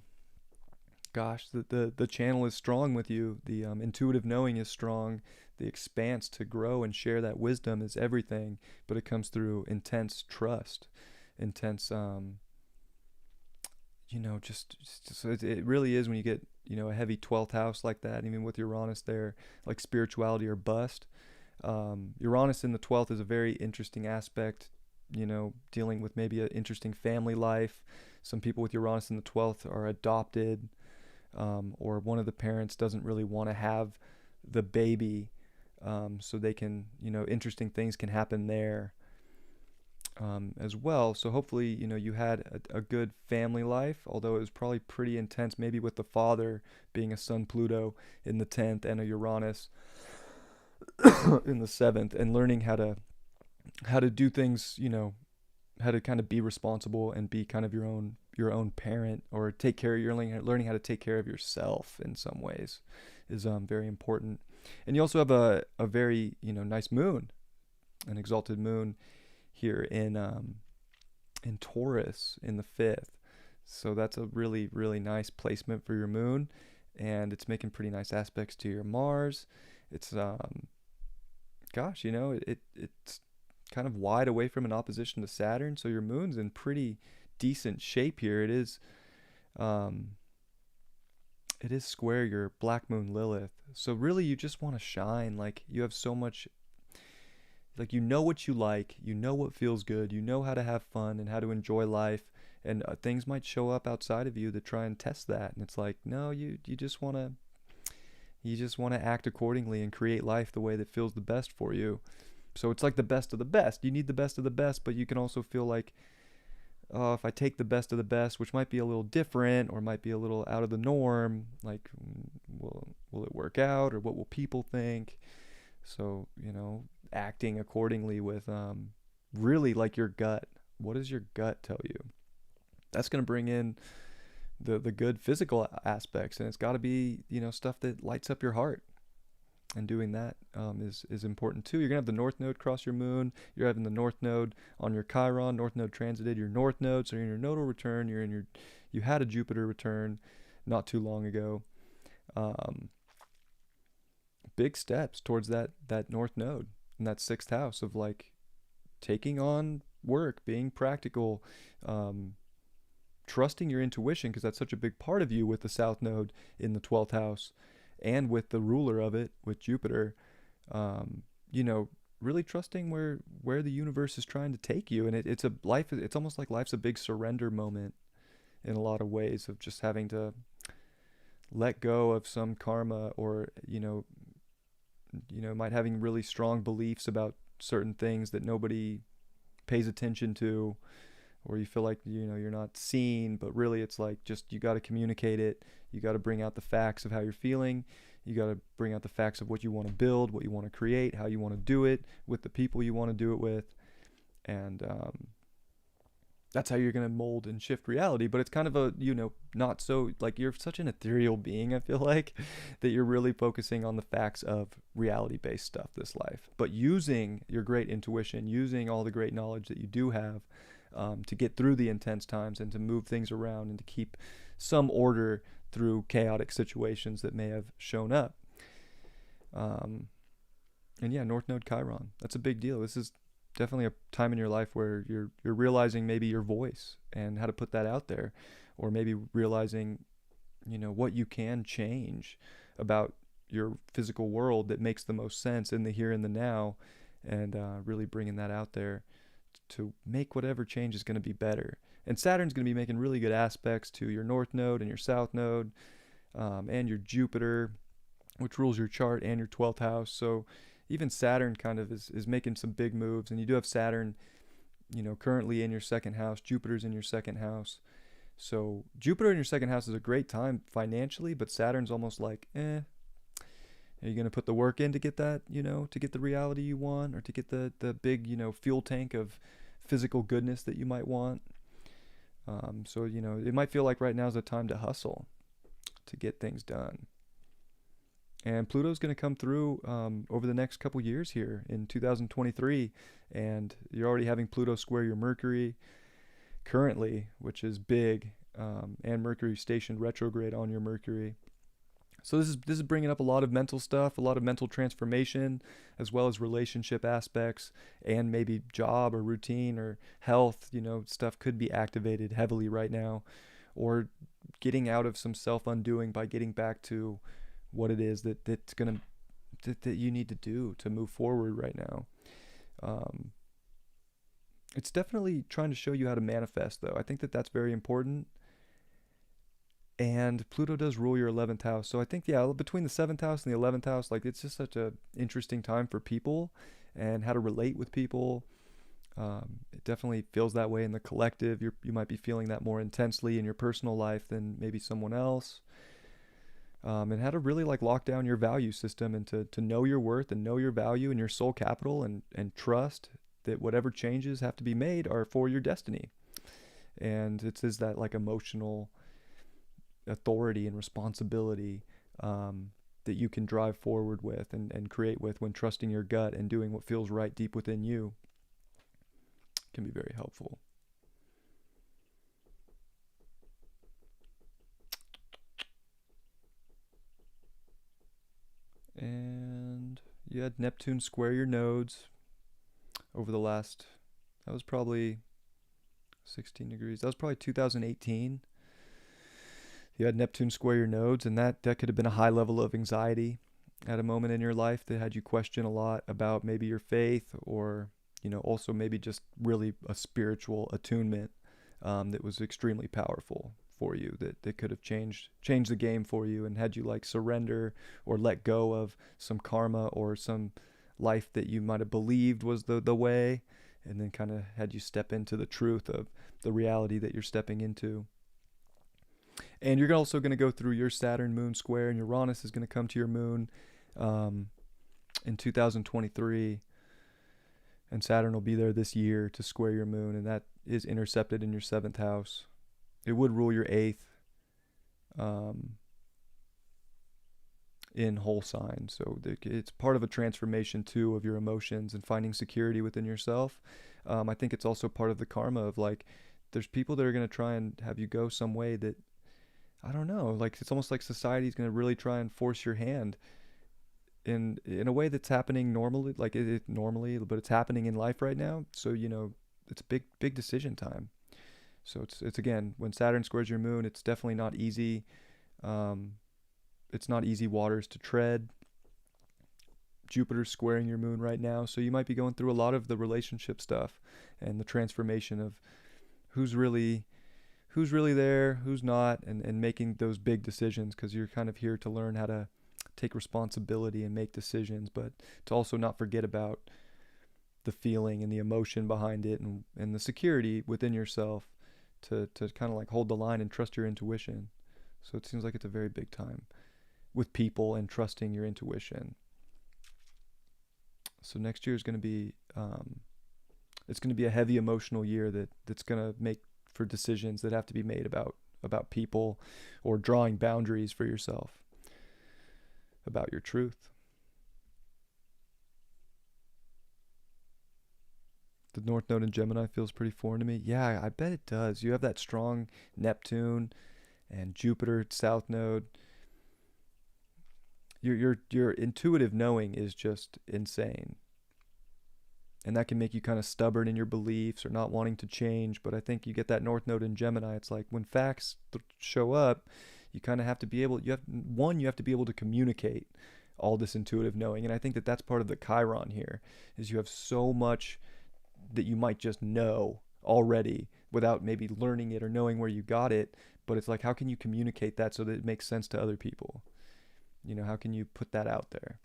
[SPEAKER 1] gosh, the channel is strong with you. The intuitive knowing is strong. The expanse to grow and share that wisdom is everything, but it comes through intense trust, intense, so it really is when you get, a heavy 12th house like that, even with Uranus there, like spirituality or bust. Uranus in the 12th is a very interesting aspect, dealing with maybe an interesting family life. Some people with Uranus in the 12th are adopted, or one of the parents doesn't really want to have the baby, so they can, interesting things can happen there, as well. So hopefully, you had a good family life, although it was probably pretty intense, maybe with the father being a Sun Pluto in the 10th and a Uranus in the 7th, and learning how to do things, how to kind of be responsible and be kind of your own parent, or take care of your learning how to take care of yourself in some ways is very important. And you also have a very nice moon, an exalted moon here in Taurus in the 5th. So that's a really, really nice placement for your moon, and it's making pretty nice aspects to your Mars. It's gosh, it's kind of wide away from an opposition to Saturn, so your moon's in pretty decent shape here. It is square your black moon Lilith. So really you just want to shine. Like, you have so much, like, what you like, what feels good, how to have fun and how to enjoy life, and things might show up outside of you that try and test that, and it's like, no, you just want to act accordingly and create life the way that feels the best for you. So it's like the best of the best. You need the best of the best, but you can also feel like, oh, if I take the best of the best, which might be a little different or might be a little out of the norm, like, will it work out, or what will people think? So, acting accordingly with really like your gut. What does your gut tell you? That's going to bring in the good physical aspects, and it's got to be, stuff that lights up your heart. And doing that is important too. You're gonna have the North Node cross your moon. You're having the North Node on your Chiron. North Node transited your North Node, so you're in your nodal return. You had a Jupiter return not too long ago. Big steps towards that North Node in that 6th house of, like, taking on work, being practical, trusting your intuition, because that's such a big part of you with the South Node in the 12th house, and with the ruler of it, with Jupiter. Really trusting where the universe is trying to take you. And it's a life. It's almost like life's a big surrender moment in a lot of ways, of just having to let go of some karma, or might having really strong beliefs about certain things that nobody pays attention to, or you feel like you're not seen, but really it's like, just, you got to communicate it. You got to bring out the facts of how you're feeling. You got to bring out the facts of what you want to build, what you want to create, how you want to do it, with the people you want to do it with. And that's how you're going to mold and shift reality. But it's kind of a, not so, like, you're such an ethereal being, I feel like, that you're really focusing on the facts of reality-based stuff this life, but using your great intuition, using all the great knowledge that you do have, to get through the intense times, and to move things around, and to keep some order through chaotic situations that may have shown up. And yeah, North Node Chiron, that's a big deal. This is definitely a time in your life where you're realizing maybe your voice and how to put that out there, or maybe realizing, what you can change about your physical world that makes the most sense in the here and the now, and really bringing that out there to make whatever change is going to be better. And Saturn's going to be making really good aspects to your North Node and your South Node, and your Jupiter, which rules your chart, and your 12th house. So even Saturn kind of is making some big moves. And you do have Saturn, currently in your 2nd house. Jupiter's in your 2nd house. So Jupiter in your 2nd house is a great time financially, but Saturn's almost like, Are you going to put the work in to get that, to get the reality you want, or to get the big, fuel tank of physical goodness that you might want? So, it might feel like right now is the time to hustle, to get things done. And Pluto's going to come through over the next couple years here in 2023. And you're already having Pluto square your Mercury currently, which is big, and Mercury stationed retrograde on your Mercury. So this is bringing up a lot of mental stuff, a lot of mental transformation, as well as relationship aspects, and maybe job or routine or health. Stuff could be activated heavily right now, or getting out of some self-undoing by getting back to what it is that you need to do to move forward right now. It's definitely trying to show you how to manifest, though. I think that that's very important. And Pluto does rule your 11th house. So I think, yeah, between the 7th house and the 11th house, like it's just such a interesting time for people and how to relate with people. It definitely feels that way in the collective. You might be feeling that more intensely in your personal life than maybe someone else. And how to really like lock down your value system and to know your worth and know your value and your soul capital and trust that whatever changes have to be made are for your destiny. And it's is that like emotional authority and responsibility that you can drive forward with and create with when trusting your gut and doing what feels right deep within you can be very helpful. And you had Neptune square your nodes over the last, that was probably 16 degrees. That was probably 2018. You had Neptune square your nodes, and that could have been a high level of anxiety at a moment in your life that had you question a lot about maybe your faith or, also maybe just really a spiritual attunement that was extremely powerful for you that could have changed the game for you and had you like surrender or let go of some karma or some life that you might have believed was the way, and then kind of had you step into the truth of the reality that you're stepping into. And you're also going to go through your Saturn moon square, and Uranus is going to come to your moon in 2023. And Saturn will be there this year to square your moon, and that is intercepted in your 7th house. It would rule your 8th in whole sign. So it's part of a transformation, too, of your emotions and finding security within yourself. I think it's also part of the karma of, like, there's people that are going to try and have you go some way that, I don't know, like it's almost like society's going to really try and force your hand in a way that's happening normally, like it normally, but it's happening in life right now. So, it's a big decision time. So it's again, when Saturn squares your moon, it's definitely not easy. It's not easy waters to tread. Jupiter's squaring your moon right now, so you might be going through a lot of the relationship stuff and the transformation of who's really there, who's not, and making those big decisions, because you're kind of here to learn how to take responsibility and make decisions, but to also not forget about the feeling and the emotion behind it, and the security within yourself to kind of like hold the line and trust your intuition. So it seems like it's a very big time with people and trusting your intuition. So next year is going to be it's going to be a heavy emotional year that's going to make for decisions that have to be made about people or drawing boundaries for yourself about your truth. The North Node in Gemini feels pretty foreign to me. Yeah, I bet it does. You have that strong Neptune and Jupiter South Node. Your intuitive knowing is just insane. And that can make you kind of stubborn in your beliefs or not wanting to change. But I think you get that North Node in Gemini. It's like when facts show up, you kind of have to be able, you have to be able to communicate all this intuitive knowing. And I think that that's part of the Chiron here, is you have so much that you might just know already without maybe learning it or knowing where you got it. But it's like, how can you communicate that so that it makes sense to other people? How can you put that out there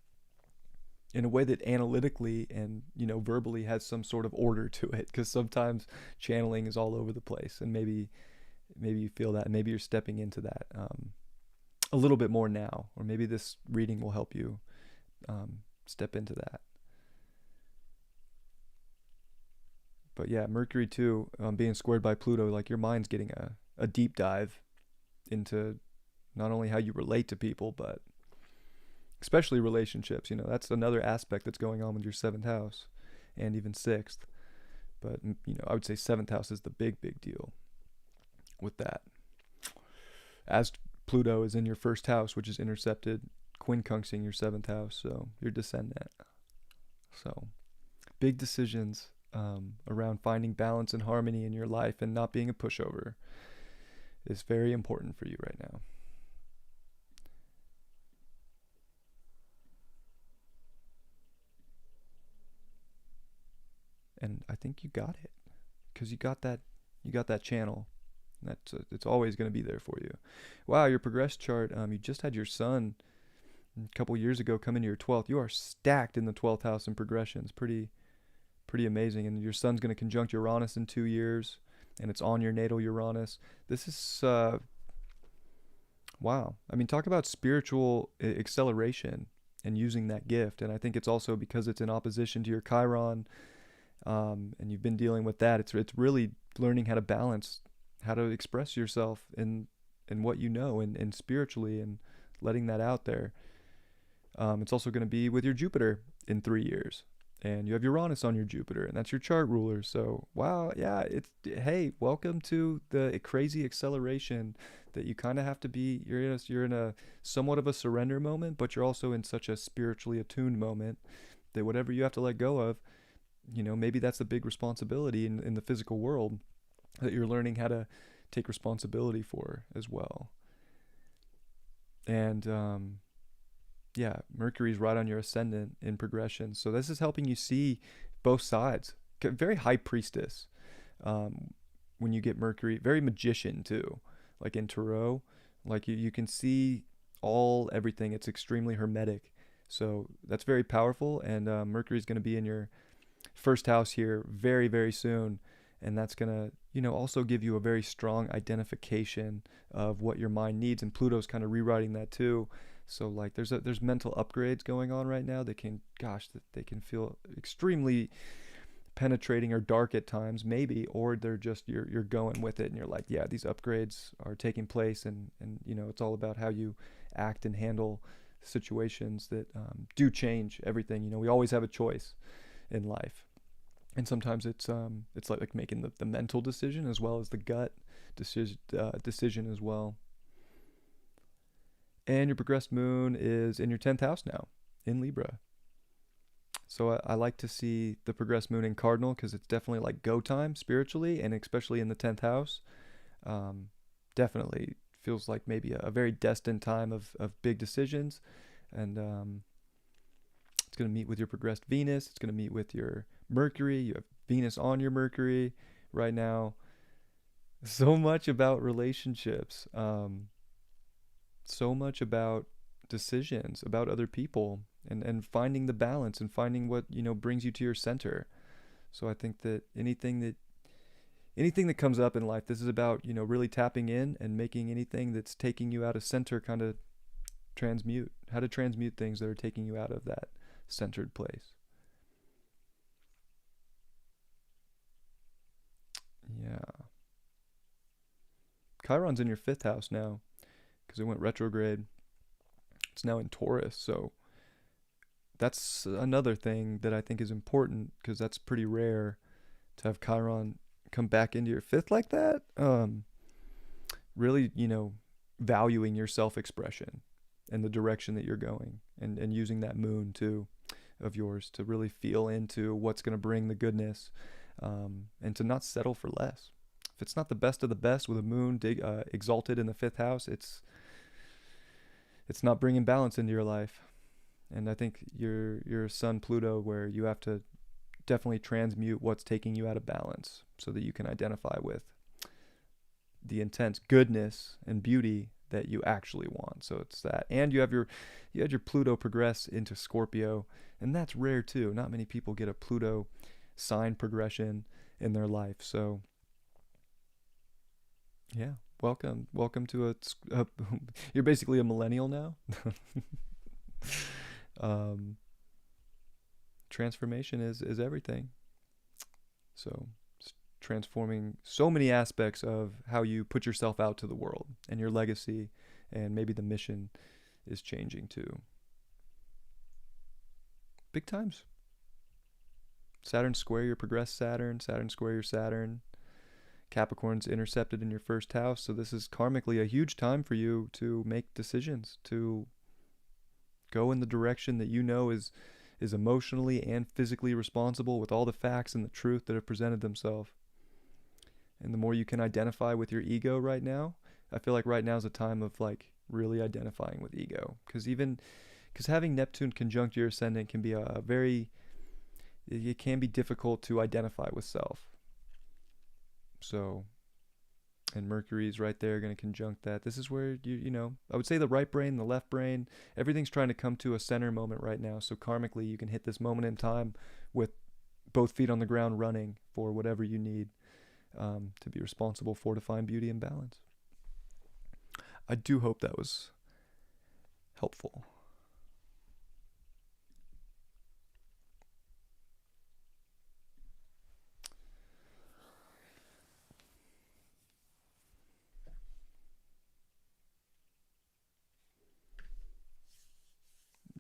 [SPEAKER 1] in a way that analytically and, verbally has some sort of order to it? Because sometimes channeling is all over the place, and maybe you feel that, and maybe you're stepping into that a little bit more now, or maybe this reading will help you step into that. But yeah, Mercury too, being squared by Pluto, like your mind's getting a deep dive into not only how you relate to people, but especially relationships. That's another aspect that's going on with your 7th house and even 6th. But, I would say 7th house is the big deal with that. As Pluto is in your 1st house, which is intercepted, quincunxing your 7th house, so your descendant. So big decisions around finding balance and harmony in your life and not being a pushover is very important for you right now. And I think you got it. because you got that channel. That's it's always going to be there for you. Wow, your progress chart. You just had your son a couple years ago come into your 12th. You are stacked in the 12th house in progressions. Pretty amazing. And your son's going to conjunct Uranus in 2 years, and it's on your natal Uranus. This is wow. I mean, talk about spiritual acceleration and using that gift. And I think it's also because it's in opposition to your Chiron, and you've been dealing with that. It's really learning how to balance, how to express yourself in what you know and spiritually, and letting that out there. It's also going to be with your Jupiter in 3 years, and you have Uranus on your Jupiter, and that's your chart ruler. So wow, yeah, it's, hey, welcome to the crazy acceleration that you kind of have to be. You're in a somewhat of a surrender moment, but you're also in such a spiritually attuned moment that whatever you have to let go of, maybe that's a big responsibility in the physical world that you're learning how to take responsibility for as well. And yeah, Mercury's right on your ascendant in progression, so this is helping you see both sides. Very high priestess, when you get Mercury. Very magician too, like in Tarot. Like you can see everything. It's extremely hermetic, so that's very powerful. And Mercury's going to be in your first house here very, very soon, and that's going to also give you a very strong identification of what your mind needs. And Pluto's kind of rewriting that too. So like there's mental upgrades going on right now. They can feel extremely penetrating or dark at times, maybe, or they're just you're going with it, and you're like, yeah, these upgrades are taking place, and it's all about how you act and handle situations that do change everything. We always have a choice in life, and sometimes it's like making the mental decision as well as the gut decision as well. And your progressed moon is in your 10th house now, in Libra. So I like to see the progressed moon in Cardinal, because it's definitely like go time spiritually, and especially in the 10th house. Definitely feels like maybe a very destined time of big decisions. And it's going to meet with your progressed Venus. It's going to meet with your Mercury. You have Venus on your Mercury right now. So much about relationships. So much about decisions, about other people, and finding the balance, and finding what brings you to your center. So I think that anything that comes up in life, this is about really tapping in and making anything that's taking you out of center kind of transmute. How to transmute things that are taking you out of that centered place. Yeah. Chiron's in your 5th house now, because it went retrograde. It's now in Taurus, so that's another thing that I think is important, because that's pretty rare to have Chiron come back into your 5th like that. Really, valuing your self-expression and the direction that you're going, and using that moon too of yours to really feel into what's going to bring the goodness, and to not settle for less. If it's not the best of the best with a moon exalted in the 5th house, it's not bringing balance into your life. And I think your sun Pluto, where you have to definitely transmute what's taking you out of balance, so that you can identify with the intense goodness and beauty that you actually want. So it's that. And you had your Pluto progress into Scorpio, and that's rare too. Not many people get a Pluto sign progression in their life. So yeah, welcome to a you're basically a millennial now. Transformation is everything. So transforming so many aspects of how you put yourself out to the world, and your legacy, and maybe the mission is changing too. Big times. Saturn square your progressed Saturn square your Saturn. Capricorn's intercepted in your 1st house, so this is karmically a huge time for you to make decisions, to go in the direction that is emotionally and physically responsible with all the facts and the truth that have presented themselves. And the more you can identify with your ego right now, I feel like right now is a time of like really identifying with ego, because having Neptune conjunct your ascendant can be it can be difficult to identify with self. So, and Mercury's right there, going to conjunct that. This is where I would say the right brain, the left brain, everything's trying to come to a center moment right now. So karmically, you can hit this moment in time with both feet on the ground, running for whatever you need to be responsible for, to find beauty and balance. I do hope that was helpful.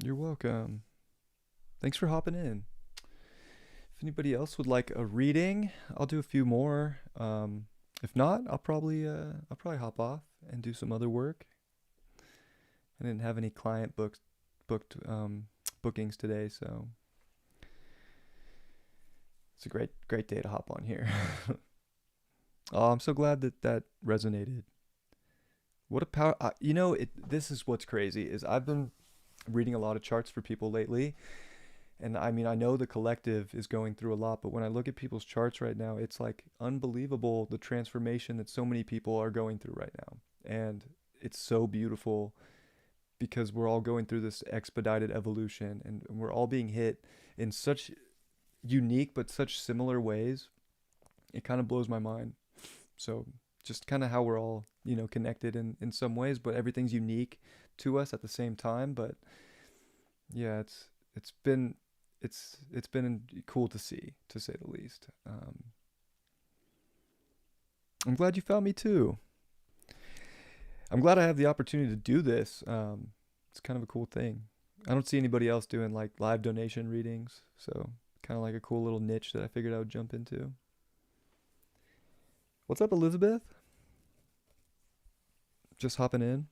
[SPEAKER 1] You're welcome. Thanks for hopping in. If anybody else would like a reading, I'll do a few more. If not, I'll probably hop off and do some other work. I didn't have any client booked bookings today, so it's a great day to hop on here. Oh, I'm so glad that resonated. What a power! This is what's crazy is I've been reading a lot of charts for people lately, and I mean I know the collective is going through a lot, but when I look at people's charts right now, it's like unbelievable the transformation that so many people are going through right now, and it's so beautiful because we're all going through this expedited evolution, and we're all being hit in such unique but such similar ways. It kind of blows my mind. So just kind of how we're all connected in some ways, but everything's unique to us at the same time. But yeah, it's been cool to see, to say the least. I'm glad you found me too. I'm glad I have the opportunity to do this. It's kind of a cool thing. I don't see anybody else doing like live donation readings, so kind of like a cool little niche that I figured I would jump into. What's up, Elizabeth? Just hopping in.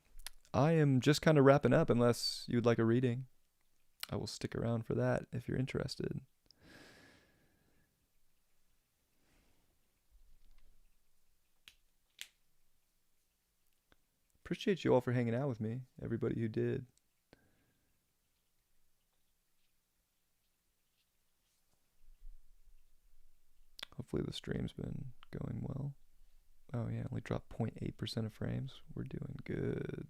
[SPEAKER 1] I am just kind of wrapping up unless you'd like a reading. I will stick around for that if you're interested. Appreciate you all for hanging out with me, everybody who did. Hopefully the stream's been going well. Oh yeah, only dropped 0.8% of frames. We're doing good.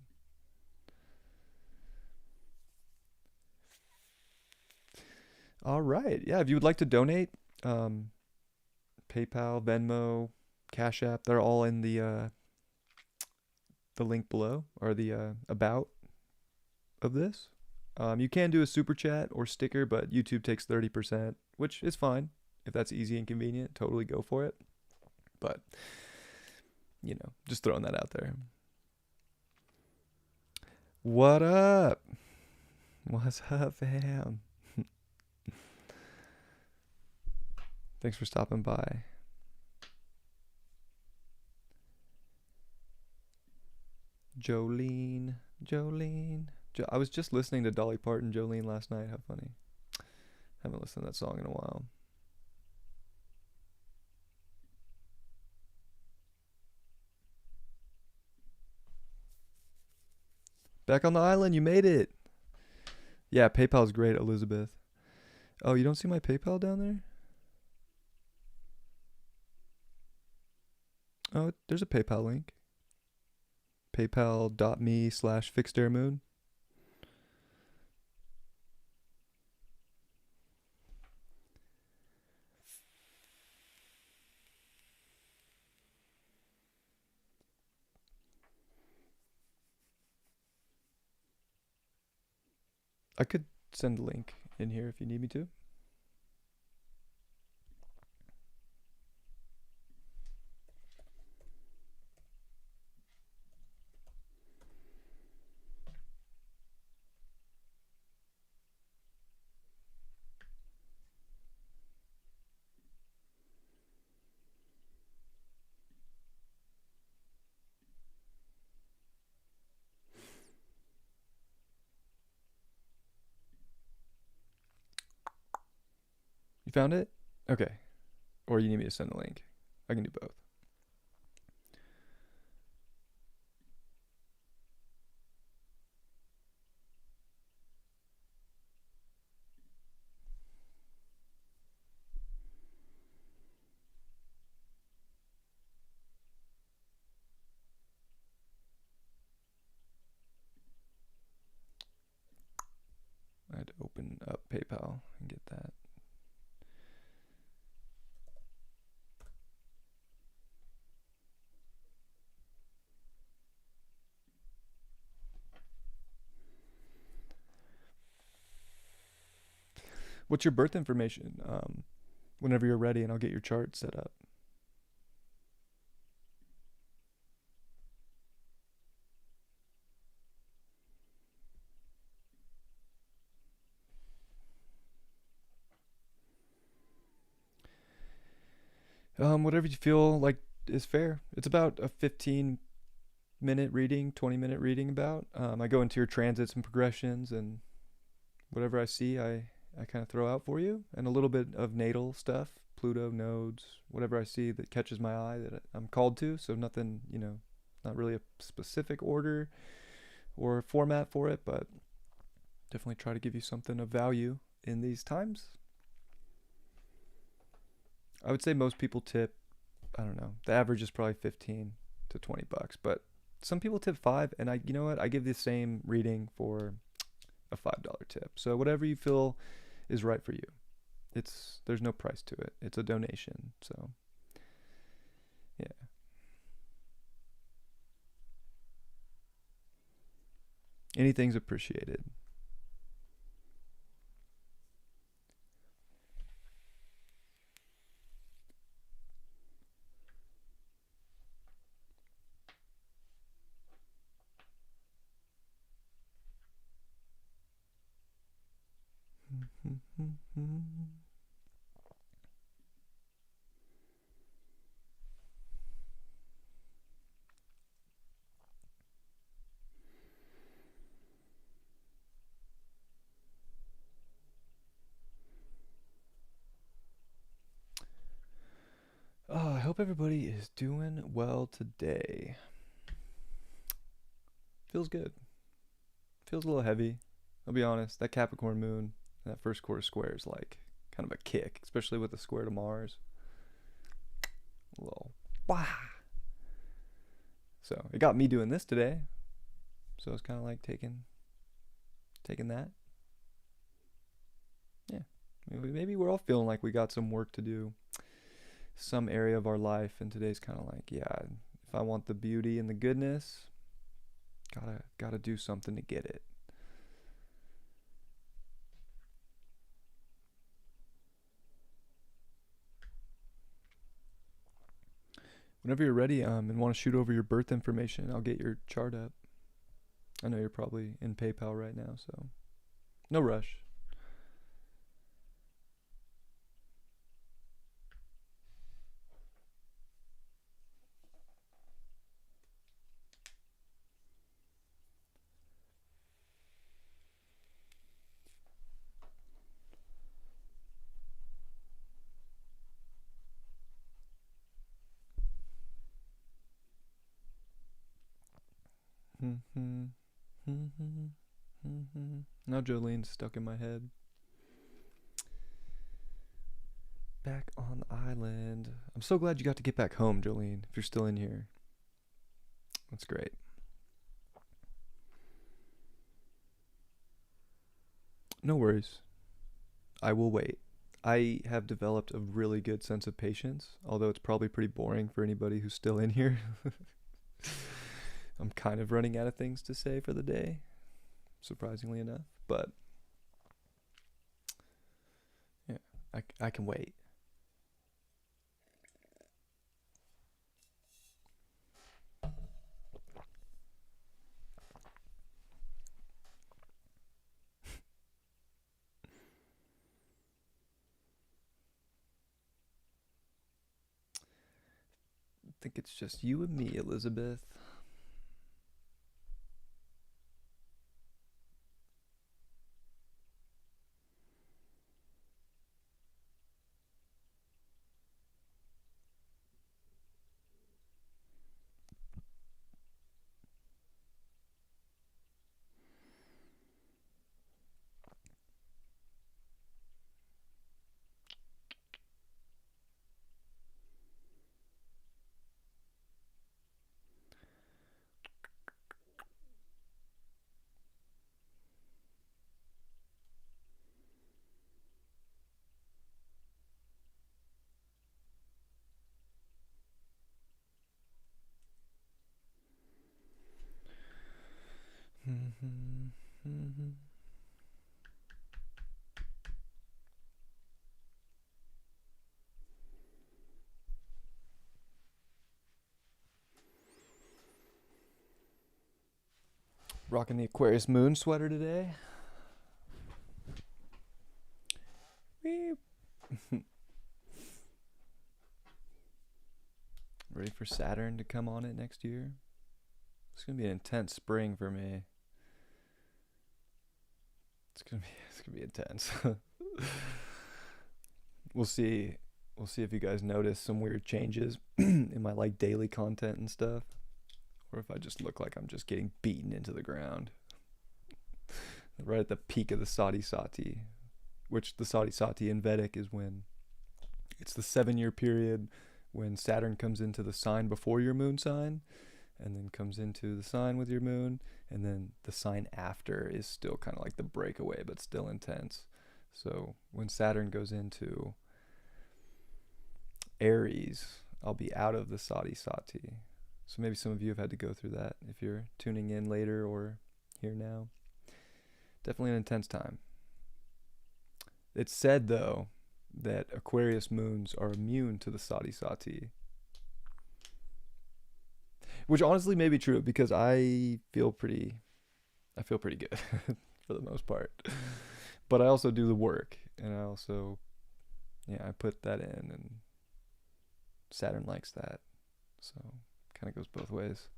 [SPEAKER 1] All right. Yeah, if you would like to donate, PayPal, Venmo, Cash App, they're all in the link below, or the about of this. You can do a super chat or sticker, but YouTube takes 30%, which is fine. If that's easy and convenient, totally go for it. But, just throwing that out there. What up? What's up, fam? Thanks for stopping by. Jolene. I was just listening to Dolly Parton, Jolene last night. How funny. Haven't listened to that song in a while. Back on the island, you made it. Yeah, PayPal's great, Elizabeth. Oh, you don't see my PayPal down there? Oh, there's a PayPal link. PayPal.me/fixedairmoon. I could send a link in here if you need me to. You found it? Okay. Or you need me to send the link? I can do both. had to open up PayPal and get that. What's your birth information? Whenever you're ready, and I'll get your chart set up. Whatever you feel like is fair. It's about a 15-minute reading, 20-minute reading about. I go into your transits and progressions, and whatever I see, I kind of throw out for you, and a little bit of natal stuff, Pluto, nodes, whatever I see that catches my eye that I'm called to. So nothing, not really a specific order or format for it, but definitely try to give you something of value in these times. I would say most people tip, I don't know, the average is probably 15 to 20 bucks, but some people tip 5, and you know what? I give the same reading for a $5 tip. So whatever you feel is right for you. There's no price to it. It's a donation. So yeah. Anything's appreciated. Oh, I hope everybody is doing well today. Feels good. Feels a little heavy. I'll be honest. That Capricorn moon, that first quarter square is like kind of a kick, especially with the square to Mars. A little wah. So it got me doing this today. So it's kind of like taking that. Yeah. Maybe we're all feeling like we got some work to do, some area of our life, and today's kind of like, yeah, if I want the beauty and the goodness, gotta do something to get it. Whenever you're ready, and want to shoot over your birth information, I'll get your chart up. I know you're probably in PayPal right now, so no rush. Now Jolene's stuck in my head. Back on the island. I'm so glad you got to get back home, Jolene, if you're still in here. That's great. No worries. I will wait. I have developed a really good sense of patience, although it's probably pretty boring for anybody who's still in here. I'm kind of running out of things to say for the day, surprisingly enough, but yeah, I can wait. I think it's just you and me, Elizabeth. Rocking the Aquarius moon sweater today. Ready for Saturn to come on it next year? It's gonna be an intense spring for me. It's gonna be intense. We'll see. We'll see if you guys notice some weird changes in my like daily content and stuff, or if I just look like I'm just getting beaten into the ground. Right at the peak of the Sati Sati, which the Sati Sati in Vedic is when it's the 7-year period when Saturn comes into the sign before your moon sign, and then comes into the sign with your moon, and then the sign after is still kind of like the breakaway, but still intense. So when Saturn goes into Aries, I'll be out of the Sati Sati. So maybe some of you have had to go through that if you're tuning in later or here now. Definitely an intense time. It's said, though, that Aquarius moons are immune to the Sati Sati. Which honestly may be true because I feel pretty good for the most part. But I also do the work, and I also, I put that in, and Saturn likes that. So kind of goes both ways.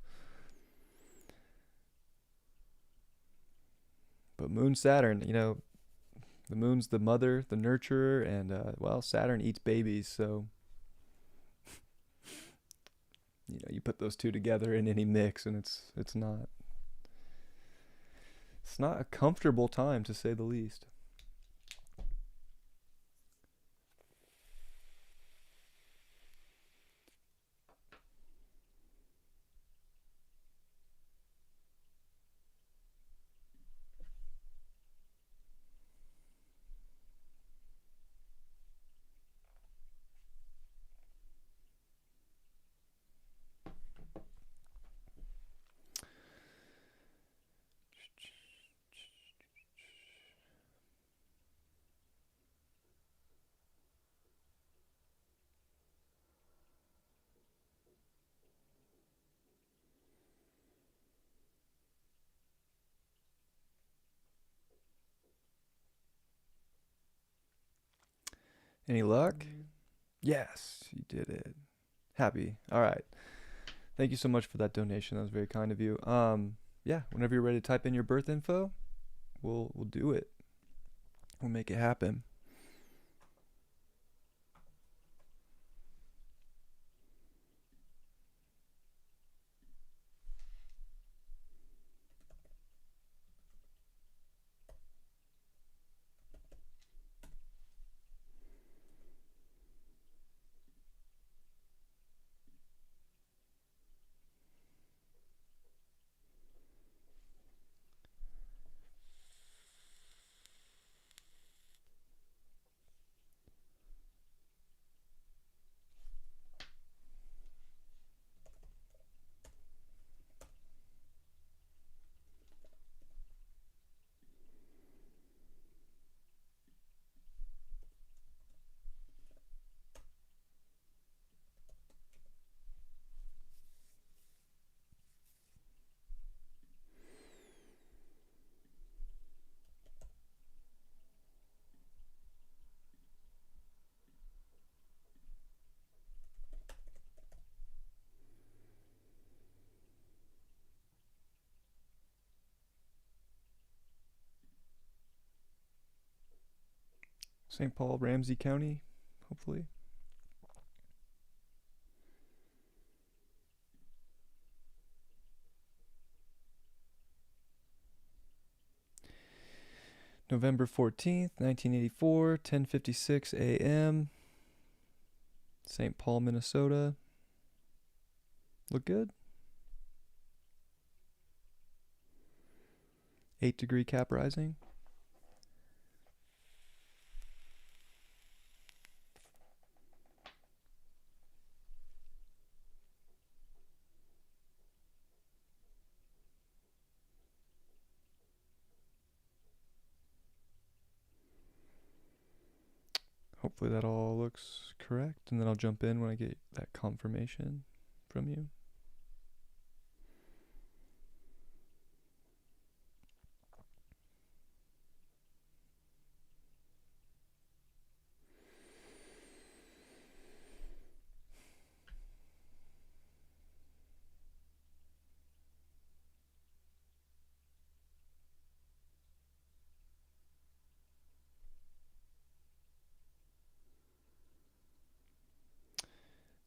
[SPEAKER 1] But Moon Saturn, the moon's the mother, the nurturer, and Saturn eats babies, so you put those two together in any mix, and it's not a comfortable time, to say the least. Any luck? Yes, you did it. Happy. All right. Thank you so much for that donation. That was very kind of you. Whenever you're ready to type in your birth info, we'll do it. We'll make it happen. St. Paul, Ramsey County, hopefully. November 14th, 1984, 10:56 a.m. St. Paul, Minnesota. Look good? 8-degree Cap rising. Hopefully that all looks correct, and then I'll jump in when I get that confirmation from you.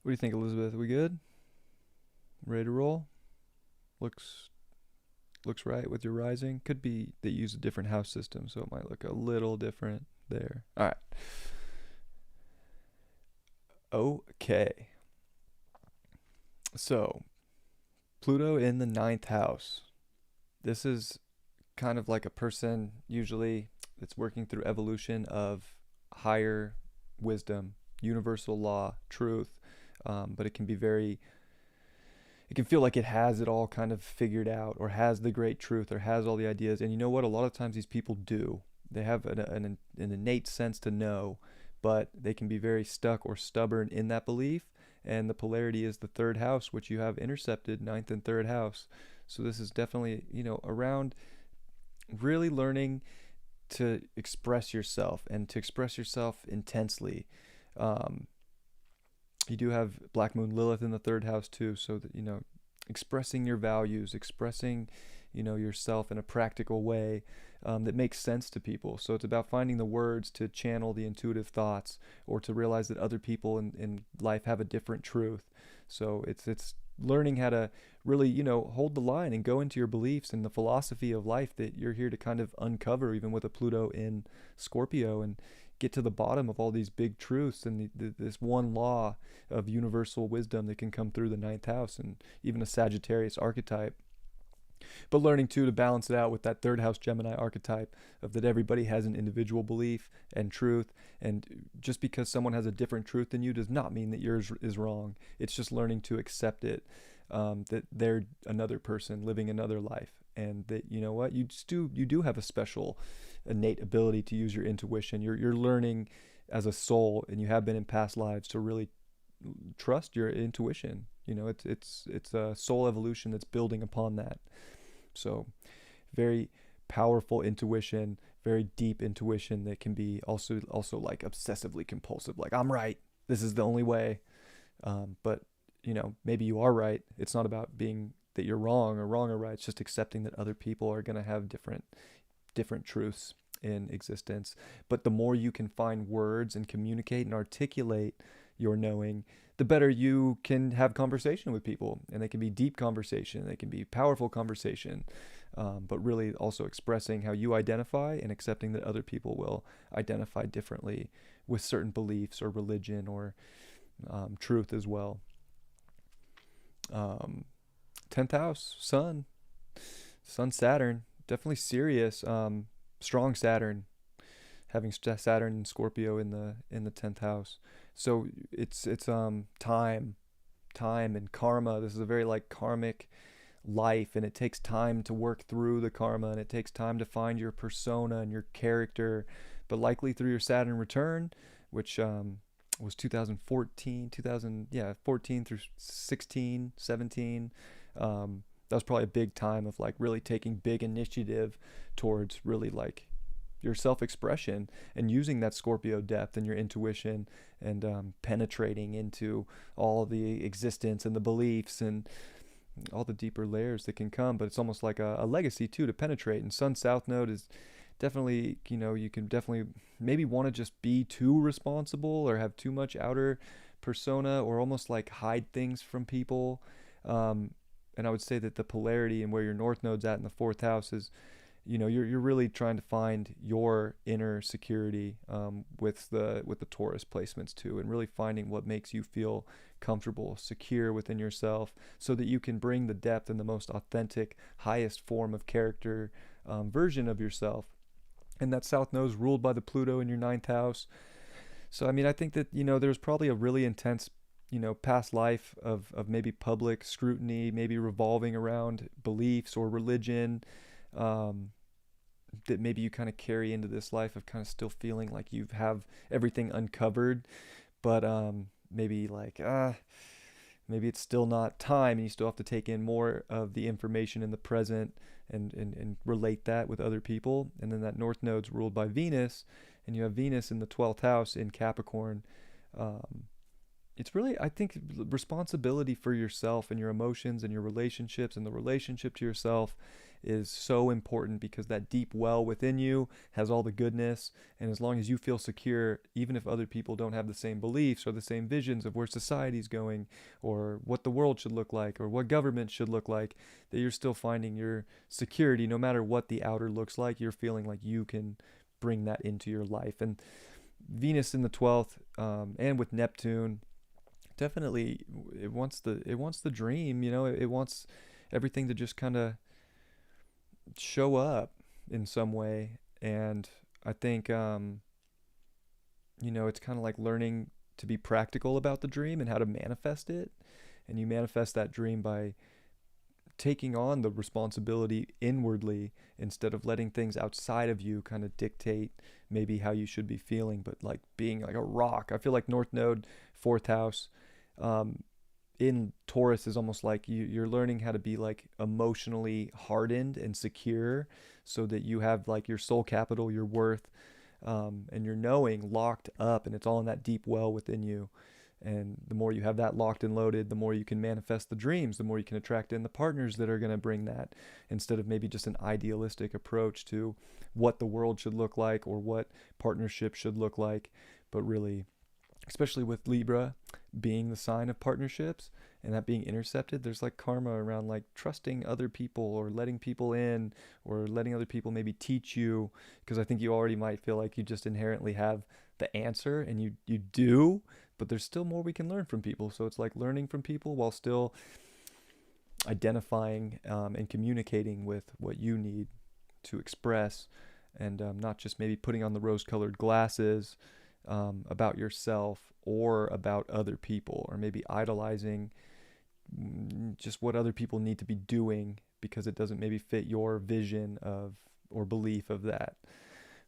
[SPEAKER 1] What do you think, Elizabeth? Are we good? Ready to roll? Looks looks right with your rising. Could be they use a different house system, so it might look a little different there. All right. Okay. So, Pluto in the ninth house. This is kind of like a person usually that's working through evolution of higher wisdom, universal law, truth, but it can be very, it can feel like it has it all kind of figured out or has the great truth or has all the ideas. And you know what? A lot of times these people do. They have an innate sense to know, but they can be very stuck or stubborn in that belief. And the polarity is the third house, which you have intercepted, ninth and third house. So this is definitely, around really learning to express yourself and to express yourself intensely. Um, you do have Black Moon Lilith in the third house too, so that expressing your values, expressing yourself in a practical way that makes sense to people. So it's about finding the words to channel the intuitive thoughts or to realize that other people in life have a different truth. So it's learning how to really hold the line and go into your beliefs and the philosophy of life that you're here to kind of uncover, even with a Pluto in Scorpio, and get to the bottom of all these big truths and this one law of universal wisdom that can come through the ninth house and even a Sagittarius archetype. But learning too to balance it out with that third house Gemini archetype of that everybody has an individual belief and truth, and just because someone has a different truth than you does not mean that yours is wrong. It's just learning to accept it, that they're another person living another life, and that what you do have a special innate ability to use your intuition. You're learning as a soul, and you have been in past lives, to really trust your intuition. It's a soul evolution that's building upon that. So very powerful intuition, very deep intuition that can be also like obsessively compulsive, like I'm right, this is the only way. But maybe you are right. It's not about being that you're wrong or right. It's just accepting that other people are going to have different truths in existence. But the more you can find words and communicate and articulate your knowing, the better you can have conversation with people. And they can be deep conversation, they can be powerful conversation, but really also expressing how you identify and accepting that other people will identify differently with certain beliefs or religion or truth as well. 10th house, Sun Saturn, definitely serious. Strong Saturn, having Saturn and Scorpio in the 10th house. So it's time and karma. This is a very like karmic life, and it takes time to work through the karma, and it takes time to find your persona and your character. But likely through your Saturn return, which was 14 through 16, 17. That was probably a big time of like really taking big initiative towards really like your self-expression and using that Scorpio depth and your intuition and penetrating into all the existence and the beliefs and all the deeper layers that can come. But it's almost like a legacy too to penetrate. And Sun South Node is definitely, you can definitely maybe want to just be too responsible or have too much outer persona or almost like hide things from people. And I would say that the polarity and where your North Node's at in the fourth house is, you're really trying to find your inner security with the Taurus placements too, and really finding what makes you feel comfortable, secure within yourself, so that you can bring the depth and the most authentic, highest form of character version of yourself. And that South Node is ruled by the Pluto in your ninth house. So I mean, I think that there's probably a really intense past life of maybe public scrutiny, maybe revolving around beliefs or religion. that maybe you kind of carry into this life of kind of still feeling like you have everything uncovered, but maybe like maybe it's still not time, and you still have to take in more of the information in the present and relate that with other people. And then that North Node's ruled by Venus, and you have Venus in the 12th house in Capricorn. Um, it's really, I think, responsibility for yourself and your emotions and your relationships, and the relationship to yourself is so important, because that deep well within you has all the goodness. And as long as you feel secure, even if other people don't have the same beliefs or the same visions of where society's going, or what the world should look like, or what government should look like, that you're still finding your security no matter what the outer looks like. You're feeling like you can bring that into your life. And Venus in the 12th, and with Neptune, definitely it wants the dream, it wants everything to just kind of show up in some way. And I think it's kind of like learning to be practical about the dream and how to manifest it. And you manifest that dream by taking on the responsibility inwardly, instead of letting things outside of you kind of dictate maybe how you should be feeling, but like being like a rock. I feel like North Node, fourth house, um, in Taurus is almost like you're learning how to be like emotionally hardened and secure, so that you have like your soul capital, your worth, and your knowing locked up, and it's all in that deep well within you. And the more you have that locked and loaded, the more you can manifest the dreams, the more you can attract in the partners that are going to bring that, instead of maybe just an idealistic approach to what the world should look like or what partnership should look like. But really, especially with Libra being the sign of partnerships and that being intercepted, there's like karma around like trusting other people, or letting people in, or letting other people maybe teach you, because I think you already might feel like you just inherently have the answer, and you do, but there's still more we can learn from people. So it's like learning from people while still identifying, and communicating with what you need to express, and not just maybe putting on the rose-colored glasses about yourself or about other people, or maybe idolizing just what other people need to be doing because it doesn't maybe fit your vision of or belief of that.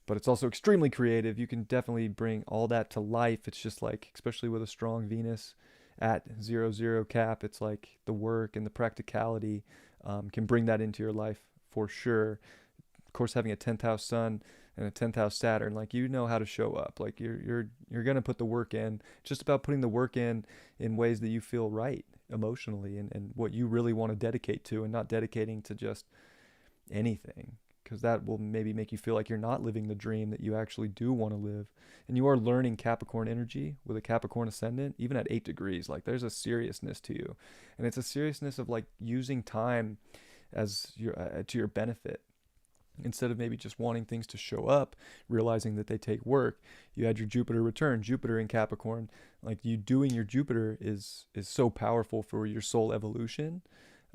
[SPEAKER 1] But it's also extremely creative. You can definitely bring all that to life. It's just like, especially with a strong Venus at 0 cap, it's like the work and the practicality can bring that into your life for sure. Of course, having a 10th house sun and a 10th house Saturn, like, how to show up. Like you're gonna put the work in. It's just about putting the work in ways that you feel right emotionally, and what you really want to dedicate to, and not dedicating to just anything, because that will maybe make you feel like you're not living the dream that you actually do want to live. And you are learning Capricorn energy with a Capricorn ascendant, even at 8 degrees. Like, there's a seriousness to you, and it's a seriousness of like using time as your to your benefit, instead of maybe just wanting things to show up, realizing that they take work. You had your Jupiter return, Jupiter in Capricorn. Like, you doing your Jupiter is so powerful for your soul evolution.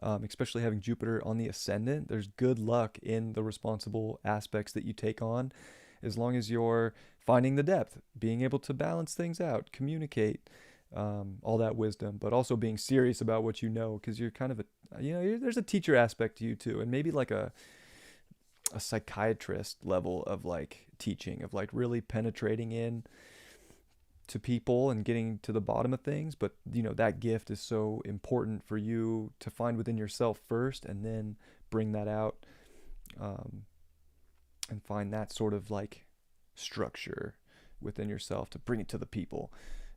[SPEAKER 1] Especially having Jupiter on the ascendant, there's good luck in the responsible aspects that you take on, as long as you're finding the depth, being able to balance things out, communicate, all that wisdom, but also being serious about what you know, because you're kind of there's a teacher aspect to you too, and maybe like a psychiatrist level of like teaching, of like really penetrating in to people and getting to the bottom of things. But that gift is so important for you to find within yourself first, and then bring that out, and find that sort of like structure within yourself to bring it to the people.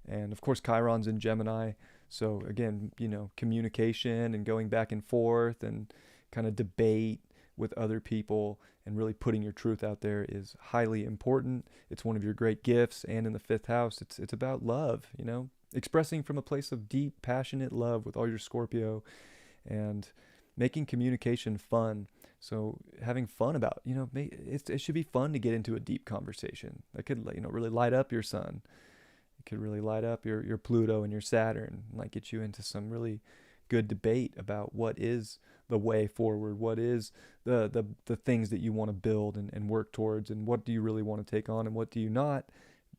[SPEAKER 1] And of course, Chiron's in Gemini, so again, communication and going back and forth and kind of debate with other people, and really putting your truth out there is highly important. It's one of your great gifts. And in the 5th house, it's about love, expressing from a place of deep, passionate love with all your Scorpio, and making communication fun. So having fun about, it should be fun to get into a deep conversation that could, really light up your sun. It could really light up your Pluto and your Saturn, and like get you into some really good debate about what is the way forward, what is the things that you want to build and work towards, and what do you really want to take on and what do you not.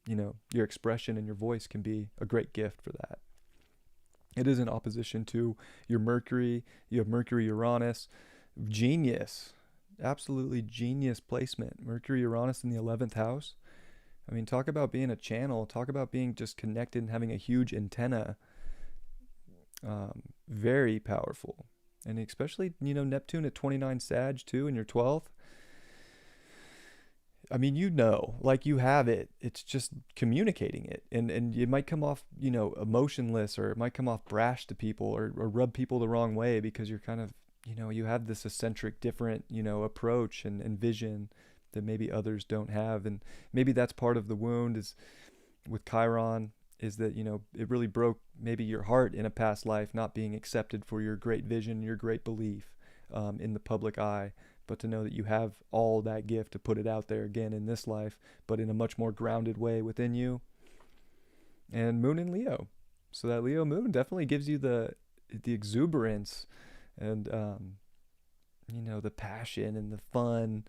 [SPEAKER 1] Your expression and your voice can be a great gift for that. It is in opposition to your Mercury. You have Mercury, Uranus, genius. absolutely genius placement. Mercury Uranus in the 11th house. I mean, talk about being a channel, talk about being just connected and having a huge antenna. Very powerful. And especially, Neptune at 29 Sag too in your 12th. I mean, like you have it. It's just communicating it. And it might come off, emotionless, or it might come off brash to people, or rub people the wrong way because you're kind of, you have this eccentric, different, approach and vision that maybe others don't have. And maybe that's part of the wound is with Chiron, is that, it really broke maybe your heart in a past life, not being accepted for your great vision, your great belief in the public eye, but to know that you have all that gift to put it out there again in this life, but in a much more grounded way within you. And Moon in Leo. So that Leo moon definitely gives you the exuberance and the passion and the fun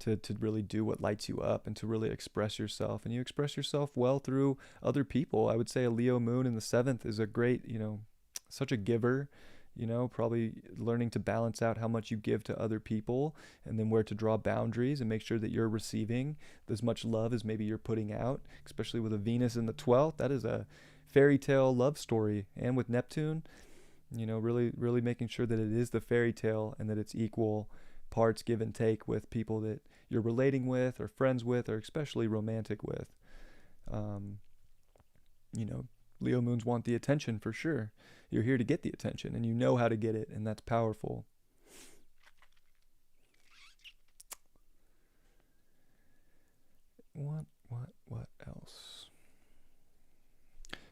[SPEAKER 1] to really do what lights you up and to really express yourself. And you express yourself well through other people. I would say a Leo moon in the 7th is a great, such a giver, probably learning to balance out how much you give to other people and then where to draw boundaries and make sure that you're receiving as much love as maybe you're putting out, especially with a Venus in the 12th. That is a fairy tale love story. And with Neptune, really, really making sure that it is the fairy tale and that it's equal parts give and take with people that you're relating with or friends with or especially romantic with. Leo moons want the attention for sure. You're here to get the attention and you know how to get it, and that's powerful. What else?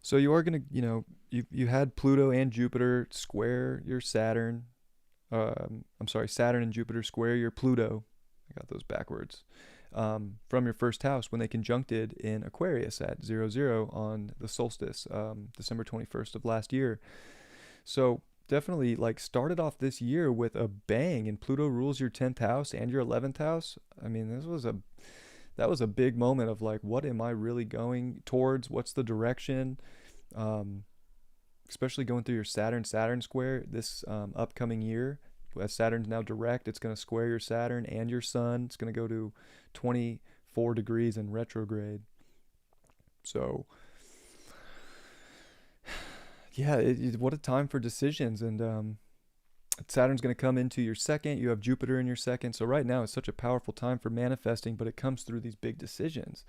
[SPEAKER 1] So you are gonna, you had Pluto and Jupiter square your Saturn. I'm sorry, Saturn and Jupiter square your Pluto. I got those backwards. From your first house when they conjuncted in Aquarius at 00 on the solstice, December 21st of last year. So definitely like started off this year with a bang, and Pluto rules your 10th house and your 11th house. I mean, that was a big moment of like, what am I really going towards? What's the direction? Especially going through your Saturn square this upcoming year. As Saturn's now direct, it's going to square your Saturn and your Sun. It's going to go to 24 degrees in retrograde. So, yeah, what a time for decisions. And Saturn's going to come into your second. You have Jupiter in your second. So right now it's such a powerful time for manifesting, but it comes through these big decisions.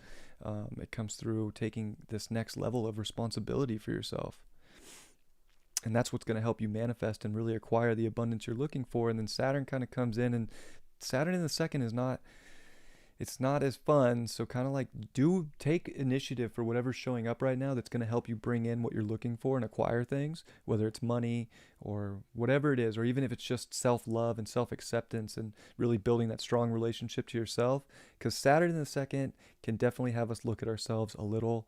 [SPEAKER 1] It comes through taking this next level of responsibility for yourself. And that's what's going to help you manifest and really acquire the abundance you're looking for. And then Saturn kind of comes in, and Saturn in the second it's not as fun. So kind of like take initiative for whatever's showing up right now that's going to help you bring in what you're looking for and acquire things, whether it's money or whatever it is, or even if it's just self-love and self-acceptance and really building that strong relationship to yourself. Because Saturn in the second can definitely have us look at ourselves a little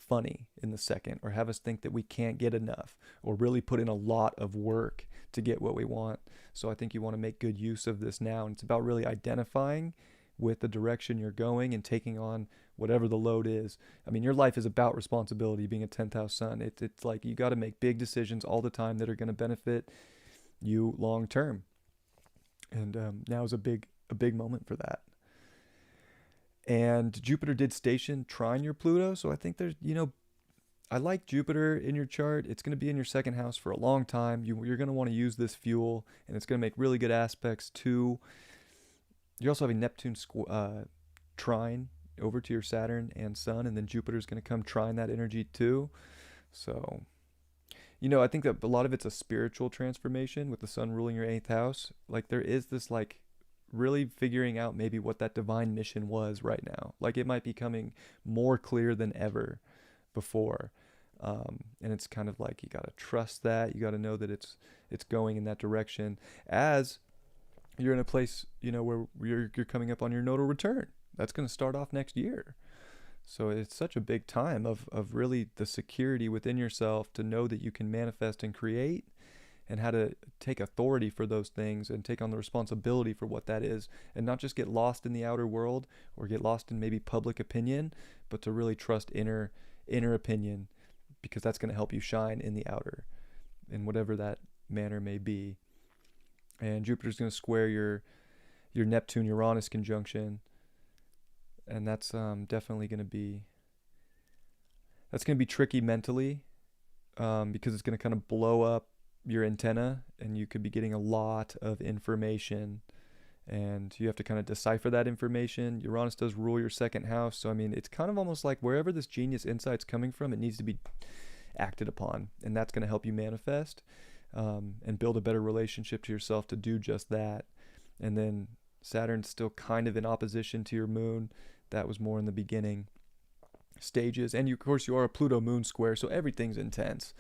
[SPEAKER 1] funny in the second, or have us think that we can't get enough, or really put in a lot of work to get what we want. So I think you want to make good use of this now, and it's about really identifying with the direction you're going and taking on whatever the load is. I mean, your life is about responsibility, being a 10th house sun. It's like you got to make big decisions all the time that are going to benefit you long term, and now is a big moment for that. And Jupiter did station trine your Pluto. So I think there's, I like Jupiter in your chart. It's going to be in your second house for a long time. You're going to want to use this fuel, and it's going to make really good aspects to. You're also having Neptune trine over to your Saturn and Sun, and then Jupiter's going to come trine that energy too. So, I think that a lot of it's a spiritual transformation with the Sun ruling your 8th house. Like there is this like really figuring out maybe what that divine mission was right now. Like it might be coming more clear than ever before. And it's kind of like you got to trust that. You got to know that it's going in that direction as you're in a place, where you're coming up on your nodal return. That's going to start off next year. So it's such a big time of really the security within yourself to know that you can manifest and create, and how to take authority for those things and take on the responsibility for what that is, and not just get lost in the outer world or get lost in maybe public opinion, but to really trust inner opinion, because that's going to help you shine in the outer, in whatever that manner may be. And Jupiter's going to square your your Neptune Uranus conjunction, and that's definitely going to be tricky mentally, because it's going to kind of blow up your antenna, and you could be getting a lot of information, and you have to kind of decipher that information. Uranus does rule your second house, so I mean, it's kind of almost like wherever this genius insight's coming from, it needs to be acted upon, and that's going to help you manifest, and build a better relationship to yourself to do just that. And then Saturn's still kind of in opposition to your moon. That was more in the beginning stages, and of course you are a Pluto moon square, so everything's intense.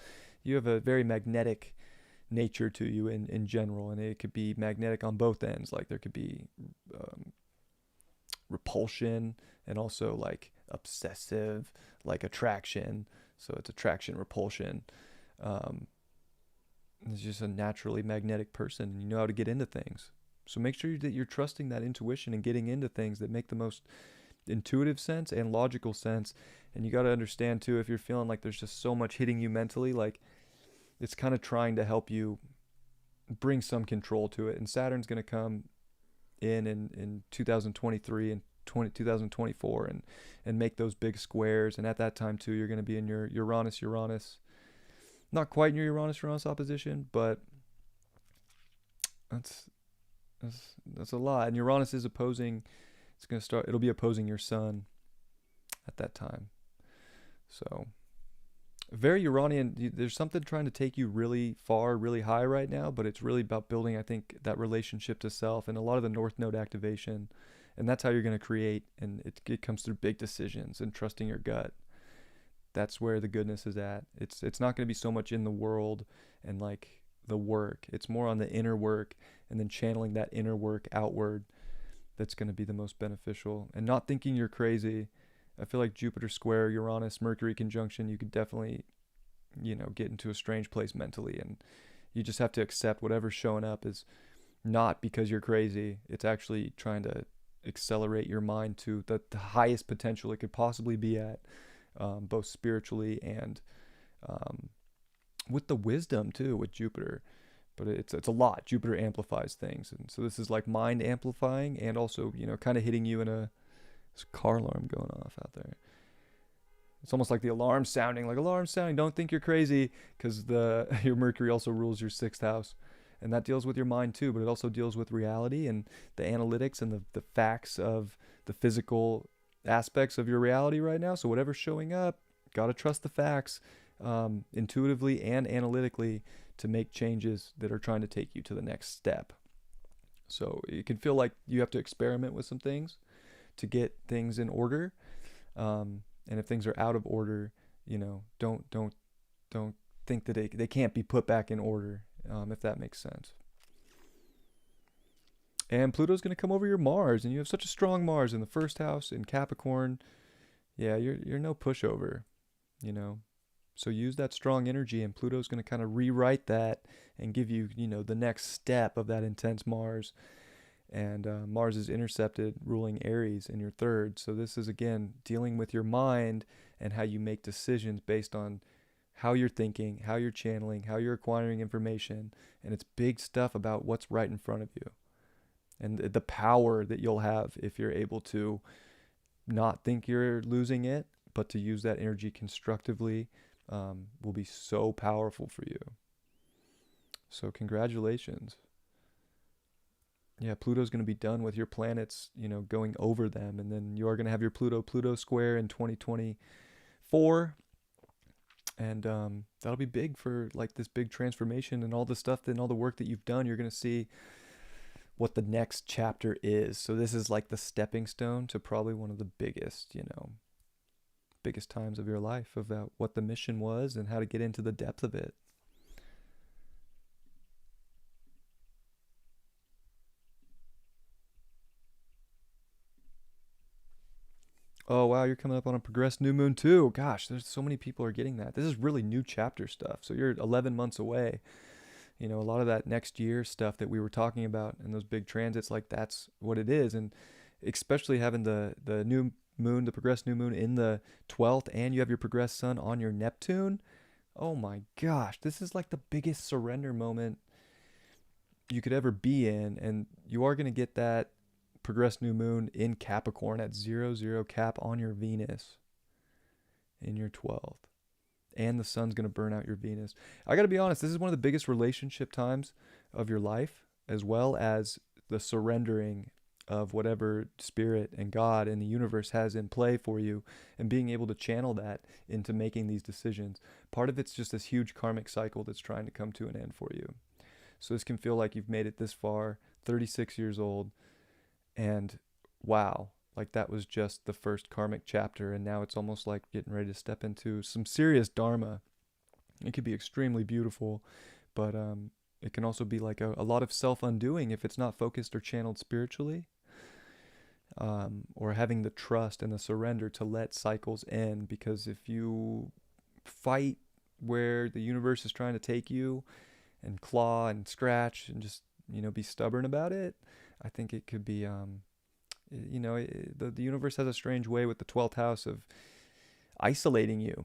[SPEAKER 1] You have a very magnetic nature to you in general, and it could be magnetic on both ends. Like there could be repulsion, and also like obsessive, like attraction. So it's attraction, repulsion. um, it's just a naturally magnetic person, and you know how to get into things. So make sure that you're trusting that intuition and getting into things that make the most intuitive sense and logical sense. And you got to understand too, if you're feeling like there's just so much hitting you mentally, like it's kind of trying to help you bring some control to it. And Saturn's going to come in 2023 and 2024 and make those big squares. And at that time too, you're going to be in your Uranus, not quite in your Uranus opposition, but that's a lot. And Uranus is opposing. It'll be opposing your sun at that time. So very Uranian. There's something trying to take you really far, really high right now, but it's really about building, I think, that relationship to self and a lot of the North Node activation. And that's how you're going to create. And it comes through big decisions and trusting your gut. That's where the goodness is at. It's not going to be so much in the world and like the work. It's more on the inner work, and then channeling that inner work outward. That's going to be the most beneficial. And not thinking you're crazy. I feel like Jupiter square, Uranus, Mercury conjunction, you could definitely, get into a strange place mentally. And you just have to accept whatever's showing up is not because you're crazy. It's actually trying to accelerate your mind to the highest potential it could possibly be at, both spiritually and with the wisdom too, with Jupiter. But it's a lot. Jupiter amplifies things, and so this is like mind amplifying, and also kind of hitting you in a car alarm going off out there. It's almost like the alarm sounding, Don't think you're crazy, because your Mercury also rules your sixth house, and that deals with your mind too. But it also deals with reality and the analytics and the facts of the physical aspects of your reality right now. So whatever's showing up, gotta trust the facts, intuitively and analytically, to make changes that are trying to take you to the next step. So it can feel like you have to experiment with some things to get things in order. And if things are out of order, don't think that they can't be put back in order, if that makes sense. And Pluto's going to come over your Mars, and you have such a strong Mars in the first house in Capricorn. Yeah, you're no pushover, So use that strong energy, and Pluto's going to kind of rewrite that and give you, the next step of that intense Mars. And Mars is intercepted, ruling Aries in your third. So this is, again, dealing with your mind and how you make decisions based on how you're thinking, how you're channeling, how you're acquiring information. And it's big stuff about what's right in front of you. And the power that you'll have if you're able to not think you're losing it, but to use that energy constructively, will be so powerful for you. So congratulations. Yeah, Pluto's going to be done with your planets, going over them. And then you are going to have your Pluto square in 2024. And that'll be big for like this big transformation and all the stuff and all the work that you've done. You're going to see what the next chapter is. So this is like the stepping stone to probably one of the biggest times of your life, about what the mission was and how to get into the depth of it. Oh wow, you're coming up on a progressed new moon too. Gosh, there's so many people are getting that. This is really new chapter stuff. So you're 11 months away. A lot of that next year stuff that we were talking about and those big transits, like that's what it is. And especially having the new moon, the progressed new moon in the 12th, and you have your progressed sun on your Neptune. Oh my gosh, this is like the biggest surrender moment you could ever be in. And you are going to get that progressed new moon in Capricorn at 0, 0 Cap on your Venus in your 12th. And the sun's going to burn out your Venus. I got to be honest, this is one of the biggest relationship times of your life, as well as the surrendering of whatever spirit and God and the universe has in play for you, and being able to channel that into making these decisions. Part of it's just this huge karmic cycle that's trying to come to an end for you. So this can feel like you've made it this far, 36 years old, and wow, like that was just the first karmic chapter, and now it's almost like getting ready to step into some serious dharma. It could be extremely beautiful, but it can also be like a lot of self-undoing if it's not focused or channeled spiritually, or having the trust and the surrender to let cycles end. Because if you fight where the universe is trying to take you and claw and scratch and just, be stubborn about it, I think it could be, the universe has a strange way with the 12th house of isolating you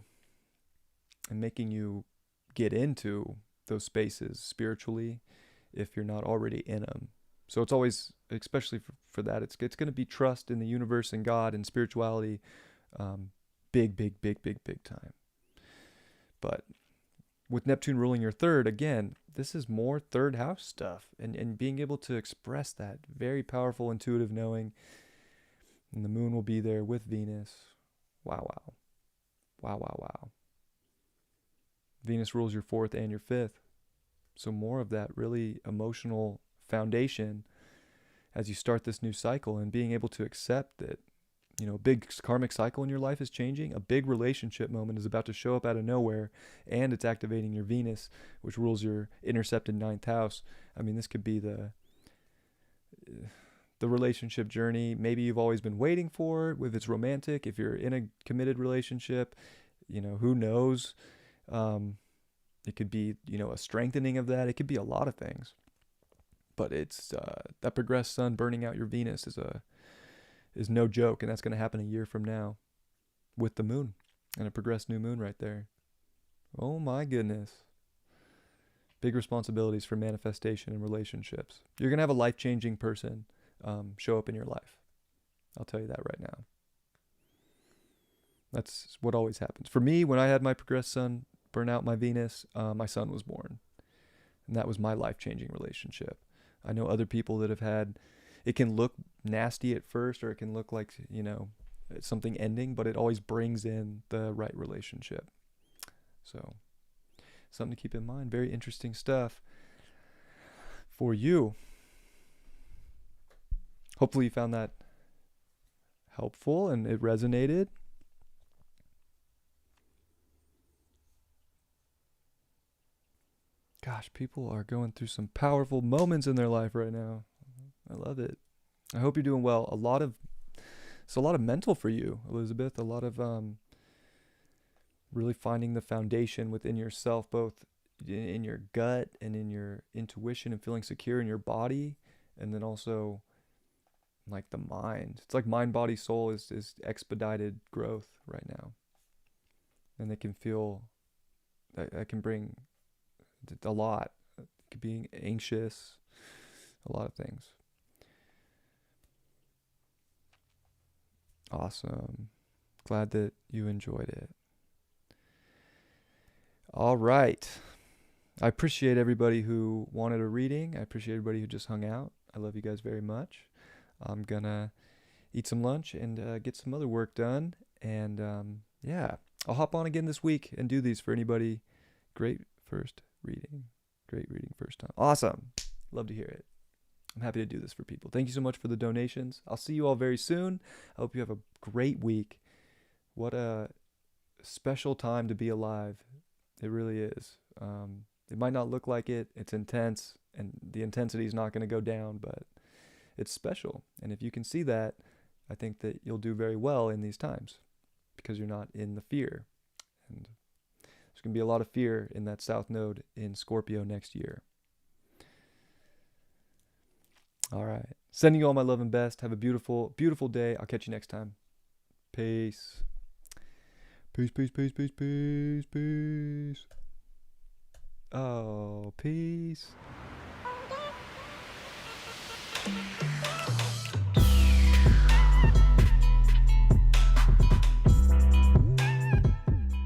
[SPEAKER 1] and making you get into those spaces spiritually if you're not already in them. So it's always, especially for that, it's going to be trust in the universe and God and spirituality, big time. But with Neptune ruling your third, again, this is more third house stuff, and being able to express that very powerful intuitive knowing. And the moon will be there with Venus. Wow. Venus rules your fourth and your fifth. So more of that really emotional foundation as you start this new cycle, and being able to accept that, a big karmic cycle in your life is changing. A big relationship moment is about to show up out of nowhere, and it's activating your Venus, which rules your intercepted ninth house. I mean, this could be the relationship journey maybe you've always been waiting for, if it's romantic. If you're in a committed relationship, who knows? It could be, a strengthening of that. It could be a lot of things. But it's that progressed sun burning out your Venus is no joke, and that's going to happen a year from now with the moon and a progressed new moon right there. Oh my goodness. Big responsibilities for manifestation and relationships. You're going to have a life-changing person show up in your life. I'll tell you that right now. That's what always happens. For me, when I had my progressed sun burn out my Venus, my son was born. And that was my life-changing relationship. I know other people that have had, it can look nasty at first, or it can look like, something ending, but it always brings in the right relationship. So, something to keep in mind. Very interesting stuff for you. Hopefully you found that helpful and it resonated. Gosh, people are going through some powerful moments in their life right now. I love it. I hope you're doing well. It's a lot of mental for you, Elizabeth. A lot of really finding the foundation within yourself, both in your gut and in your intuition, and feeling secure in your body, and then also like the mind. It's like mind, body, soul is expedited growth right now. And they can feel, that can bring a lot. It could be anxious, a lot of things. Awesome. Glad that you enjoyed it. All right. I appreciate everybody who wanted a reading. I appreciate everybody who just hung out. I love you guys very much. I'm gonna eat some lunch and get some other work done. And I'll hop on again this week and do these for anybody. Great first reading. Great reading first time. Awesome. Love to hear it. I'm happy to do this for people. Thank you so much for the donations. I'll see you all very soon. I hope you have a great week. What a special time to be alive. It really is. It might not look like it. It's intense, and the intensity is not going to go down, but it's special. And if you can see that, I think that you'll do very well in these times, because you're not in the fear. And there's going to be a lot of fear in that South Node in Scorpio next year. All right. Sending you all my love and best. Have a beautiful, beautiful day. I'll catch you next time. Peace. Peace, peace, peace, peace, peace, peace. Oh, peace.